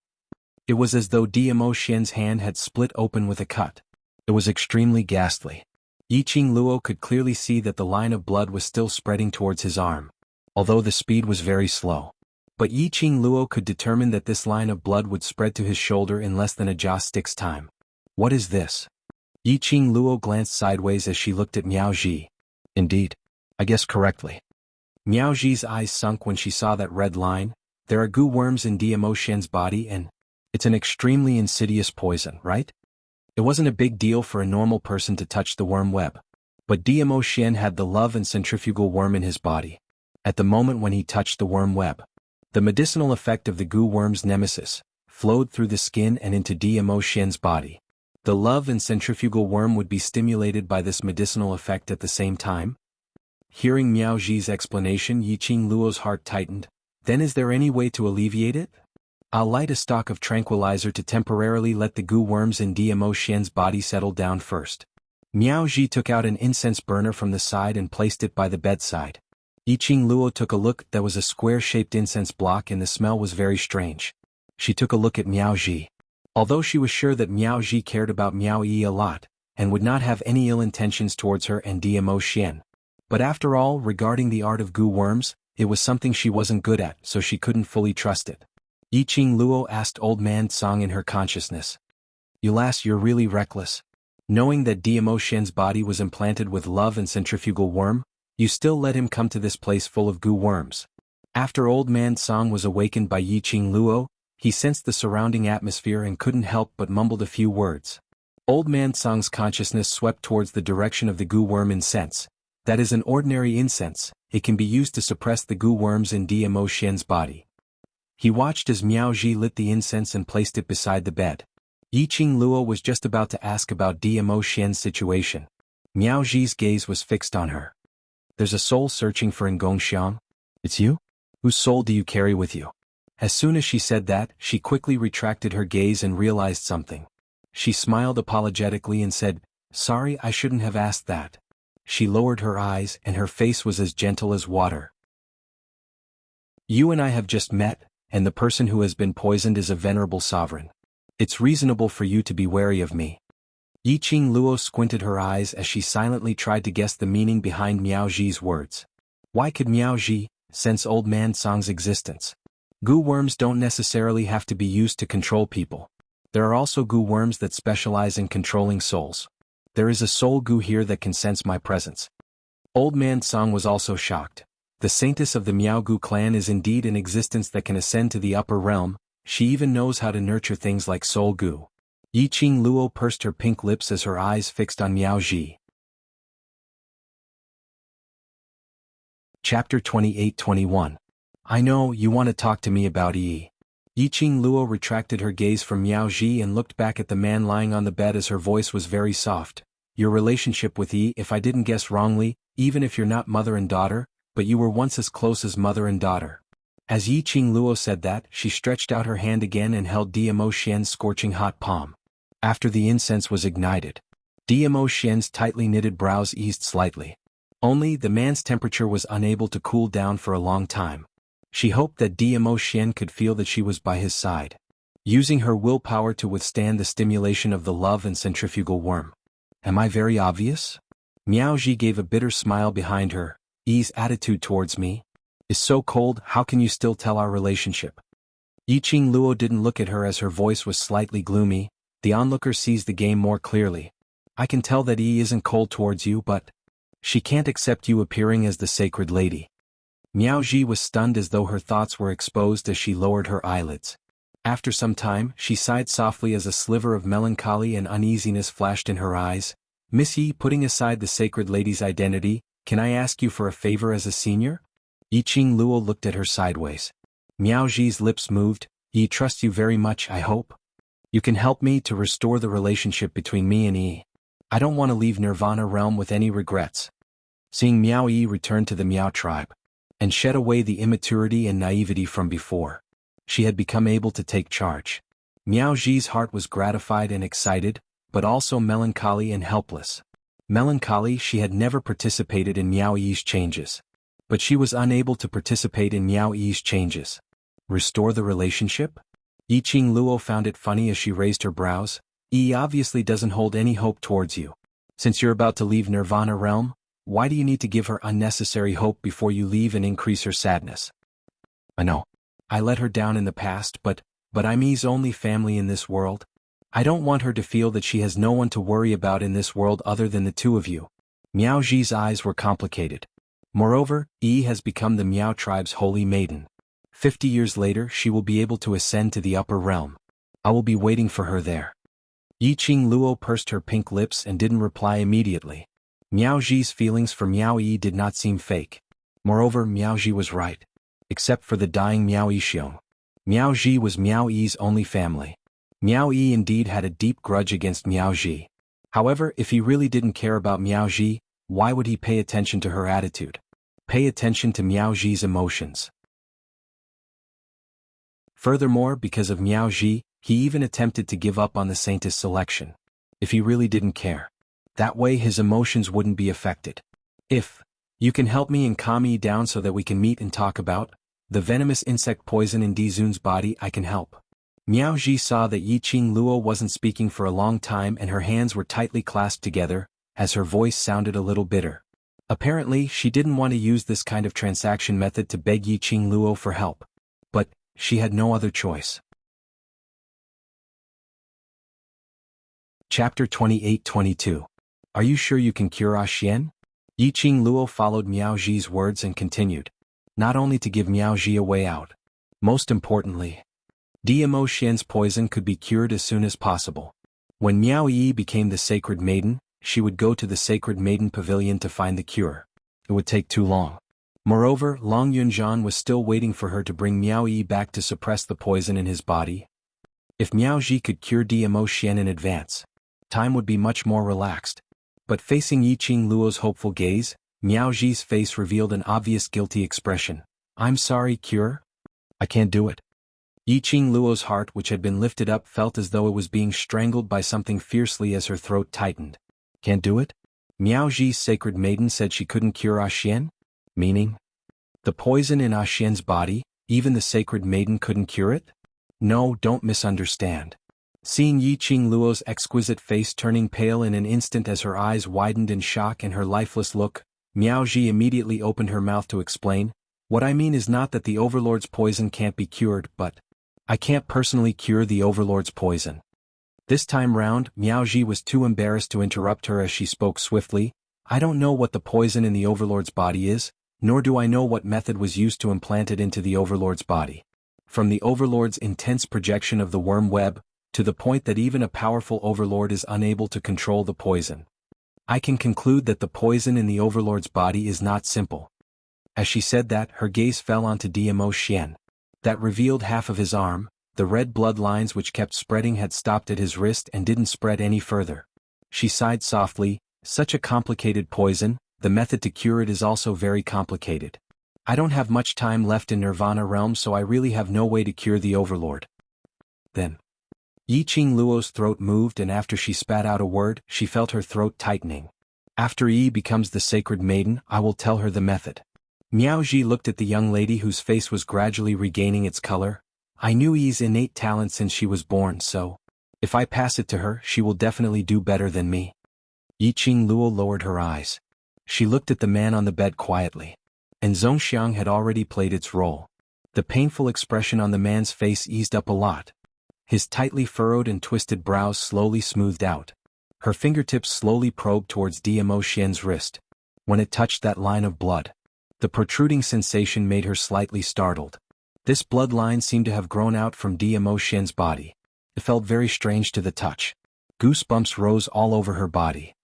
it was as though Mo Xian's hand had split open with a cut. It was extremely ghastly. Yi Qing Luo could clearly see that the line of blood was still spreading towards his arm, although the speed was very slow. But Yi Qing Luo could determine that this line of blood would spread to his shoulder in less than a jaw stick's time. What is this? Yi Qing Luo glanced sideways as she looked at Miao Ji. Indeed, I guessed correctly. Miao Ji's eyes sunk when she saw that red line. There are goo worms in Mo Xian's body and it's an extremely insidious poison, right? It wasn't a big deal for a normal person to touch the worm web. But Mo Xian had the love and centrifugal worm in his body. At the moment when he touched the worm web, the medicinal effect of the goo worm's nemesis flowed through the skin and into Mo Xian's body. The love and centrifugal worm would be stimulated by this medicinal effect at the same time. Hearing Miao Ji's explanation, Yi Qing Luo's heart tightened. Then is there any way to alleviate it? I'll light a stock of tranquilizer to temporarily let the goo worms in Mo Xian's body settle down first. Miao Ji took out an incense burner from the side and placed it by the bedside. Yi Qing Luo took a look. There was a square-shaped incense block and the smell was very strange. She took a look at Miao Ji. Although she was sure that Miao Ji cared about Miao Yi a lot, and would not have any ill intentions towards her and Mo Xian. But after all, regarding the art of goo worms, it was something she wasn't good at, so she couldn't fully trust it. Yi Qing Luo asked Old Man Song in her consciousness. You're really reckless. Knowing that Mo Xian's body was implanted with love and centrifugal worm, you still let him come to this place full of goo worms. After Old Man Song was awakened by Yi Qing Luo, he sensed the surrounding atmosphere and couldn't help but mumbled a few words. Old Man Song's consciousness swept towards the direction of the goo worm incense. That is an ordinary incense. It can be used to suppress the goo worms in Mo Xian's body. He watched as Miao Ji lit the incense and placed it beside the bed. Yi Qing Luo was just about to ask about Mo Xian's situation. Miao Ji's gaze was fixed on her. There's a soul searching for Ngong Xiang. It's you? Whose soul do you carry with you? As soon as she said that, she quickly retracted her gaze and realized something. She smiled apologetically and said, Sorry, I shouldn't have asked that. She lowered her eyes and her face was as gentle as water. You and I have just met, and the person who has been poisoned is a venerable sovereign. It's reasonable for you to be wary of me. Yi Qing Luo squinted her eyes as she silently tried to guess the meaning behind Miao Ji's words. Why could Miao Ji sense Old Man Song's existence? Goo worms don't necessarily have to be used to control people. There are also goo worms that specialize in controlling souls. There is a soul goo here that can sense my presence. Old Man Song was also shocked. The saintess of the Miao Gu clan is indeed an existence that can ascend to the upper realm. She even knows how to nurture things like soul goo. Yi Qing Luo pursed her pink lips as her eyes fixed on Miao Ji. Chapter 28-21. I know, you want to talk to me about Yi. Yi Qing Luo retracted her gaze from Miao Ji and looked back at the man lying on the bed as her voice was very soft. Your relationship with Yi, if I didn't guess wrongly, even if you're not mother and daughter, but you were once as close as mother and daughter. As Yi Qing Luo said that, she stretched out her hand again and held Diamo Xian's scorching hot palm. After the incense was ignited, Diamo Xian's tightly knitted brows eased slightly. Only, the man's temperature was unable to cool down for a long time. She hoped that Diamo Xian could feel that she was by his side, using her willpower to withstand the stimulation of the love and centrifugal worm. Am I very obvious? Miao Ji gave a bitter smile behind her. Yi's attitude towards me is so cold, how can you still tell our relationship? Yi Qing Luo didn't look at her as her voice was slightly gloomy. The onlooker sees the game more clearly. I can tell that Yi isn't cold towards you, but she can't accept you appearing as the sacred lady. Miao Ji was stunned as though her thoughts were exposed as she lowered her eyelids. After some time, she sighed softly as a sliver of melancholy and uneasiness flashed in her eyes. Miss Yi, putting aside the sacred lady's identity, can I ask you for a favor as a senior? Yi Qing Luo looked at her sideways. Miao Ji's lips moved. Yi trusts you very much, I hope. You can help me to restore the relationship between me and Yi. I don't want to leave Nirvana realm with any regrets. Seeing Miao Yi return to the Miao tribe, and shed away the immaturity and naivety from before, she had become able to take charge. Miao Ji's heart was gratified and excited, but also melancholy and helpless. Melancholy, she had never participated in Miao Yi's changes. But she was unable to participate in Miao Yi's changes. Restore the relationship? Yi Qing Luo found it funny as she raised her brows. Yi obviously doesn't hold any hope towards you. Since you're about to leave Nirvana realm, why do you need to give her unnecessary hope before you leave and increase her sadness? I know. I let her down in the past, but I'm Yi's only family in this world. I don't want her to feel that she has no one to worry about in this world other than the two of you. Miao Ji's eyes were complicated. Moreover, Yi has become the Miao tribe's holy maiden. 50 years later, she will be able to ascend to the upper realm. I will be waiting for her there. Yi Qing Luo pursed her pink lips and didn't reply immediately. Miao Ji's feelings for Miao Yi did not seem fake. Moreover, Miao Ji was right. Except for the dying Miao Yixiong, Miao Ji was Miao Yi's only family. Miao Yi indeed had a deep grudge against Miao Ji. However, if he really didn't care about Miao Ji, why would he pay attention to her attitude? Pay attention to Miao Ji's emotions. Furthermore, because of Miao Ji, he even attempted to give up on the Saintess selection. If he really didn't care, that way his emotions wouldn't be affected. If you can help me and calm me down so that we can meet and talk about the venomous insect poison in Dizun's body, I can help. Miao Ji saw that Yi Qing Luo wasn't speaking for a long time and her hands were tightly clasped together, as her voice sounded a little bitter. Apparently, she didn't want to use this kind of transaction method to beg Yi Qing Luo for help. But she had no other choice. Chapter 28-22. Are you sure you can cure Xian? Yi Qing Luo followed Miao Ji's words and continued. Not only to give Miao Ji a way out. Most importantly, Diamo Xian's poison could be cured as soon as possible. When Miao Yi became the sacred maiden, she would go to the sacred maiden pavilion to find the cure. It would take too long. Moreover, Long Yunzhan was still waiting for her to bring Miao Yi back to suppress the poison in his body. If Miao Ji could cure Diamo Xian in advance, time would be much more relaxed. But facing Yi Qing Luo's hopeful gaze, Miao Ji's face revealed an obvious guilty expression. I'm sorry, cure? I can't do it. Yi Qing Luo's heart, which had been lifted up, felt as though it was being strangled by something fiercely as her throat tightened. Can't do it? Miao Ji's sacred maiden said she couldn't cure Xian? Meaning? The poison in Xian's body, even the sacred maiden couldn't cure it? No, don't misunderstand. Seeing Yi Qing Luo's exquisite face turning pale in an instant as her eyes widened in shock and her lifeless look, Miao Ji immediately opened her mouth to explain. What I mean is not that the Overlord's poison can't be cured, but I can't personally cure the Overlord's poison. This time round, Miao Ji was too embarrassed to interrupt her as she spoke swiftly. I don't know what the poison in the Overlord's body is, nor do I know what method was used to implant it into the Overlord's body. From the Overlord's intense projection of the worm web, to the point that even a powerful Overlord is unable to control the poison, I can conclude that the poison in the Overlord's body is not simple. As she said that, her gaze fell onto Diamo Xian. That revealed half of his arm. The red blood lines which kept spreading had stopped at his wrist and didn't spread any further. She sighed softly. Such a complicated poison, the method to cure it is also very complicated. I don't have much time left in Nirvana realm, so I really have no way to cure the Overlord. Then, Yi Qing Luo's throat moved, and after she spat out a word, she felt her throat tightening. After Yi becomes the sacred maiden, I will tell her the method. Miao Ji looked at the young lady whose face was gradually regaining its color. I knew Yi's innate talent since she was born, so if I pass it to her, she will definitely do better than me. Yi Qing Luo lowered her eyes. She looked at the man on the bed quietly. And Zhongxiang had already played its role. The painful expression on the man's face eased up a lot. His tightly furrowed and twisted brows slowly smoothed out. Her fingertips slowly probed towards Dmo Xian's wrist. When it touched that line of blood, the protruding sensation made her slightly startled. This bloodline seemed to have grown out from Dmo Xian's body. It felt very strange to the touch. Goosebumps rose all over her body.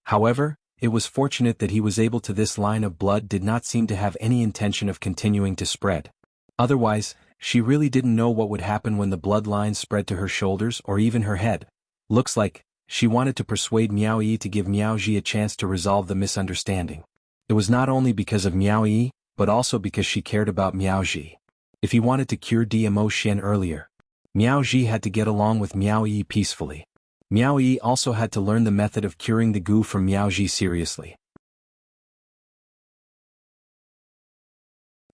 However, it was fortunate that he was able to. This line of blood did not seem to have any intention of continuing to spread. Otherwise, she really didn't know what would happen when the bloodline spread to her shoulders or even her head. Looks like she wanted to persuade Miao Yi to give Miao Ji a chance to resolve the misunderstanding. It was not only because of Miao Yi, but also because she cared about Miao Ji. If he wanted to cure Dmo Xian earlier, Miao Ji had to get along with Miao Yi peacefully. Miao Yi also had to learn the method of curing the goo from Miao Ji seriously.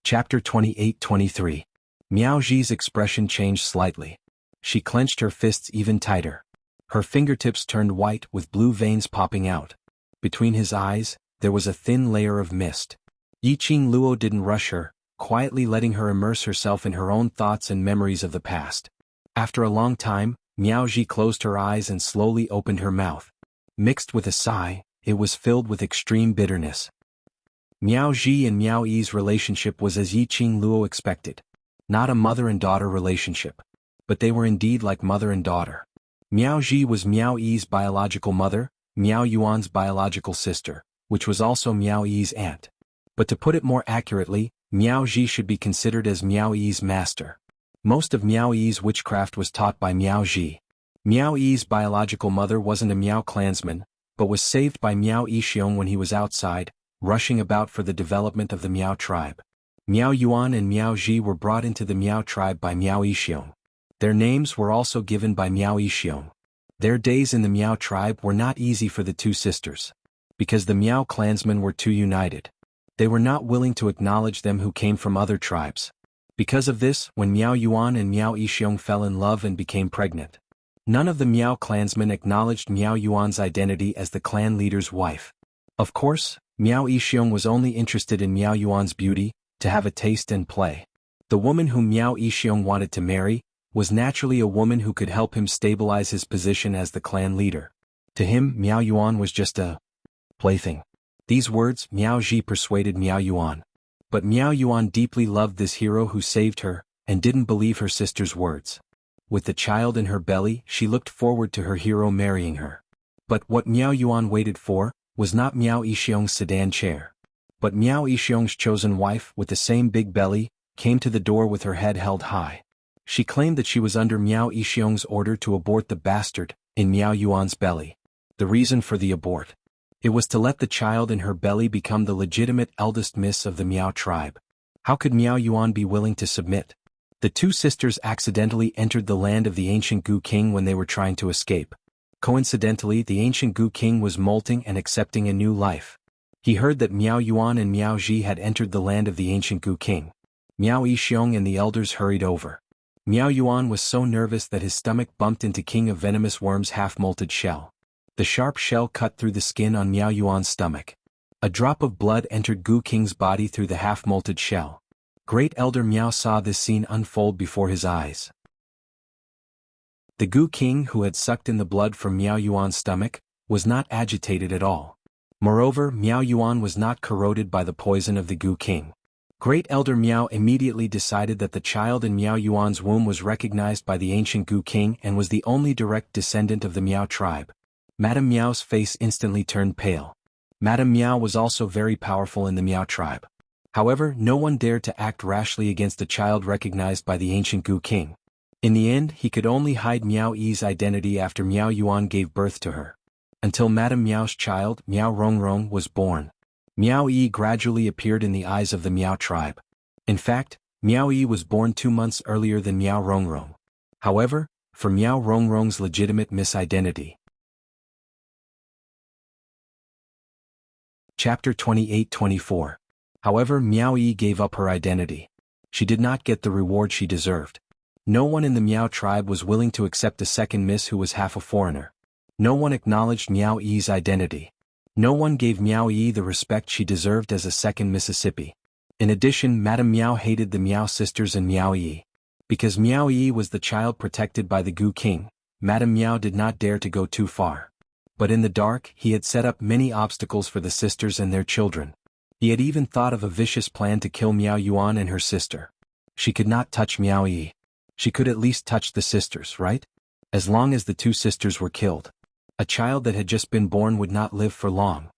Chapter 28-23. Miao Ji's expression changed slightly. She clenched her fists even tighter. Her fingertips turned white with blue veins popping out. Between his eyes, there was a thin layer of mist. Yi Qing Luo didn't rush her, quietly letting her immerse herself in her own thoughts and memories of the past. After a long time, Miao Ji closed her eyes and slowly opened her mouth. Mixed with a sigh, it was filled with extreme bitterness. Miao Ji and Miao Yi's relationship was as Yi Qing Luo expected. Not a mother and daughter relationship. But they were indeed like mother and daughter. Miao Ji was Miao Yi's biological mother, Miao Yuan's biological sister, which was also Miao Yi's aunt. But to put it more accurately, Miao Ji should be considered as Miao Yi's master. Most of Miao Yi's witchcraft was taught by Miao Ji. Miao Yi's biological mother wasn't a Miao clansman, but was saved by Miao Yixiong when he was outside, rushing about for the development of the Miao tribe. Miao Yuan and Miao Ji were brought into the Miao tribe by Miao Yixiong. Their names were also given by Miao Yixiong. Their days in the Miao tribe were not easy for the two sisters. Because the Miao clansmen were too united. They were not willing to acknowledge them who came from other tribes. Because of this, when Miao Yuan and Miao Yixiong fell in love and became pregnant, none of the Miao clansmen acknowledged Miao Yuan's identity as the clan leader's wife. Of course, Miao Yixiong was only interested in Miao Yuan's beauty, to have a taste and play. The woman whom Miao Yixiong wanted to marry was naturally a woman who could help him stabilize his position as the clan leader. To him, Miao Yuan was just a plaything. These words Miao Ji persuaded Miao Yuan. But Miao Yuan deeply loved this hero who saved her, and didn't believe her sister's words. With the child in her belly, she looked forward to her hero marrying her. But what Miao Yuan waited for was not Miao Yixiong's sedan chair. But Miao Yixiong's chosen wife, with the same big belly, came to the door with her head held high. She claimed that she was under Miao Yixiong's order to abort the bastard in Miao Yuan's belly. The reason for the abort. It was to let the child in her belly become the legitimate eldest miss of the Miao tribe. How could Miao Yuan be willing to submit? The two sisters accidentally entered the land of the ancient Gu King when they were trying to escape. Coincidentally, the ancient Gu King was molting and accepting a new life. He heard that Miao Yuan and Miao Ji had entered the land of the ancient Gu King. Miao Yixiong and the elders hurried over. Miao Yuan was so nervous that his stomach bumped into King of Venomous Worm's half-molted shell. The sharp shell cut through the skin on Miao Yuan's stomach. A drop of blood entered Gu King's body through the half-molted shell. Great Elder Miao saw this scene unfold before his eyes. The Gu King, who had sucked in the blood from Miao Yuan's stomach, was not agitated at all. Moreover, Miao Yuan was not corroded by the poison of the Gu King. Great Elder Miao immediately decided that the child in Miao Yuan's womb was recognized by the ancient Gu King and was the only direct descendant of the Miao tribe. Madame Miao's face instantly turned pale. Madame Miao was also very powerful in the Miao tribe. However, no one dared to act rashly against a child recognized by the ancient Gu King. In the end, he could only hide Miao Yi's identity after Miao Yuan gave birth to her. Until Madame Miao's child, Miao Rongrong, was born. Miao Yi gradually appeared in the eyes of the Miao tribe. In fact, Miao Yi was born 2 months earlier than Miao Rongrong. However, for Miao Rongrong's legitimate misidentity. Chapter 28-24. However, Miao Yi gave up her identity. She did not get the reward she deserved. No one in the Miao tribe was willing to accept a second miss who was half a foreigner. No one acknowledged Miao Yi's identity. No one gave Miao Yi the respect she deserved as a second Mississippi. In addition, Madame Miao hated the Miao sisters and Miao Yi. Because Miao Yi was the child protected by the Gu King, Madame Miao did not dare to go too far. But in the dark, he had set up many obstacles for the sisters and their children. He had even thought of a vicious plan to kill Miao Yuan and her sister. She could not touch Miao Yi. She could at least touch the sisters, right? As long as the two sisters were killed. A child that had just been born would not live for long.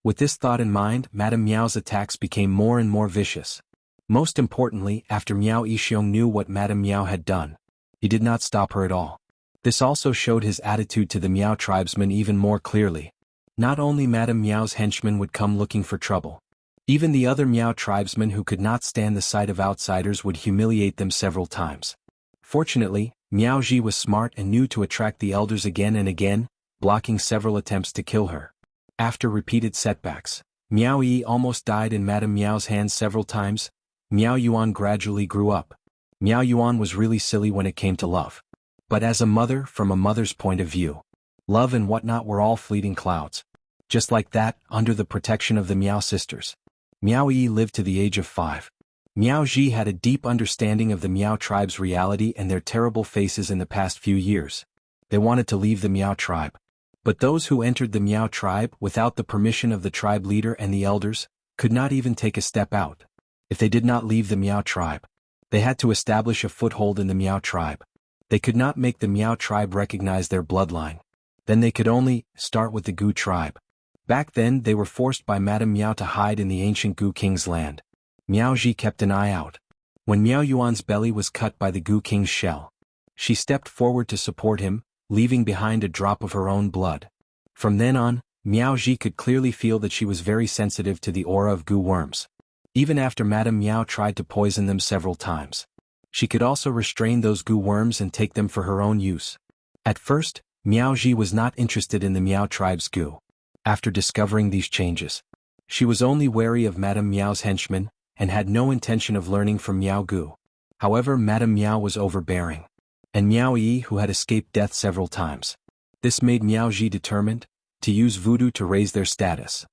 With this thought in mind, Madame Miao's attacks became more and more vicious. Most importantly, after Miao Yixiong knew what Madame Miao had done, he did not stop her at all. This also showed his attitude to the Miao tribesmen even more clearly. Not only Madame Miao's henchmen would come looking for trouble. Even the other Miao tribesmen who could not stand the sight of outsiders would humiliate them several times. Fortunately, Miao Ji was smart and knew to attract the elders again and again, blocking several attempts to kill her. After repeated setbacks, Miao Yi almost died in Madame Miao's hands several times. Miao Yuan gradually grew up. Miao Yuan was really silly when it came to love. But as a mother, from a mother's point of view, love and whatnot were all fleeting clouds. Just like that, under the protection of the Miao sisters, Miao Yi lived to the age of 5. Miao Ji had a deep understanding of the Miao tribe's reality and their terrible faces in the past few years. They wanted to leave the Miao tribe. But those who entered the Miao tribe without the permission of the tribe leader and the elders could not even take a step out. If they did not leave the Miao tribe, they had to establish a foothold in the Miao tribe. They could not make the Miao tribe recognize their bloodline. Then they could only start with the Gu tribe. Back then they were forced by Madame Miao to hide in the ancient Gu king's land. Miao Ji kept an eye out. When Miao Yuan's belly was cut by the Gu king's shell, she stepped forward to support him, leaving behind a drop of her own blood. From then on, Miao Ji could clearly feel that she was very sensitive to the aura of Gu worms. Even after Madame Miao tried to poison them several times, she could also restrain those Gu worms and take them for her own use. At first, Miao Ji was not interested in the Miao tribe's Gu. After discovering these changes, she was only wary of Madame Miao's henchmen, and had no intention of learning from Miao Gu. However, Madame Miao was overbearing. And Miao Yi, who had escaped death several times. This made Miao Ji determined to use voodoo to raise their status.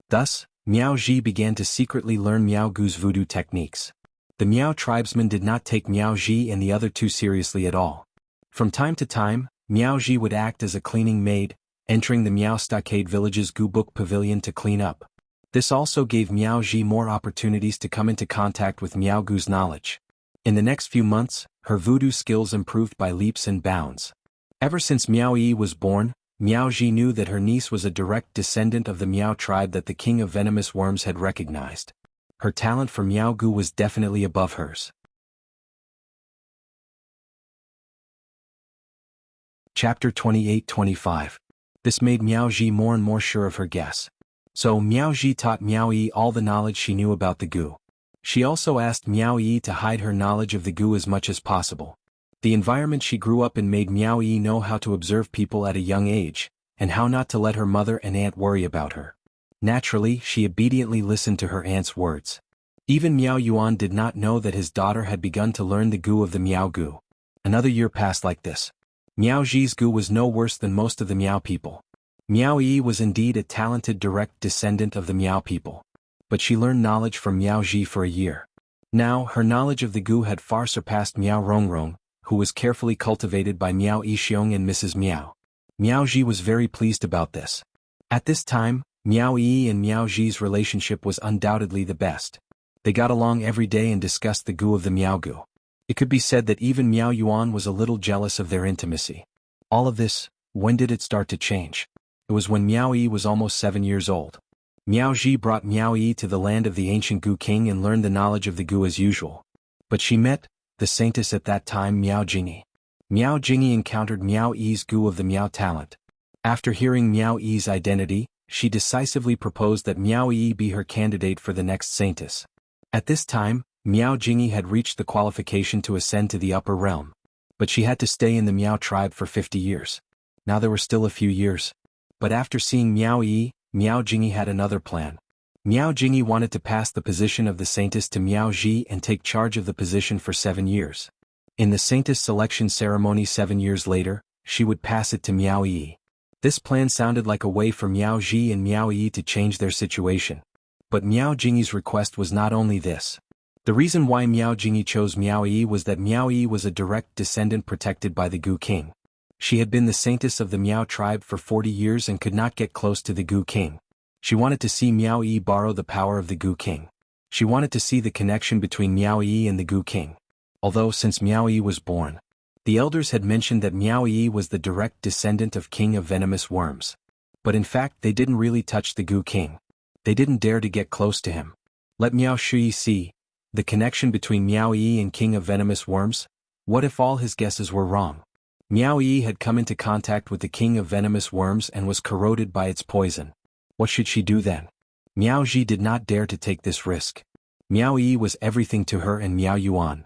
Thus, Miao Ji began to secretly learn Miao Gu's voodoo techniques. The Miao tribesmen did not take Miao Ji and the other two seriously at all. From time to time, Miao Ji would act as a cleaning maid, entering the Miao Stockade village's Gu Book pavilion to clean up. This also gave Miao Ji more opportunities to come into contact with Miao Gu's knowledge. In the next few months, her voodoo skills improved by leaps and bounds. Ever since Miao Yi was born, Miao Ji knew that her niece was a direct descendant of the Miao tribe that the king of venomous worms had recognized. Her talent for Miao Gu was definitely above hers. Chapter 28-25. This made Miao Ji more and more sure of her guess. So Miao Ji taught Miao Yi all the knowledge she knew about the Gu. She also asked Miao Yi to hide her knowledge of the Gu as much as possible. The environment she grew up in made Miao Yi know how to observe people at a young age, and how not to let her mother and aunt worry about her. Naturally, she obediently listened to her aunt's words. Even Miao Yuan did not know that his daughter had begun to learn the Gu of the Miao Gu. Another year passed like this. Miao Ji's Gu was no worse than most of the Miao people. Miao Yi was indeed a talented direct descendant of the Miao people. But she learned knowledge from Miao Ji for a year. Now, her knowledge of the Gu had far surpassed Miao Rongrong, who was carefully cultivated by Miao Yixiong and Mrs. Miao. Miao Ji was very pleased about this. At this time, Miao Yi and Miao Ji's relationship was undoubtedly the best. They got along every day and discussed the Gu of the Miao Gu. It could be said that even Miao Yuan was a little jealous of their intimacy. All of this, when did it start to change? It was when Miao Yi was almost 7 years old. Miao Ji brought Miao Yi to the land of the ancient Gu king and learned the knowledge of the Gu as usual. But she met the saintess at that time, Miao Jingyi. Miao Jingyi encountered Miao Yi's Gu of the Miao talent. After hearing Miao Yi's identity, she decisively proposed that Miao Yi be her candidate for the next saintess. At this time, Miao Jingyi had reached the qualification to ascend to the upper realm. But she had to stay in the Miao tribe for 50 years. Now there were still a few years. But after seeing Miao Yi, Miao Jingyi had another plan. Miao Jingyi wanted to pass the position of the saintess to Miao Ji and take charge of the position for 7 years. In the saintess selection ceremony 7 years later, she would pass it to Miao Yi. This plan sounded like a way for Miao Ji and Miao Yi to change their situation. But Miao Jingyi's request was not only this. The reason why Miao Jingyi chose Miao Yi was that Miao Yi was a direct descendant protected by the Gu King. She had been the saintess of the Miao tribe for 40 years and could not get close to the Gu King. She wanted to see Miao Yi borrow the power of the Gu King. She wanted to see the connection between Miao Yi and the Gu King. Although since Miao Yi was born, the elders had mentioned that Miao Yi was the direct descendant of King of Venomous Worms. But in fact they didn't really touch the Gu King. They didn't dare to get close to him. Let Miao Shui see the connection between Miao Yi and King of Venomous Worms? What if all his guesses were wrong? Miao Yi had come into contact with the King of Venomous Worms and was corroded by its poison. What should she do then? Miao Ji did not dare to take this risk. Miao Yi was everything to her and Miao Yuan.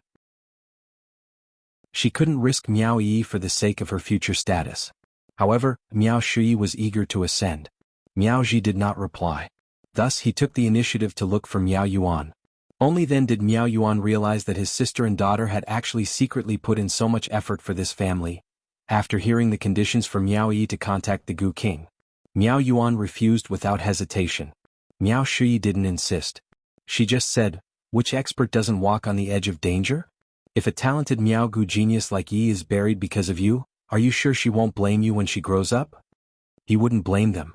She couldn't risk Miao Yi for the sake of her future status. However, Miao Shui was eager to ascend. Miao Ji did not reply. Thus he took the initiative to look for Miao Yuan. Only then did Miao Yuan realize that his sister and daughter had actually secretly put in so much effort for this family. After hearing the conditions for Miao Yi to contact the Gu King, Miao Yuan refused without hesitation. Miao Shui didn't insist. She just said, "Which expert doesn't walk on the edge of danger? If a talented Miao Gu genius like Yi is buried because of you, are you sure she won't blame you when she grows up?" He wouldn't blame them.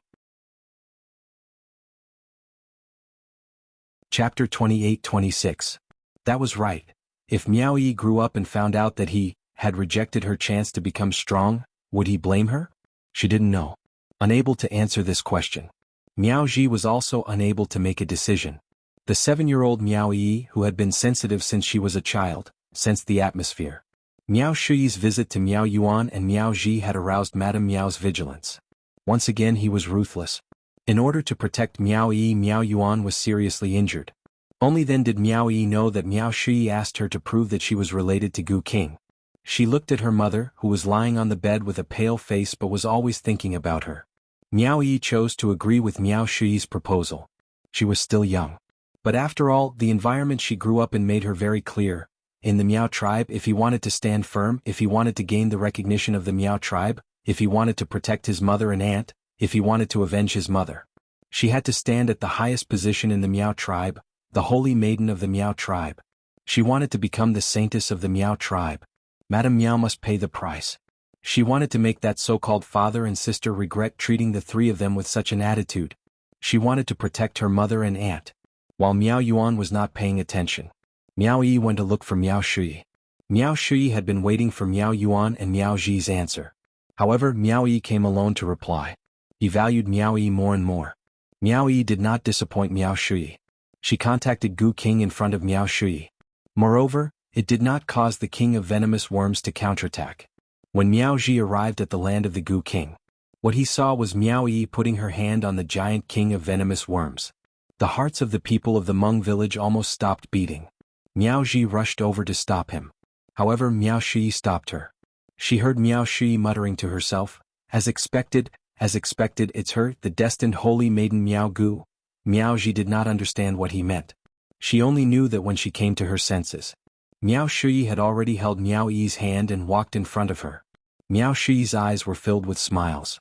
Chapter 28-26. That was right. If Miao Yi grew up and found out that he had rejected her chance to become strong, would he blame her? She didn't know. Unable to answer this question. Miao Ji was also unable to make a decision. The 7-year-old Miao Yi, who had been sensitive since she was a child, sensed the atmosphere. Miao Shui's visit to Miao Yuan and Miao Ji had aroused Madame Miao's vigilance. Once again he was ruthless. In order to protect Miao Yi, Miao Yuan was seriously injured. Only then did Miao Yi know that Miao Shui asked her to prove that she was related to Gu King. She looked at her mother, who was lying on the bed with a pale face but was always thinking about her. Miao Yi chose to agree with Miao Shui's proposal. She was still young. But after all, the environment she grew up in made her very clear. In the Miao tribe, if he wanted to stand firm, if he wanted to gain the recognition of the Miao tribe, if he wanted to protect his mother and aunt, if he wanted to avenge his mother, she had to stand at the highest position in the Miao tribe, the holy maiden of the Miao tribe. She wanted to become the saintess of the Miao tribe. Madame Miao must pay the price. She wanted to make that so-called father and sister regret treating the three of them with such an attitude. She wanted to protect her mother and aunt. While Miao Yuan was not paying attention, Miao Yi went to look for Miao Shui. Miao Shui had been waiting for Miao Yuan and Miao Ji's answer. However, Miao Yi came alone to reply. He valued Miao Yi more and more. Miao Yi did not disappoint Miao Shui. She contacted Gu King in front of Miao Shui. Moreover, it did not cause the King of Venomous Worms to counterattack. When Miao Ji arrived at the land of the Gu King, what he saw was Miao Yi putting her hand on the giant King of Venomous Worms. The hearts of the people of the Hmong village almost stopped beating. Miao Ji rushed over to stop him. However, Miao Shui stopped her. She heard Miao Shui muttering to herself, as expected, it's her, the destined holy maiden Miao Gu." Miao Ji did not understand what he meant. She only knew that when she came to her senses, Miao Shui had already held Miao Yi's hand and walked in front of her. Miao Shui's eyes were filled with smiles.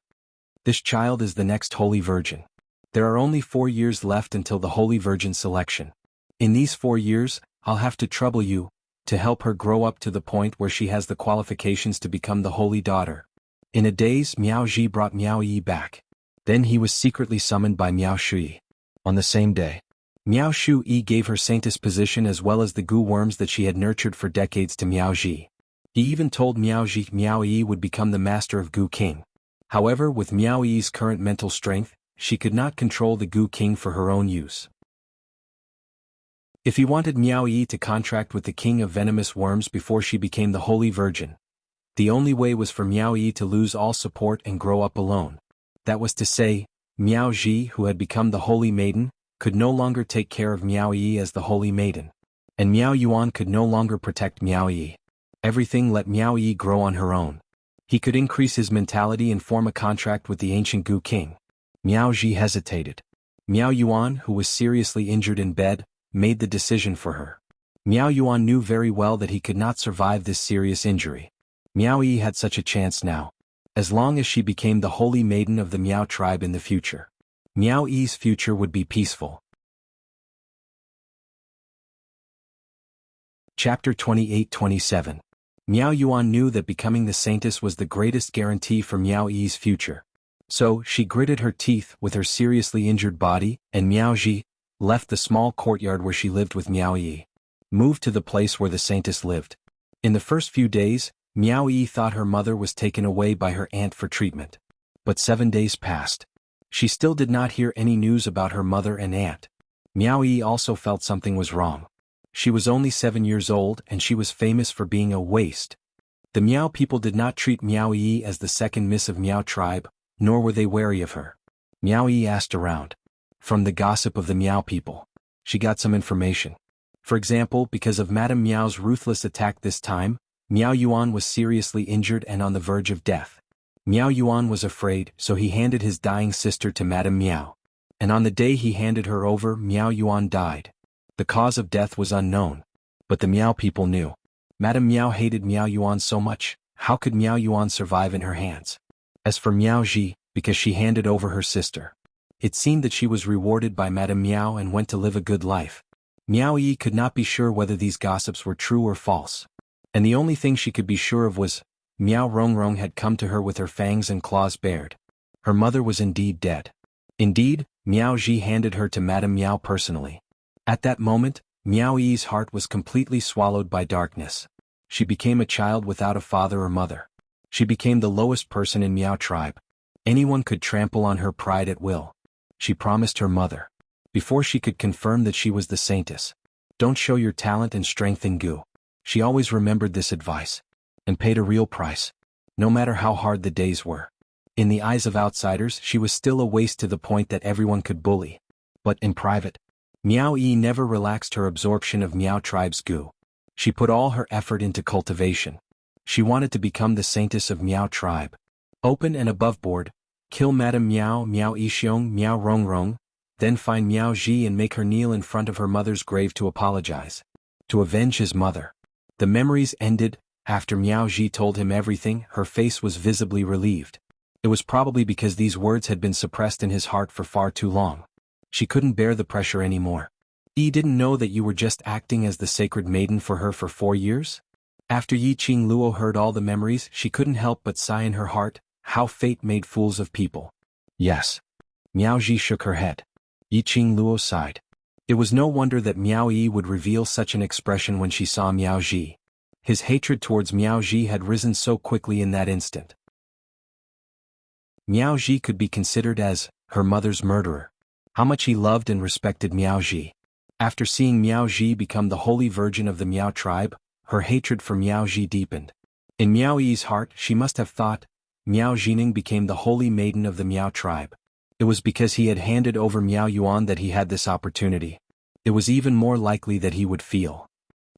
This child is the next Holy Virgin. There are only 4 years left until the Holy Virgin selection. In these 4 years, I'll have to trouble you, to help her grow up to the point where she has the qualifications to become the Holy Daughter. In a daze, Miao Ji brought Miao Yi back. Then he was secretly summoned by Miao Shui. On the same day, Miao Shui gave her saintess position as well as the Gu worms that she had nurtured for decades to Miao Ji. He even told Miao Ji Miao Yi would become the master of Gu King. However, with Miao Yi's current mental strength, she could not control the Gu King for her own use. If he wanted Miao Yi to contract with the King of Venomous Worms before she became the Holy Virgin, the only way was for Miao Yi to lose all support and grow up alone. That was to say, Miao Ji, who had become the Holy Maiden, could no longer take care of Miao Yi as the Holy Maiden. And Miao Yuan could no longer protect Miao Yi. Everything let Miao Yi grow on her own. He could increase his mentality and form a contract with the ancient Gu king. Miao Ji hesitated. Miao Yuan, who was seriously injured in bed, made the decision for her. Miao Yuan knew very well that he could not survive this serious injury. Miao Yi had such a chance now. As long as she became the Holy Maiden of the Miao tribe in the future, Miao Yi's future would be peaceful. Chapter 28-27. Miao Yuan knew that becoming the saintess was the greatest guarantee for Miao Yi's future. So, she gritted her teeth with her seriously injured body, and Miao Ji left the small courtyard where she lived with Miao Yi. Moved to the place where the saintess lived. In the first few days, Miao Yi thought her mother was taken away by her aunt for treatment. But 7 days passed. She still did not hear any news about her mother and aunt. Miao Yi also felt something was wrong. She was only 7 years old and she was famous for being a waste. The Miao people did not treat Miao Yi as the second miss of Miao tribe, nor were they wary of her. Miao Yi asked around. From the gossip of the Miao people, she got some information. For example, because of Madame Miao's ruthless attack this time, Miao Yuan was seriously injured and on the verge of death. Miao Yuan was afraid, so he handed his dying sister to Madame Miao. And on the day he handed her over, Miao Yuan died. The cause of death was unknown. But the Miao people knew. Madame Miao hated Miao Yuan so much, how could Miao Yuan survive in her hands? As for Miao Ji, because she handed over her sister, it seemed that she was rewarded by Madame Miao and went to live a good life. Miao Yi could not be sure whether these gossips were true or false. And the only thing she could be sure of was, Miao Rongrong had come to her with her fangs and claws bared. Her mother was indeed dead. Indeed, Miao Ji handed her to Madame Miao personally. At that moment, Miao Yi's heart was completely swallowed by darkness. She became a child without a father or mother. She became the lowest person in Miao tribe. Anyone could trample on her pride at will. She promised her mother, before she could confirm that she was the saintess, don't show your talent and strength in Gu. She always remembered this advice, and paid a real price, no matter how hard the days were. In the eyes of outsiders, she was still a waste to the point that everyone could bully. But in private, Miao Yi never relaxed her absorption of Miao tribe's Gu. She put all her effort into cultivation. She wanted to become the saintess of Miao tribe. Open and above board, kill Madame Miao, Miao Yixiong, Miao Rongrong, then find Miao Ji and make her kneel in front of her mother's grave to apologize. To avenge his mother. The memories ended. After Miao Ji told him everything, her face was visibly relieved. It was probably because these words had been suppressed in his heart for far too long. She couldn't bear the pressure anymore. Yi didn't know that you were just acting as the sacred maiden for her for 4 years? After Yi Qing Luo heard all the memories, she couldn't help but sigh in her heart, how fate made fools of people. Yes. Miao Ji shook her head. Yi Qing Luo sighed. It was no wonder that Miao Yi would reveal such an expression when she saw Miao Ji. His hatred towards Miao Ji had risen so quickly in that instant. Miao Ji could be considered as her mother's murderer. How much he loved and respected Miao Ji. After seeing Miao Ji become the holy virgin of the Miao tribe, her hatred for Miao Ji deepened. In Miao Yi's heart, she must have thought, Miao Jining became the holy maiden of the Miao tribe. It was because he had handed over Miao Yuan that he had this opportunity. It was even more likely that he would feel.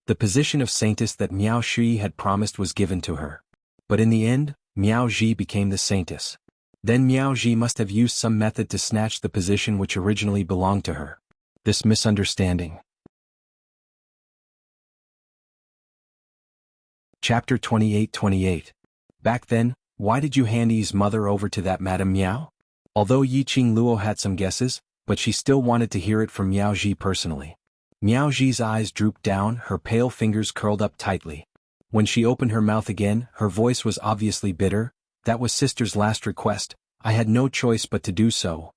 The position of saintess that Miao Shui had promised was given to her. But in the end, Miao Ji became the saintess. Then Miao Ji must have used some method to snatch the position which originally belonged to her. This misunderstanding. Chapter 28-28. Back then, why did you hand Yi's mother over to that Madame Miao? Although Yi Qing Luo had some guesses, but she still wanted to hear it from Miao Ji personally. Miao Ji's eyes drooped down, her pale fingers curled up tightly. When she opened her mouth again, her voice was obviously bitter. That was sister's last request. I had no choice but to do so.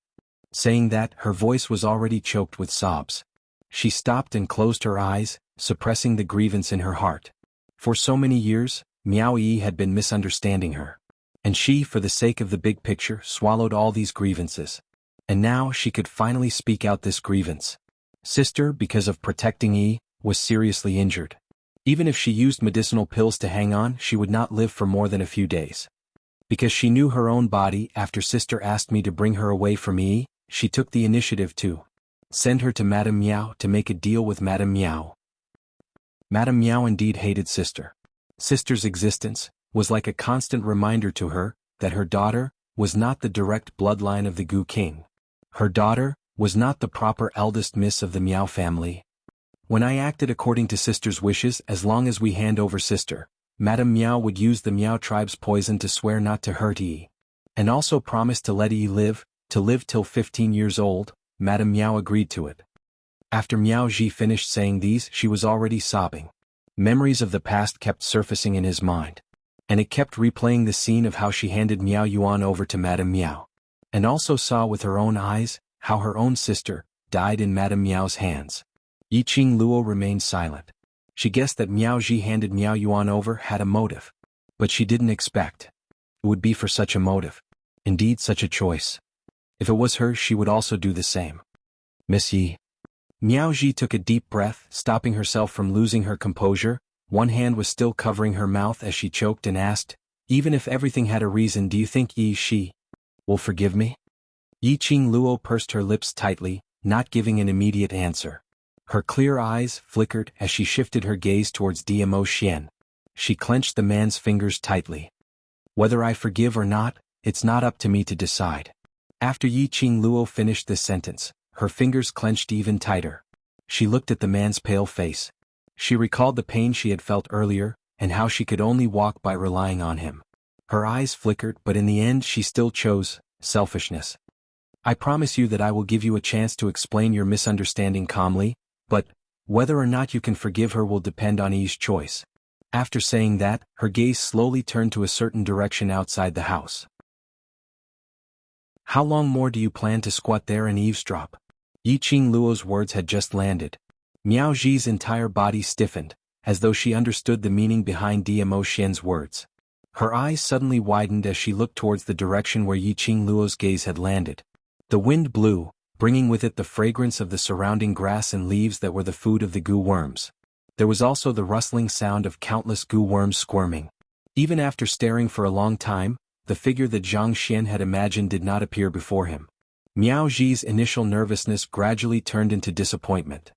Saying that, her voice was already choked with sobs. She stopped and closed her eyes, suppressing the grievance in her heart. For so many years, Miao Yi had been misunderstanding her. And she, for the sake of the big picture, swallowed all these grievances. And now she could finally speak out this grievance. Sister, because of protecting Yi, was seriously injured. Even if she used medicinal pills to hang on, she would not live for more than a few days. Because she knew her own body. After sister asked me to bring her away from me, she took the initiative to send her to Madame Miao to make a deal with Madame Miao. Madame Miao indeed hated sister. Sister's existence was like a constant reminder to her that her daughter was not the direct bloodline of the Gu king. Her daughter was not the proper eldest miss of the Miao family. When I acted according to sister's wishes, as long as we hand over sister, Madame Miao would use the Miao tribe's poison to swear not to hurt Yi. And also promise to let Yi live till 15 years old. Madame Miao agreed to it. After Miao Ji finished saying these, she was already sobbing. Memories of the past kept surfacing in his mind. And it kept replaying the scene of how she handed Miao Yuan over to Madame Miao. And also saw with her own eyes how her own sister died in Madame Miao's hands. Yi Qing Luo remained silent. She guessed that Miao Ji handed Miao Yuan over had a motive. But she didn't expect it would be for such a motive. Indeed, such a choice. If it was her, she would also do the same. Miss Yi. Miao Ji took a deep breath, stopping herself from losing her composure. One hand was still covering her mouth as she choked and asked, even if everything had a reason, do you think she will forgive me? Yi Qing Luo pursed her lips tightly, not giving an immediate answer. Her clear eyes flickered as she shifted her gaze towards Dmo Xian. She clenched the man's fingers tightly. Whether I forgive or not, it's not up to me to decide. After Yi Qing Luo finished this sentence, her fingers clenched even tighter. She looked at the man's pale face. She recalled the pain she had felt earlier, and how she could only walk by relying on him. Her eyes flickered, but in the end she still chose selfishness. I promise you that I will give you a chance to explain your misunderstanding calmly, but whether or not you can forgive her will depend on Yi's choice. After saying that, her gaze slowly turned to a certain direction outside the house. How long more do you plan to squat there and eavesdrop? Yi Qing Luo's words had just landed. Miao Ji's entire body stiffened, as though she understood the meaning behind Dmo Xian's words. Her eyes suddenly widened as she looked towards the direction where Yi Qing Luo's gaze had landed. The wind blew, bringing with it the fragrance of the surrounding grass and leaves that were the food of the gu worms. There was also the rustling sound of countless gu worms squirming. Even after staring for a long time, the figure that Zhang Xian had imagined did not appear before him. Miao Ji's initial nervousness gradually turned into disappointment.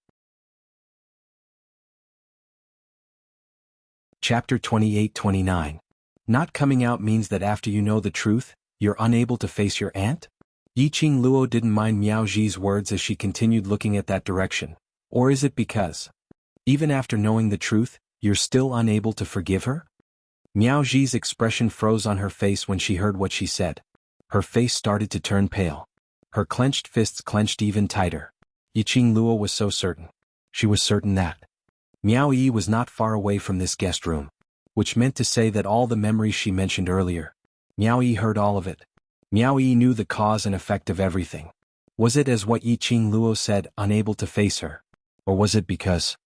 Chapter 28-29. Not coming out means that after you know the truth, you're unable to face your aunt? Yi Qing Luo didn't mind Miao Ji's words as she continued looking at that direction. Or is it because, even after knowing the truth, you're still unable to forgive her? Miao Ji's expression froze on her face when she heard what she said. Her face started to turn pale. Her clenched fists clenched even tighter. Yi Qing Luo was so certain. She was certain that Miao Yi was not far away from this guest room, which meant to say that all the memories she mentioned earlier, Miao Yi heard all of it. Miao Yi knew the cause and effect of everything. Was it as what Yi Qing Luo said, unable to face her? Or was it because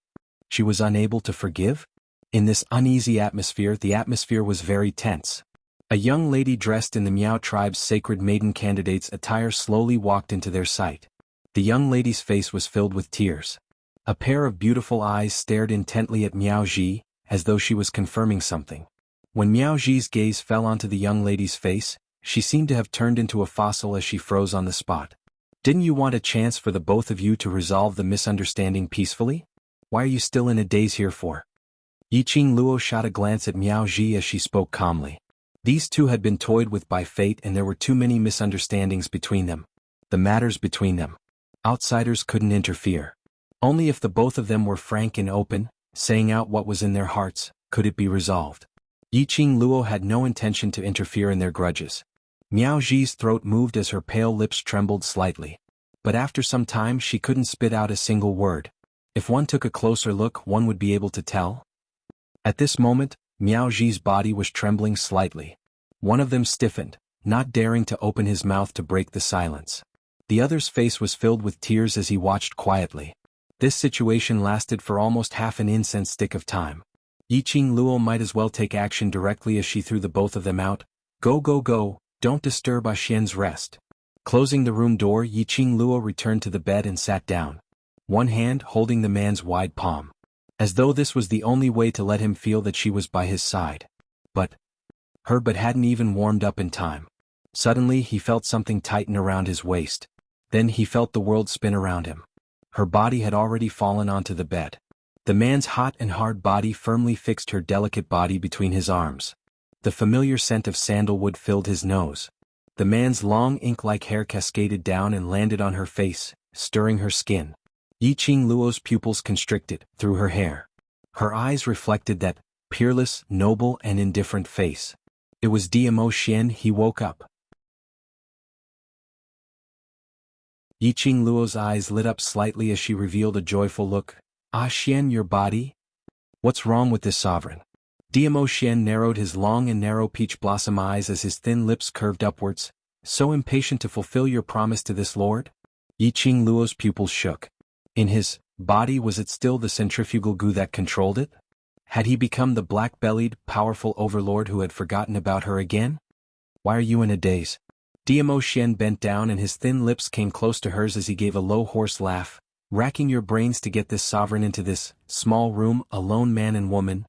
she was unable to forgive? In this uneasy atmosphere, the atmosphere was very tense. A young lady dressed in the Miao tribe's sacred maiden candidate's attire slowly walked into their sight. The young lady's face was filled with tears. A pair of beautiful eyes stared intently at Miao Ji, as though she was confirming something. When Miao Ji's gaze fell onto the young lady's face, she seemed to have turned into a fossil as she froze on the spot. Didn't you want a chance for the both of you to resolve the misunderstanding peacefully? Why are you still in a daze here for? Yi Qing Luo shot a glance at Miao Ji as she spoke calmly. These two had been toyed with by fate, and there were too many misunderstandings between them. The matters between them. Outsiders couldn't interfere. Only if the both of them were frank and open, saying out what was in their hearts, could it be resolved. Yi Qing Luo had no intention to interfere in their grudges. Miao Ji's throat moved as her pale lips trembled slightly. But after some time she couldn't spit out a single word. If one took a closer look, one would be able to tell. At this moment, Miao Ji's body was trembling slightly. One of them stiffened, not daring to open his mouth to break the silence. The other's face was filled with tears as he watched quietly. This situation lasted for almost half an incense stick of time. Yi Qing Luo might as well take action directly as she threw the both of them out. Go go go, don't disturb Xian's rest. Closing the room door, Yi Qing Luo returned to the bed and sat down. One hand holding the man's wide palm. As though this was the only way to let him feel that she was by his side. But Her but hadn't even warmed up in time. Suddenly he felt something tighten around his waist. Then he felt the world spin around him. Her body had already fallen onto the bed. The man's hot and hard body firmly fixed her delicate body between his arms. The familiar scent of sandalwood filled his nose. The man's long ink-like hair cascaded down and landed on her face, stirring her skin. Yiqing Luo's pupils constricted through her hair. Her eyes reflected that peerless, noble and indifferent face. It was Dmo Xian. He woke up. Yiqing Luo's eyes lit up slightly as she revealed a joyful look. Ah Xian, your body? What's wrong with this sovereign? Dmo Xian narrowed his long and narrow peach blossom eyes as his thin lips curved upwards. So impatient to fulfill your promise to this lord? Yiqing Luo's pupils shook. In his body was it still the centrifugal goo that controlled it? Had he become the black-bellied, powerful overlord who had forgotten about her again? Why are you in a daze? Dmo Xian bent down and his thin lips came close to hers as he gave a low hoarse laugh. Racking your brains to get this sovereign into this small room, a lone man and woman.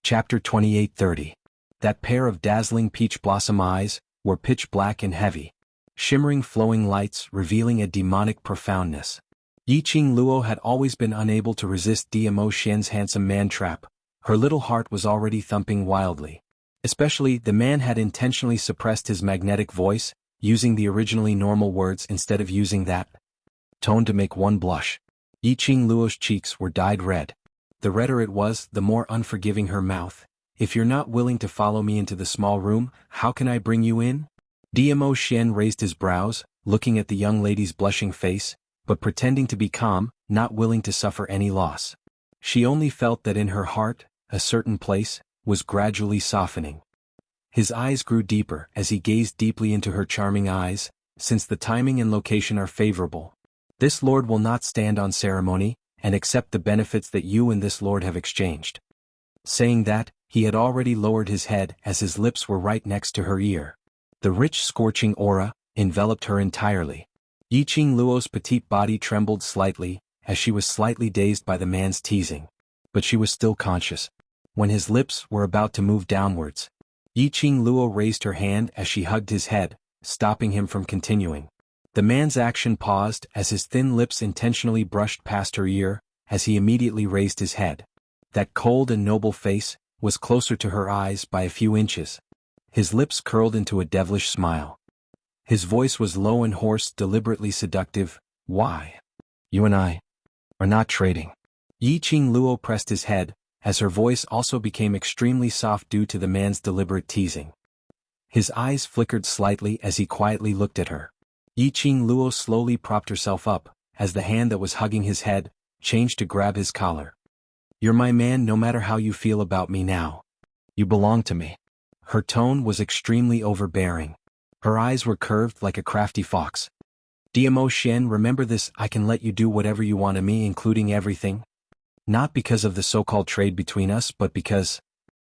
Chapter 28:30. That pair of dazzling peach blossom eyes were pitch black and heavy. Shimmering flowing lights revealing a demonic profoundness. Yiqing Luo had always been unable to resist Dmo Xian's handsome man-trap. Her little heart was already thumping wildly. Especially, the man had intentionally suppressed his magnetic voice, using the originally normal words instead of using that tone to make one blush. Yiqing Luo's cheeks were dyed red. The redder it was, the more unforgiving her mouth. If you're not willing to follow me into the small room, how can I bring you in? Dmo Xian raised his brows, looking at the young lady's blushing face, but pretending to be calm, not willing to suffer any loss. She only felt that in her heart, a certain place was gradually softening. His eyes grew deeper as he gazed deeply into her charming eyes. Since the timing and location are favorable, this lord will not stand on ceremony and accept the benefits that you and this lord have exchanged. Saying that, he had already lowered his head as his lips were right next to her ear. The rich scorching aura enveloped her entirely. Yiqing Luo's petite body trembled slightly as she was slightly dazed by the man's teasing. But she was still conscious. When his lips were about to move downwards, Yiqing Luo raised her hand as she hugged his head, stopping him from continuing. The man's action paused as his thin lips intentionally brushed past her ear, as he immediately raised his head. That cold and noble face was closer to her eyes by a few inches. His lips curled into a devilish smile. His voice was low and hoarse, deliberately seductive. Why? You and I are not trading. Yiqing Luo pressed his head, as her voice also became extremely soft due to the man's deliberate teasing. His eyes flickered slightly as he quietly looked at her. Yiqing Luo slowly propped herself up, as the hand that was hugging his head changed to grab his collar. You're my man no matter how you feel about me now. You belong to me. Her tone was extremely overbearing. Her eyes were curved like a crafty fox. Dmo Xian, remember this, I can let you do whatever you want to me, including everything. Not because of the so-called trade between us, but because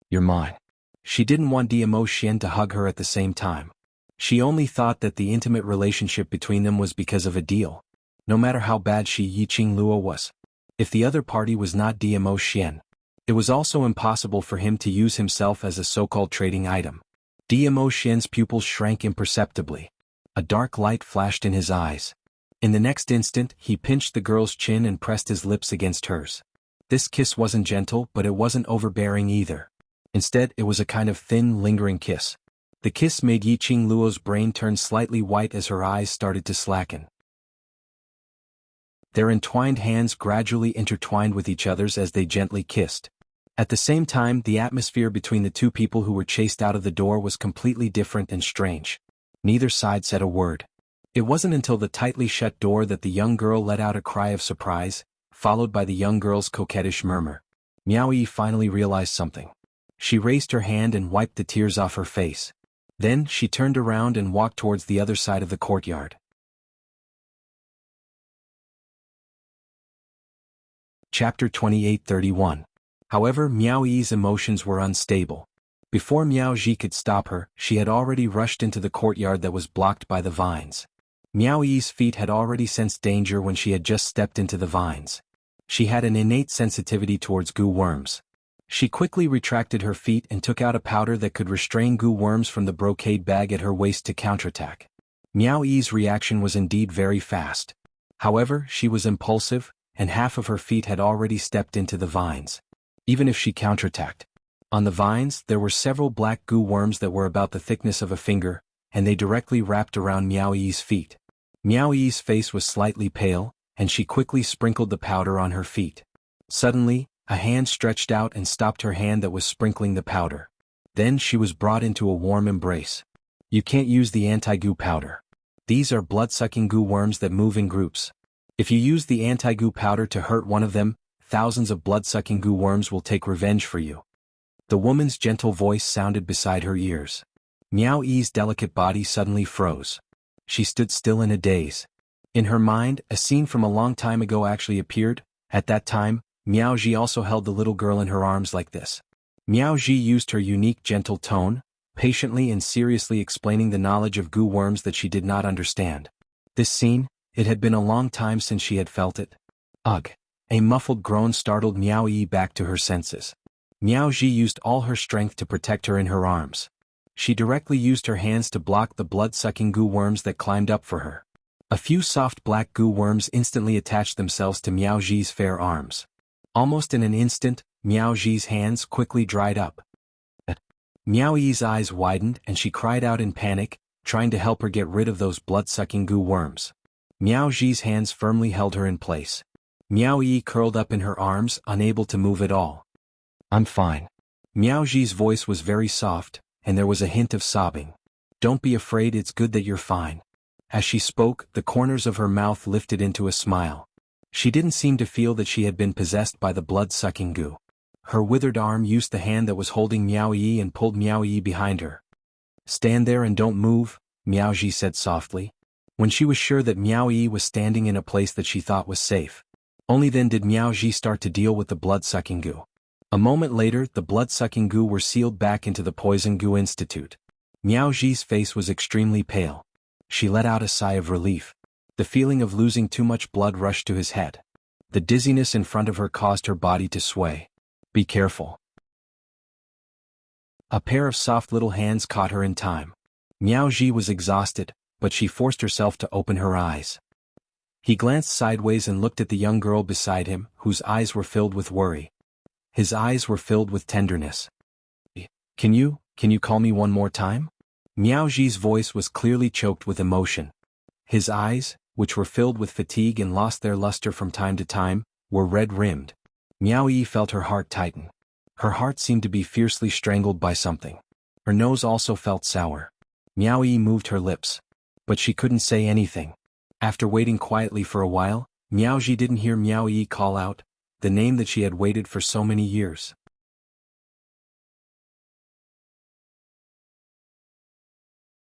you're mine. She didn't want Dmo Xian to hug her at the same time. She only thought that the intimate relationship between them was because of a deal. No matter how bad Yiqing Luo was. If the other party was not Dmo Xian, it was also impossible for him to use himself as a so-called trading item. Dmo Xian's pupils shrank imperceptibly. A dark light flashed in his eyes. In the next instant, he pinched the girl's chin and pressed his lips against hers. This kiss wasn't gentle, but it wasn't overbearing either. Instead, it was a kind of thin, lingering kiss. The kiss made Yiqing Luo's brain turn slightly white as her eyes started to slacken. Their entwined hands gradually intertwined with each other's as they gently kissed. At the same time, the atmosphere between the two people who were chased out of the door was completely different and strange. Neither side said a word. It wasn't until the tightly shut door that the young girl let out a cry of surprise, followed by the young girl's coquettish murmur. Miao Yi finally realized something. She raised her hand and wiped the tears off her face. Then she turned around and walked towards the other side of the courtyard. Chapter 28:31. However, Miao Yi's emotions were unstable. Before Miao Ji could stop her, she had already rushed into the courtyard that was blocked by the vines. Miao Yi's feet had already sensed danger when she had just stepped into the vines. She had an innate sensitivity towards goo worms. She quickly retracted her feet and took out a powder that could restrain goo worms from the brocade bag at her waist to counterattack. Miao Yi's reaction was indeed very fast. However, she was impulsive, and half of her feet had already stepped into the vines. Even if she counterattacked. On the vines, there were several black goo worms that were about the thickness of a finger, and they directly wrapped around Miao Yi's feet. Miao Yi's face was slightly pale, and she quickly sprinkled the powder on her feet. Suddenly, a hand stretched out and stopped her hand that was sprinkling the powder. Then she was brought into a warm embrace. You can't use the anti-goo powder. These are blood-sucking goo worms that move in groups. If you use the anti-goo powder to hurt one of them, thousands of blood-sucking goo worms will take revenge for you. The woman's gentle voice sounded beside her ears. Miao Yi's delicate body suddenly froze. She stood still in a daze. In her mind, a scene from a long time ago actually appeared. At that time, Miao Ji also held the little girl in her arms like this. Miao Ji used her unique gentle tone, patiently and seriously explaining the knowledge of goo worms that she did not understand. This scene, it had been a long time since she had felt it. Ugh! A muffled groan startled Miao Yi back to her senses. Miao Ji used all her strength to protect her in her arms. She directly used her hands to block the blood-sucking goo worms that climbed up for her. A few soft black goo worms instantly attached themselves to Miao Ji's fair arms. Almost in an instant, Miao Ji's hands quickly dried up. Miao Yi's eyes widened and she cried out in panic, trying to help her get rid of those blood-sucking goo worms. Miao Ji's hands firmly held her in place. Miao Yi curled up in her arms, unable to move at all. I'm fine. Miao Ji's voice was very soft, and there was a hint of sobbing. Don't be afraid, it's good that you're fine. As she spoke, the corners of her mouth lifted into a smile. She didn't seem to feel that she had been possessed by the blood-sucking goo. Her withered arm used the hand that was holding Miao Yi and pulled Miao Yi behind her. Stand there and don't move, Miao Ji said softly. When she was sure that Miao Yi was standing in a place that she thought was safe. Only then did Miao Ji start to deal with the blood-sucking goo. A moment later, the blood-sucking goo were sealed back into the Poison Goo Institute. Miao Ji's face was extremely pale. She let out a sigh of relief. The feeling of losing too much blood rushed to his head. The dizziness in front of her caused her body to sway. Be careful. A pair of soft little hands caught her in time. Miao Ji was exhausted, but she forced herself to open her eyes. He glanced sideways and looked at the young girl beside him, whose eyes were filled with worry. His eyes were filled with tenderness. Can you call me one more time? Miao Ji's voice was clearly choked with emotion. His eyes, which were filled with fatigue and lost their luster from time to time, were red-rimmed. Miao Yi felt her heart tighten. Her heart seemed to be fiercely strangled by something. Her nose also felt sour. Miao Yi moved her lips. But she couldn't say anything. After waiting quietly for a while, Miao Ji didn't hear Miao Yi call out, the name that she had waited for so many years.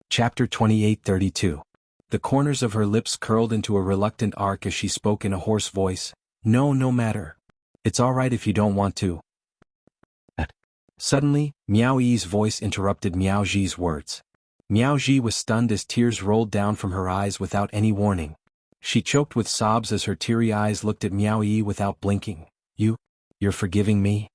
Chapter 28:32. The corners of her lips curled into a reluctant arc as she spoke in a hoarse voice. No matter. It's all right if you don't want to. Suddenly, Miao Yi's voice interrupted Miao Ji's words. Miao Ji was stunned as tears rolled down from her eyes without any warning. She choked with sobs as her teary eyes looked at Miao Yi without blinking. You're forgiving me?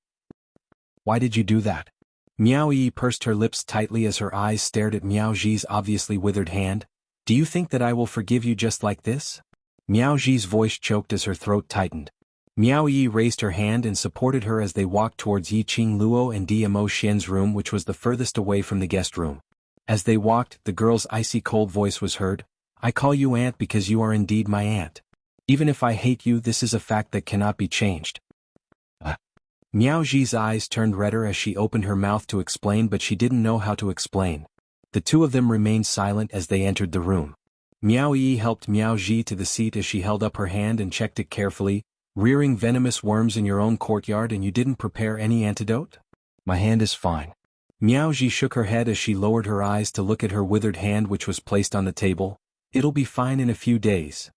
Why did you do that? Miao Yi pursed her lips tightly as her eyes stared at Miao Ji's obviously withered hand. Do you think that I will forgive you just like this? Miao Ji's voice choked as her throat tightened. Miao Yi raised her hand and supported her as they walked towards Yi Qing Luo and Dmo Xian's room, which was the furthest away from the guest room. As they walked, the girl's icy cold voice was heard. I call you aunt because you are indeed my aunt. Even if I hate you, this is a fact that cannot be changed. Miao Ji's eyes turned redder as she opened her mouth to explain, but she didn't know how to explain. The two of them remained silent as they entered the room. Miao Yi helped Miao Ji to the seat as she held up her hand and checked it carefully. Rearing venomous worms in your own courtyard and you didn't prepare any antidote? My hand is fine. Miao Ji shook her head as she lowered her eyes to look at her withered hand which was placed on the table. It'll be fine in a few days.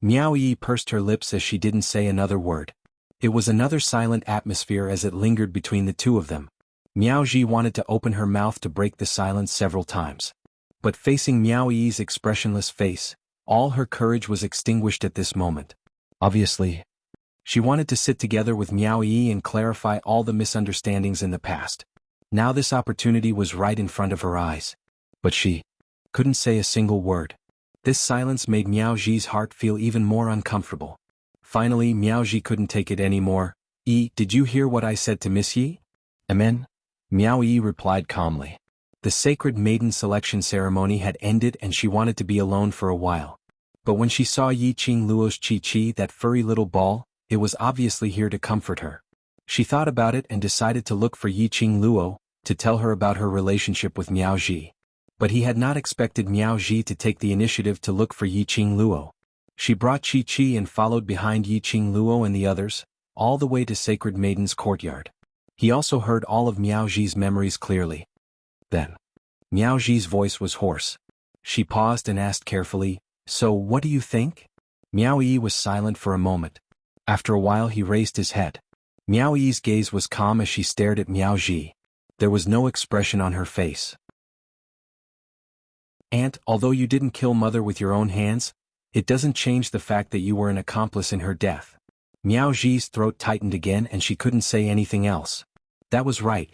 Miao Yi pursed her lips as she didn't say another word. It was another silent atmosphere as it lingered between the two of them. Miao Ji wanted to open her mouth to break the silence several times. But facing Miao Yi's expressionless face, all her courage was extinguished at this moment. Obviously, She wanted to sit together with Miao Yi and clarify all the misunderstandings in the past. Now this opportunity was right in front of her eyes. But she couldn't say a single word. This silence made Miao Ji's heart feel even more uncomfortable. Finally, Miao Ji couldn't take it anymore. Did you hear what I said to Miss Yi? Amen? Miao Yi replied calmly. The sacred maiden selection ceremony had ended and she wanted to be alone for a while. But when she saw Yi Qing Luo's Chi-Chi, that furry little ball, it was obviously here to comfort her. She thought about it and decided to look for Yi Qing Luo, to tell her about her relationship with Miao Ji. But he had not expected Miao Ji to take the initiative to look for Yi Qing Luo. She brought Chi-Chi and followed behind Yi Qing Luo and the others, all the way to Sacred Maiden's courtyard. He also heard all of Miao Ji's memories clearly. Then, Miao Ji's voice was hoarse. She paused and asked carefully, "So what do you think?" Miao Yi was silent for a moment. After a while he raised his head. Miao Yi's gaze was calm as she stared at Miao Ji. There was no expression on her face. "Aunt, although you didn't kill Mother with your own hands, it doesn't change the fact that you were an accomplice in her death." Miao Ji's throat tightened again and she couldn't say anything else. That was right.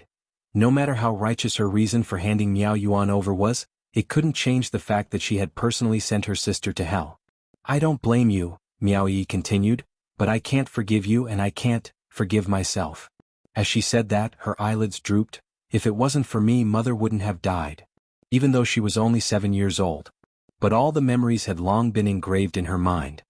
No matter how righteous her reason for handing Miao Yuan over was, it couldn't change the fact that she had personally sent her sister to hell. "I don't blame you," Miao Yi continued, "but I can't forgive you and I can't forgive myself." As she said that, her eyelids drooped. "If it wasn't for me, Mother wouldn't have died." Even though she was only 7 years old. But all the memories had long been engraved in her mind.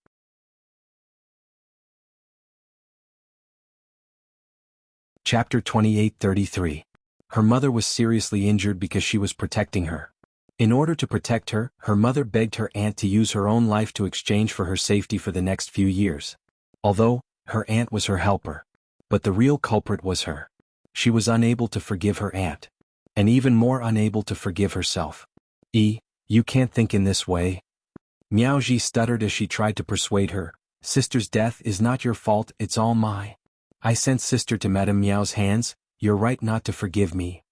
Chapter 28:33. Her mother was seriously injured because she was protecting her. In order to protect her, her mother begged her aunt to use her own life to exchange for her safety for the next few years. Although, her aunt was her helper. But the real culprit was her. She was unable to forgive her aunt. And even more unable to forgive herself. You can't think in this way." Miao Ji stuttered as she tried to persuade her. "Sister's death is not your fault, it's all mine. I sent sister to Madame Miao's hands, you're right not to forgive me."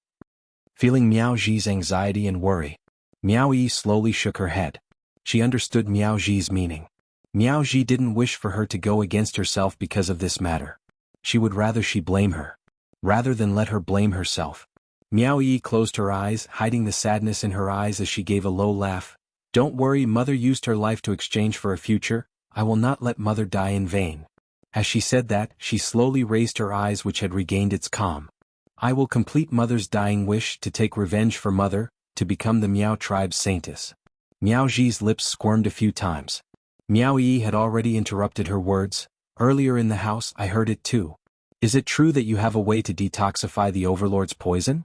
Feeling Miao Ji's anxiety and worry, Miao Yi slowly shook her head. She understood Miao Ji's meaning. Miao Ji didn't wish for her to go against herself because of this matter. She would rather she blame her. Rather than let her blame herself. Miao Yi closed her eyes, hiding the sadness in her eyes as she gave a low laugh. "Don't worry, Mother used her life to exchange for a future. I will not let Mother die in vain." As she said that, she slowly raised her eyes which had regained its calm. "I will complete Mother's dying wish to take revenge for Mother, to become the Miao tribe's saintess." Miao Ji's lips squirmed a few times. Miao Yi had already interrupted her words. "Earlier in the house I heard it too. Is it true that you have a way to detoxify the Overlord's poison?"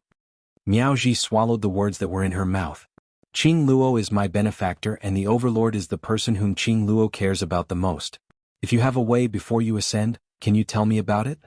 Miao Ji swallowed the words that were in her mouth. "Qing Luo is my benefactor and the Overlord is the person whom Qing Luo cares about the most. If you have a way before you ascend, can you tell me about it?"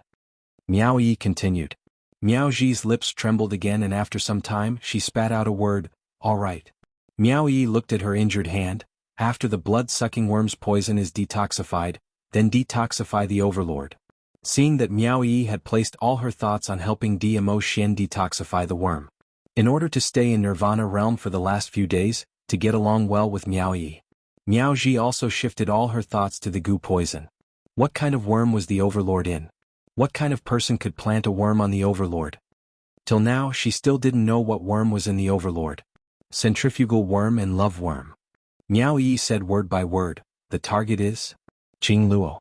Miao Yi continued. Miao Ji's lips trembled again and after some time she spat out a word, "All right." Miao Yi looked at her injured hand. "After the blood-sucking worm's poison is detoxified, then detoxify the Overlord." Seeing that Miao Yi had placed all her thoughts on helping Dmo Xian detoxify the worm. In order to stay in Nirvana realm for the last few days, to get along well with Miao Yi. Miao Ji also shifted all her thoughts to the goo poison. What kind of worm was the Overlord in? What kind of person could plant a worm on the Overlord? Till now she still didn't know what worm was in the Overlord. Centrifugal worm and love worm. Miao Yi said word by word, "The target is Qing Luo."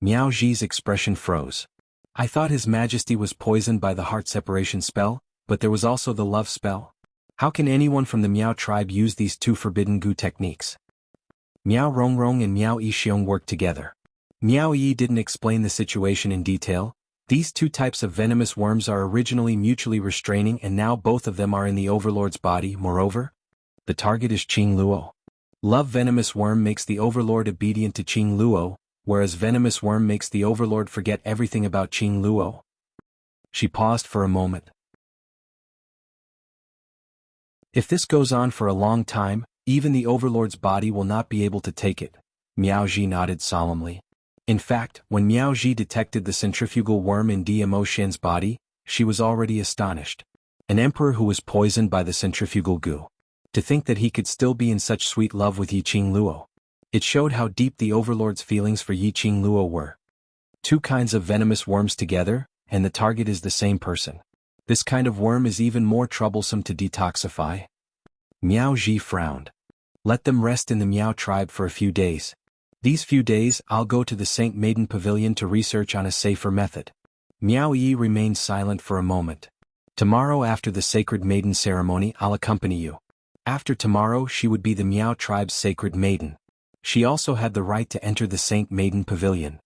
Miao Ji's expression froze. "I thought His Majesty was poisoned by the heart separation spell, but there was also the love spell. How can anyone from the Miao tribe use these two forbidden goo techniques?" Miao Rongrong and Miao Yixiong worked together. Miao Yi didn't explain the situation in detail. These two types of venomous worms are originally mutually restraining and now both of them are in the Overlord's body. Moreover, the target is Qing Luo. Love venomous worm makes the Overlord obedient to Qing Luo, whereas venomous worm makes the Overlord forget everything about Qing Luo. She paused for a moment. "If this goes on for a long time, even the Overlord's body will not be able to take it," Miao Ji nodded solemnly. In fact, when Miao Ji detected the centrifugal worm in Dmo Xian's body, she was already astonished. An emperor who was poisoned by the centrifugal goo. To think that he could still be in such sweet love with Yi Qing Luo. It showed how deep the Overlord's feelings for Yi Qing Luo were. Two kinds of venomous worms together, and the target is the same person. This kind of worm is even more troublesome to detoxify. Miao Ji frowned. Let them rest in the Miao tribe for a few days. These few days I'll go to the Saint Maiden Pavilion to research on a safer method. Miao Yi remained silent for a moment. Tomorrow after the Sacred Maiden ceremony I'll accompany you. After tomorrow she would be the Miao tribe's Sacred Maiden. She also had the right to enter the Saint Maiden Pavilion.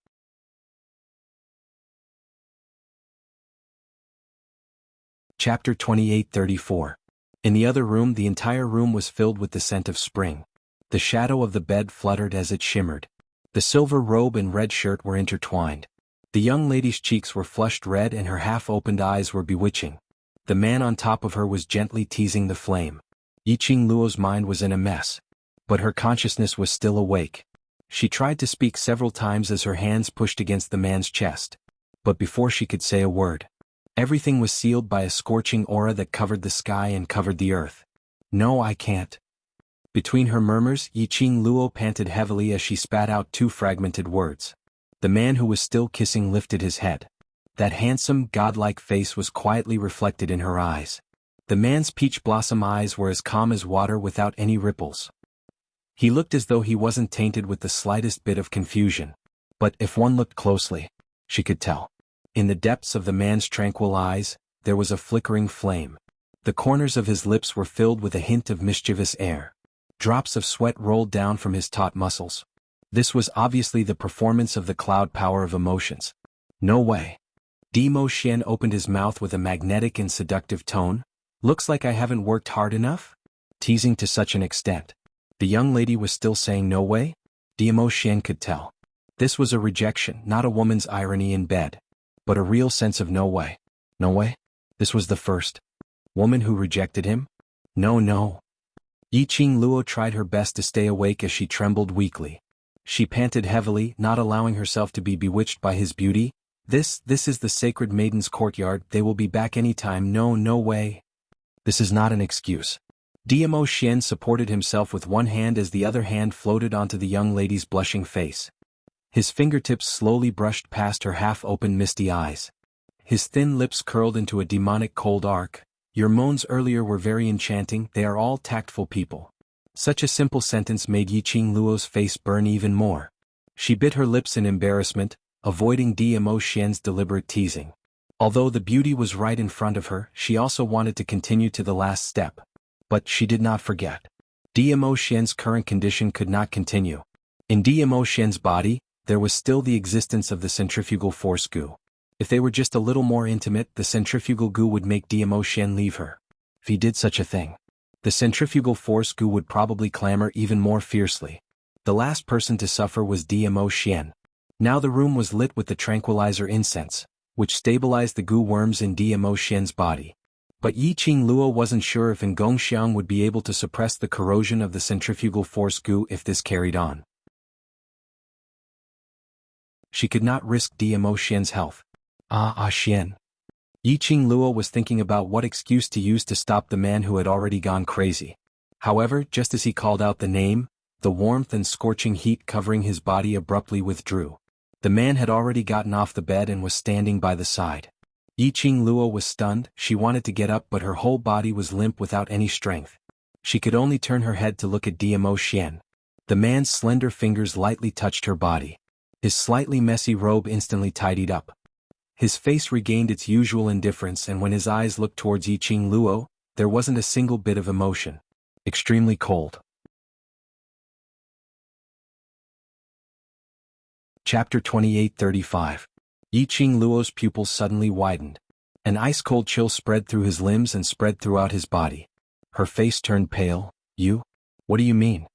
Chapter 28:34. In the other room the entire room was filled with the scent of spring. The shadow of the bed fluttered as it shimmered. The silver robe and red shirt were intertwined. The young lady's cheeks were flushed red and her half-opened eyes were bewitching. The man on top of her was gently teasing the flame. Yiqing Luo's mind was in a mess. But her consciousness was still awake. She tried to speak several times as her hands pushed against the man's chest. But before she could say a word, everything was sealed by a scorching aura that covered the sky and covered the earth. No, I can't. Between her murmurs, Yiqing Luo panted heavily as she spat out two fragmented words. The man who was still kissing lifted his head. That handsome, godlike face was quietly reflected in her eyes. The man's peach blossom eyes were as calm as water without any ripples. He looked as though he wasn't tainted with the slightest bit of confusion. But if one looked closely, she could tell. In the depths of the man's tranquil eyes, there was a flickering flame. The corners of his lips were filled with a hint of mischievous air. Drops of sweat rolled down from his taut muscles. This was obviously the performance of the cloud power of emotions. No way. Demo Xian opened his mouth with a magnetic and seductive tone. Looks like I haven't worked hard enough? Teasing to such an extent. The young lady was still saying no way? Demo Xian could tell. This was a rejection, not a woman's irony in bed. But a real sense of no way. No way? This was the first woman who rejected him? No. Yiqing Luo tried her best to stay awake as she trembled weakly. She panted heavily, not allowing herself to be bewitched by his beauty. This is the Sacred Maiden's courtyard, they will be back any time. No way. This is not an excuse. Demo Xian supported himself with one hand as the other hand floated onto the young lady's blushing face. His fingertips slowly brushed past her half-open misty eyes. His thin lips curled into a demonic cold arc. Your moans earlier were very enchanting, they are all tactful people. Such a simple sentence made Yiqing Luo's face burn even more. She bit her lips in embarrassment, avoiding Demo Xian's deliberate teasing. Although the beauty was right in front of her, she also wanted to continue to the last step. But she did not forget. Demo Xian's current condition could not continue. In Demo Xian's body, there was still the existence of the centrifugal force goo. If they were just a little more intimate, the centrifugal goo would make Demo Xian leave her. If he did such a thing, the centrifugal force goo would probably clamor even more fiercely. The last person to suffer was Demo Xian. Now the room was lit with the tranquilizer incense, which stabilized the goo worms in Demo Xian's body. But Yiqing Luo wasn't sure if Ngongxiang would be able to suppress the corrosion of the centrifugal force goo if this carried on. She could not risk Demo Xian's health. Xian. Yiqing Luo was thinking about what excuse to use to stop the man who had already gone crazy. However, just as he called out the name, the warmth and scorching heat covering his body abruptly withdrew. The man had already gotten off the bed and was standing by the side. Yiqing Luo was stunned, she wanted to get up but her whole body was limp without any strength. She could only turn her head to look at Demo Xian. The man's slender fingers lightly touched her body. His slightly messy robe instantly tidied up. His face regained its usual indifference and when his eyes looked towards Yiqing Luo, there wasn't a single bit of emotion. Extremely cold. Chapter 28:35. Yiqing Luo's pupils suddenly widened. An ice-cold chill spread through his limbs and spread throughout his body. Her face turned pale. You? What do you mean?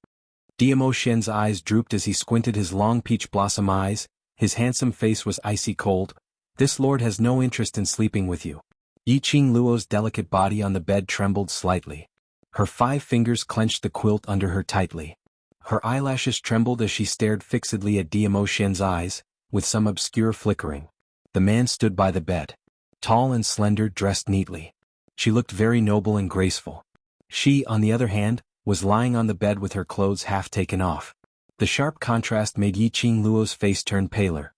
Demo Xian's eyes drooped as he squinted his long peach blossom eyes. His handsome face was icy cold. This lord has no interest in sleeping with you. Yiqing Luo's delicate body on the bed trembled slightly. Her 5 fingers clenched the quilt under her tightly. Her eyelashes trembled as she stared fixedly at Demo Xian's eyes, with some obscure flickering. The man stood by the bed. Tall and slender, dressed neatly. She looked very noble and graceful. She, on the other hand, was lying on the bed with her clothes half taken off. The sharp contrast made Yiqing Luo's face turn paler.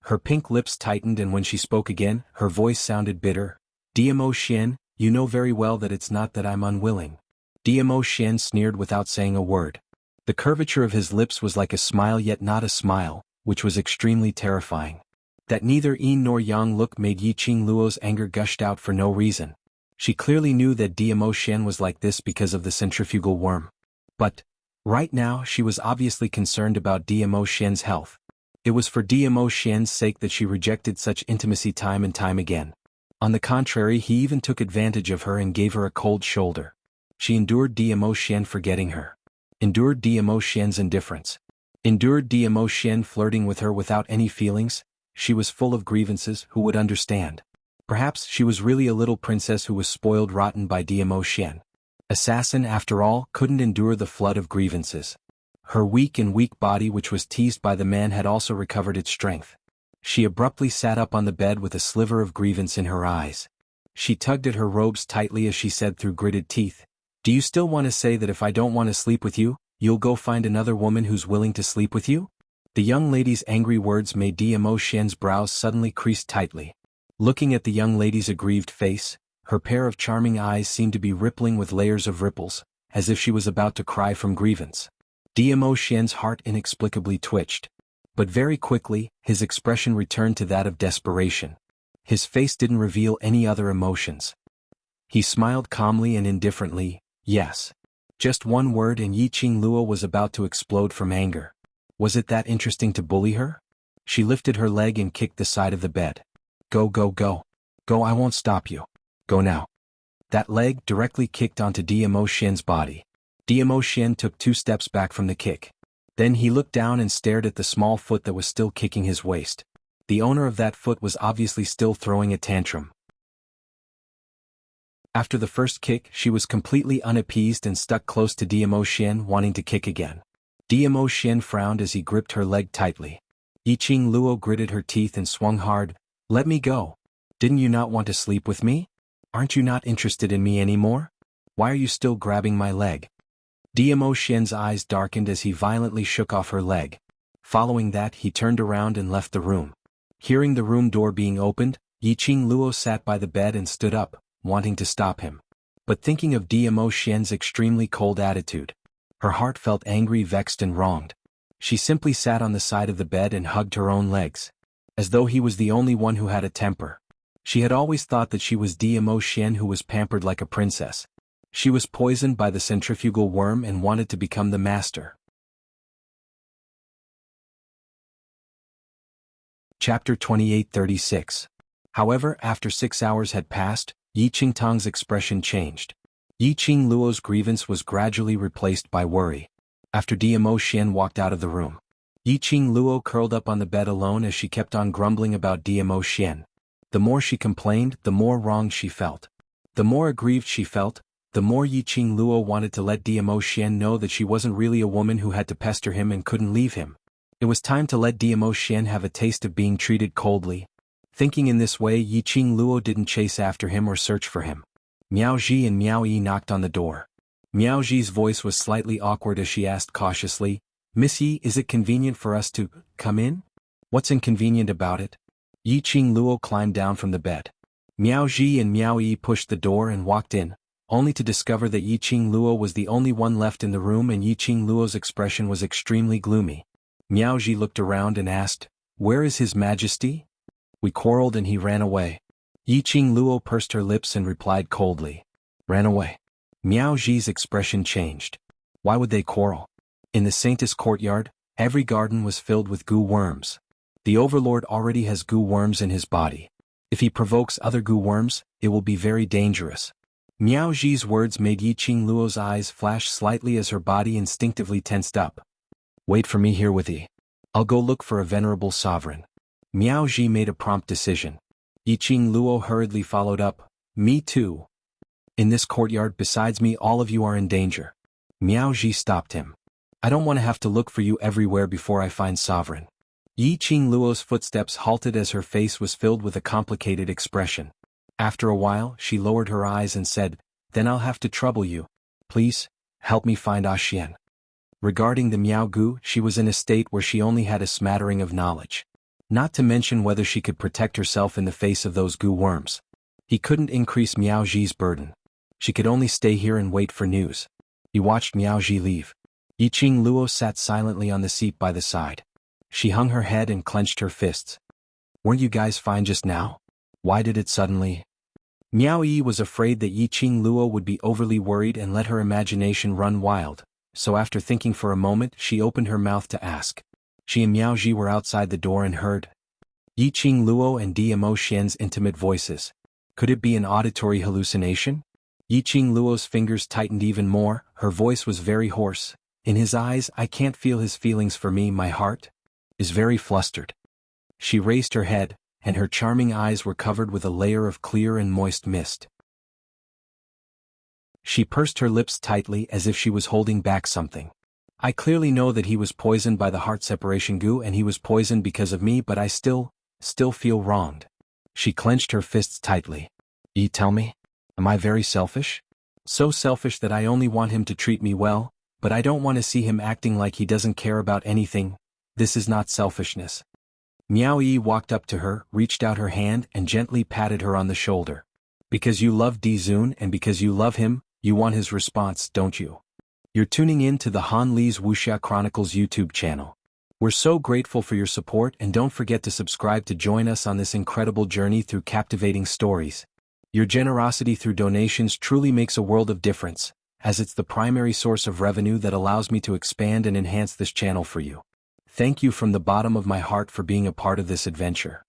Her pink lips tightened, and when she spoke again, her voice sounded bitter. "Diamo Xian, you know very well that it's not that I'm unwilling." Diamo Xian sneered without saying a word. The curvature of his lips was like a smile yet not a smile, which was extremely terrifying. That neither yin nor yang look made Yiqing Luo's anger gushed out for no reason. She clearly knew that Diamo Xian was like this because of the centrifugal worm. But, right now she was obviously concerned about Diamo Xian's health. It was for Diamo Xian's sake that she rejected such intimacy time and time again. On the contrary, he even took advantage of her and gave her a cold shoulder. She endured Diamo Xian forgetting her. Endured Diamo Xian's indifference. Endured Diamo Xian flirting with her without any feelings. She was full of grievances. Who would understand? Perhaps she was really a little princess who was spoiled rotten by Diamo Xian. Assassin, after all, couldn't endure the flood of grievances. Her weak body, which was teased by the man, had also recovered its strength. She abruptly sat up on the bed with a sliver of grievance in her eyes. She tugged at her robes tightly as she said through gritted teeth, "Do you still want to say that if I don't want to sleep with you, you'll go find another woman who's willing to sleep with you?" The young lady's angry words made Diamo Xian's brows suddenly crease tightly. Looking at the young lady's aggrieved face, her pair of charming eyes seemed to be rippling with layers of ripples, as if she was about to cry from grievance. Diamo Xian's heart inexplicably twitched. But very quickly, his expression returned to that of desperation. His face didn't reveal any other emotions. He smiled calmly and indifferently, "Yes." Just one word and Yiqing Luo was about to explode from anger. Was it that interesting to bully her? She lifted her leg and kicked the side of the bed. "Go, go, go. Go, I won't stop you. Go now." That leg directly kicked onto Diamo Xian's body. Diamo Xian took 2 steps back from the kick. Then he looked down and stared at the small foot that was still kicking his waist. The owner of that foot was obviously still throwing a tantrum. After the first kick, she was completely unappeased and stuck close to Diamo Xian, wanting to kick again. Diamo Xian frowned as he gripped her leg tightly. Yiqing Luo gritted her teeth and swung hard. "Let me go. Didn't you not want to sleep with me? Aren't you not interested in me anymore? Why are you still grabbing my leg?" Diamo Xian's eyes darkened as he violently shook off her leg. Following that, he turned around and left the room. Hearing the room door being opened, Yiqing Luo sat by the bed and stood up, wanting to stop him. But thinking of Diamo Xian's extremely cold attitude, her heart felt angry, vexed and wronged. She simply sat on the side of the bed and hugged her own legs, as though he was the only one who had a temper. She had always thought that she was Diamo Xian, who was pampered like a princess. She was poisoned by the centrifugal worm and wanted to become the master. Chapter 28:36. However, after 6 hours had passed, Yiqing Tong's expression changed. Yiqing Luo's grievance was gradually replaced by worry. After Diamo Xian walked out of the room, Yiqing Luo curled up on the bed alone as she kept on grumbling about Diamo Xian. The more she complained, the more wronged she felt. The more aggrieved she felt, the more Yiqing Luo wanted to let Diamo Xian know that she wasn't really a woman who had to pester him and couldn't leave him. It was time to let Diamo Xian have a taste of being treated coldly. Thinking in this way, Yiqing Luo didn't chase after him or search for him. Miao Ji and Miao Yi knocked on the door. Miao Ji's voice was slightly awkward as she asked cautiously, "Miss Yi, is it convenient for us to come in?" "What's inconvenient about it?" Yiqing Luo climbed down from the bed. Miao Ji and Miao Yi pushed the door and walked in, only to discover that Yiqing Luo was the only one left in the room, and Yiqing Luo's expression was extremely gloomy. Miao Ji looked around and asked, "Where is His Majesty?" "We quarreled and he ran away." Yiqing Luo pursed her lips and replied coldly, "Ran away." Miao Ji's expression changed. Why would they quarrel? In the Saintess courtyard, every garden was filled with goo worms. The overlord already has goo worms in his body. If he provokes other goo worms, it will be very dangerous. Miao Ji's words made Yiqing Luo's eyes flash slightly as her body instinctively tensed up. "Wait for me here with Yi. I'll go look for a venerable sovereign." Miao Ji made a prompt decision. Yiqing Luo hurriedly followed up, "Me too. In this courtyard besides me all of you are in danger." Miao Ji stopped him. "I don't want to have to look for you everywhere before I find sovereign." Yiqing Luo's footsteps halted as her face was filled with a complicated expression. After a while, she lowered her eyes and said, "Then I'll have to trouble you. Please, help me find Xian." Regarding the Miao Gu, she was in a state where she only had a smattering of knowledge. Not to mention whether she could protect herself in the face of those goo worms. He couldn't increase Miao Ji's burden. She could only stay here and wait for news. He watched Miao Ji leave. Yiqing Luo sat silently on the seat by the side. She hung her head and clenched her fists. Weren't you guys fine just now? Why did it suddenly? Miao Yi was afraid that Yiqing Luo would be overly worried and let her imagination run wild, so after thinking for a moment she opened her mouth to ask. She and Miao Ji were outside the door and heard Yiqing Luo and Dmo Xian's intimate voices. Could it be an auditory hallucination? Yiqing Luo's fingers tightened even more, her voice was very hoarse. In his eyes I can't feel his feelings for me, my heart is very flustered. She raised her head, and her charming eyes were covered with a layer of clear and moist mist. She pursed her lips tightly as if she was holding back something. I clearly know that he was poisoned by the heart separation goo and he was poisoned because of me, but I still feel wronged. She clenched her fists tightly. You tell me? Am I very selfish? So selfish that I only want him to treat me well, but I don't want to see him acting like he doesn't care about anything. This is not selfishness. Miao Yi walked up to her, reached out her hand and gently patted her on the shoulder. Because you love Dizun and because you love him, you want his response, don't you? You're tuning in to the Han Li's Wuxia Chronicles YouTube channel. We're so grateful for your support and don't forget to subscribe to join us on this incredible journey through captivating stories. Your generosity through donations truly makes a world of difference, as it's the primary source of revenue that allows me to expand and enhance this channel for you. Thank you from the bottom of my heart for being a part of this adventure.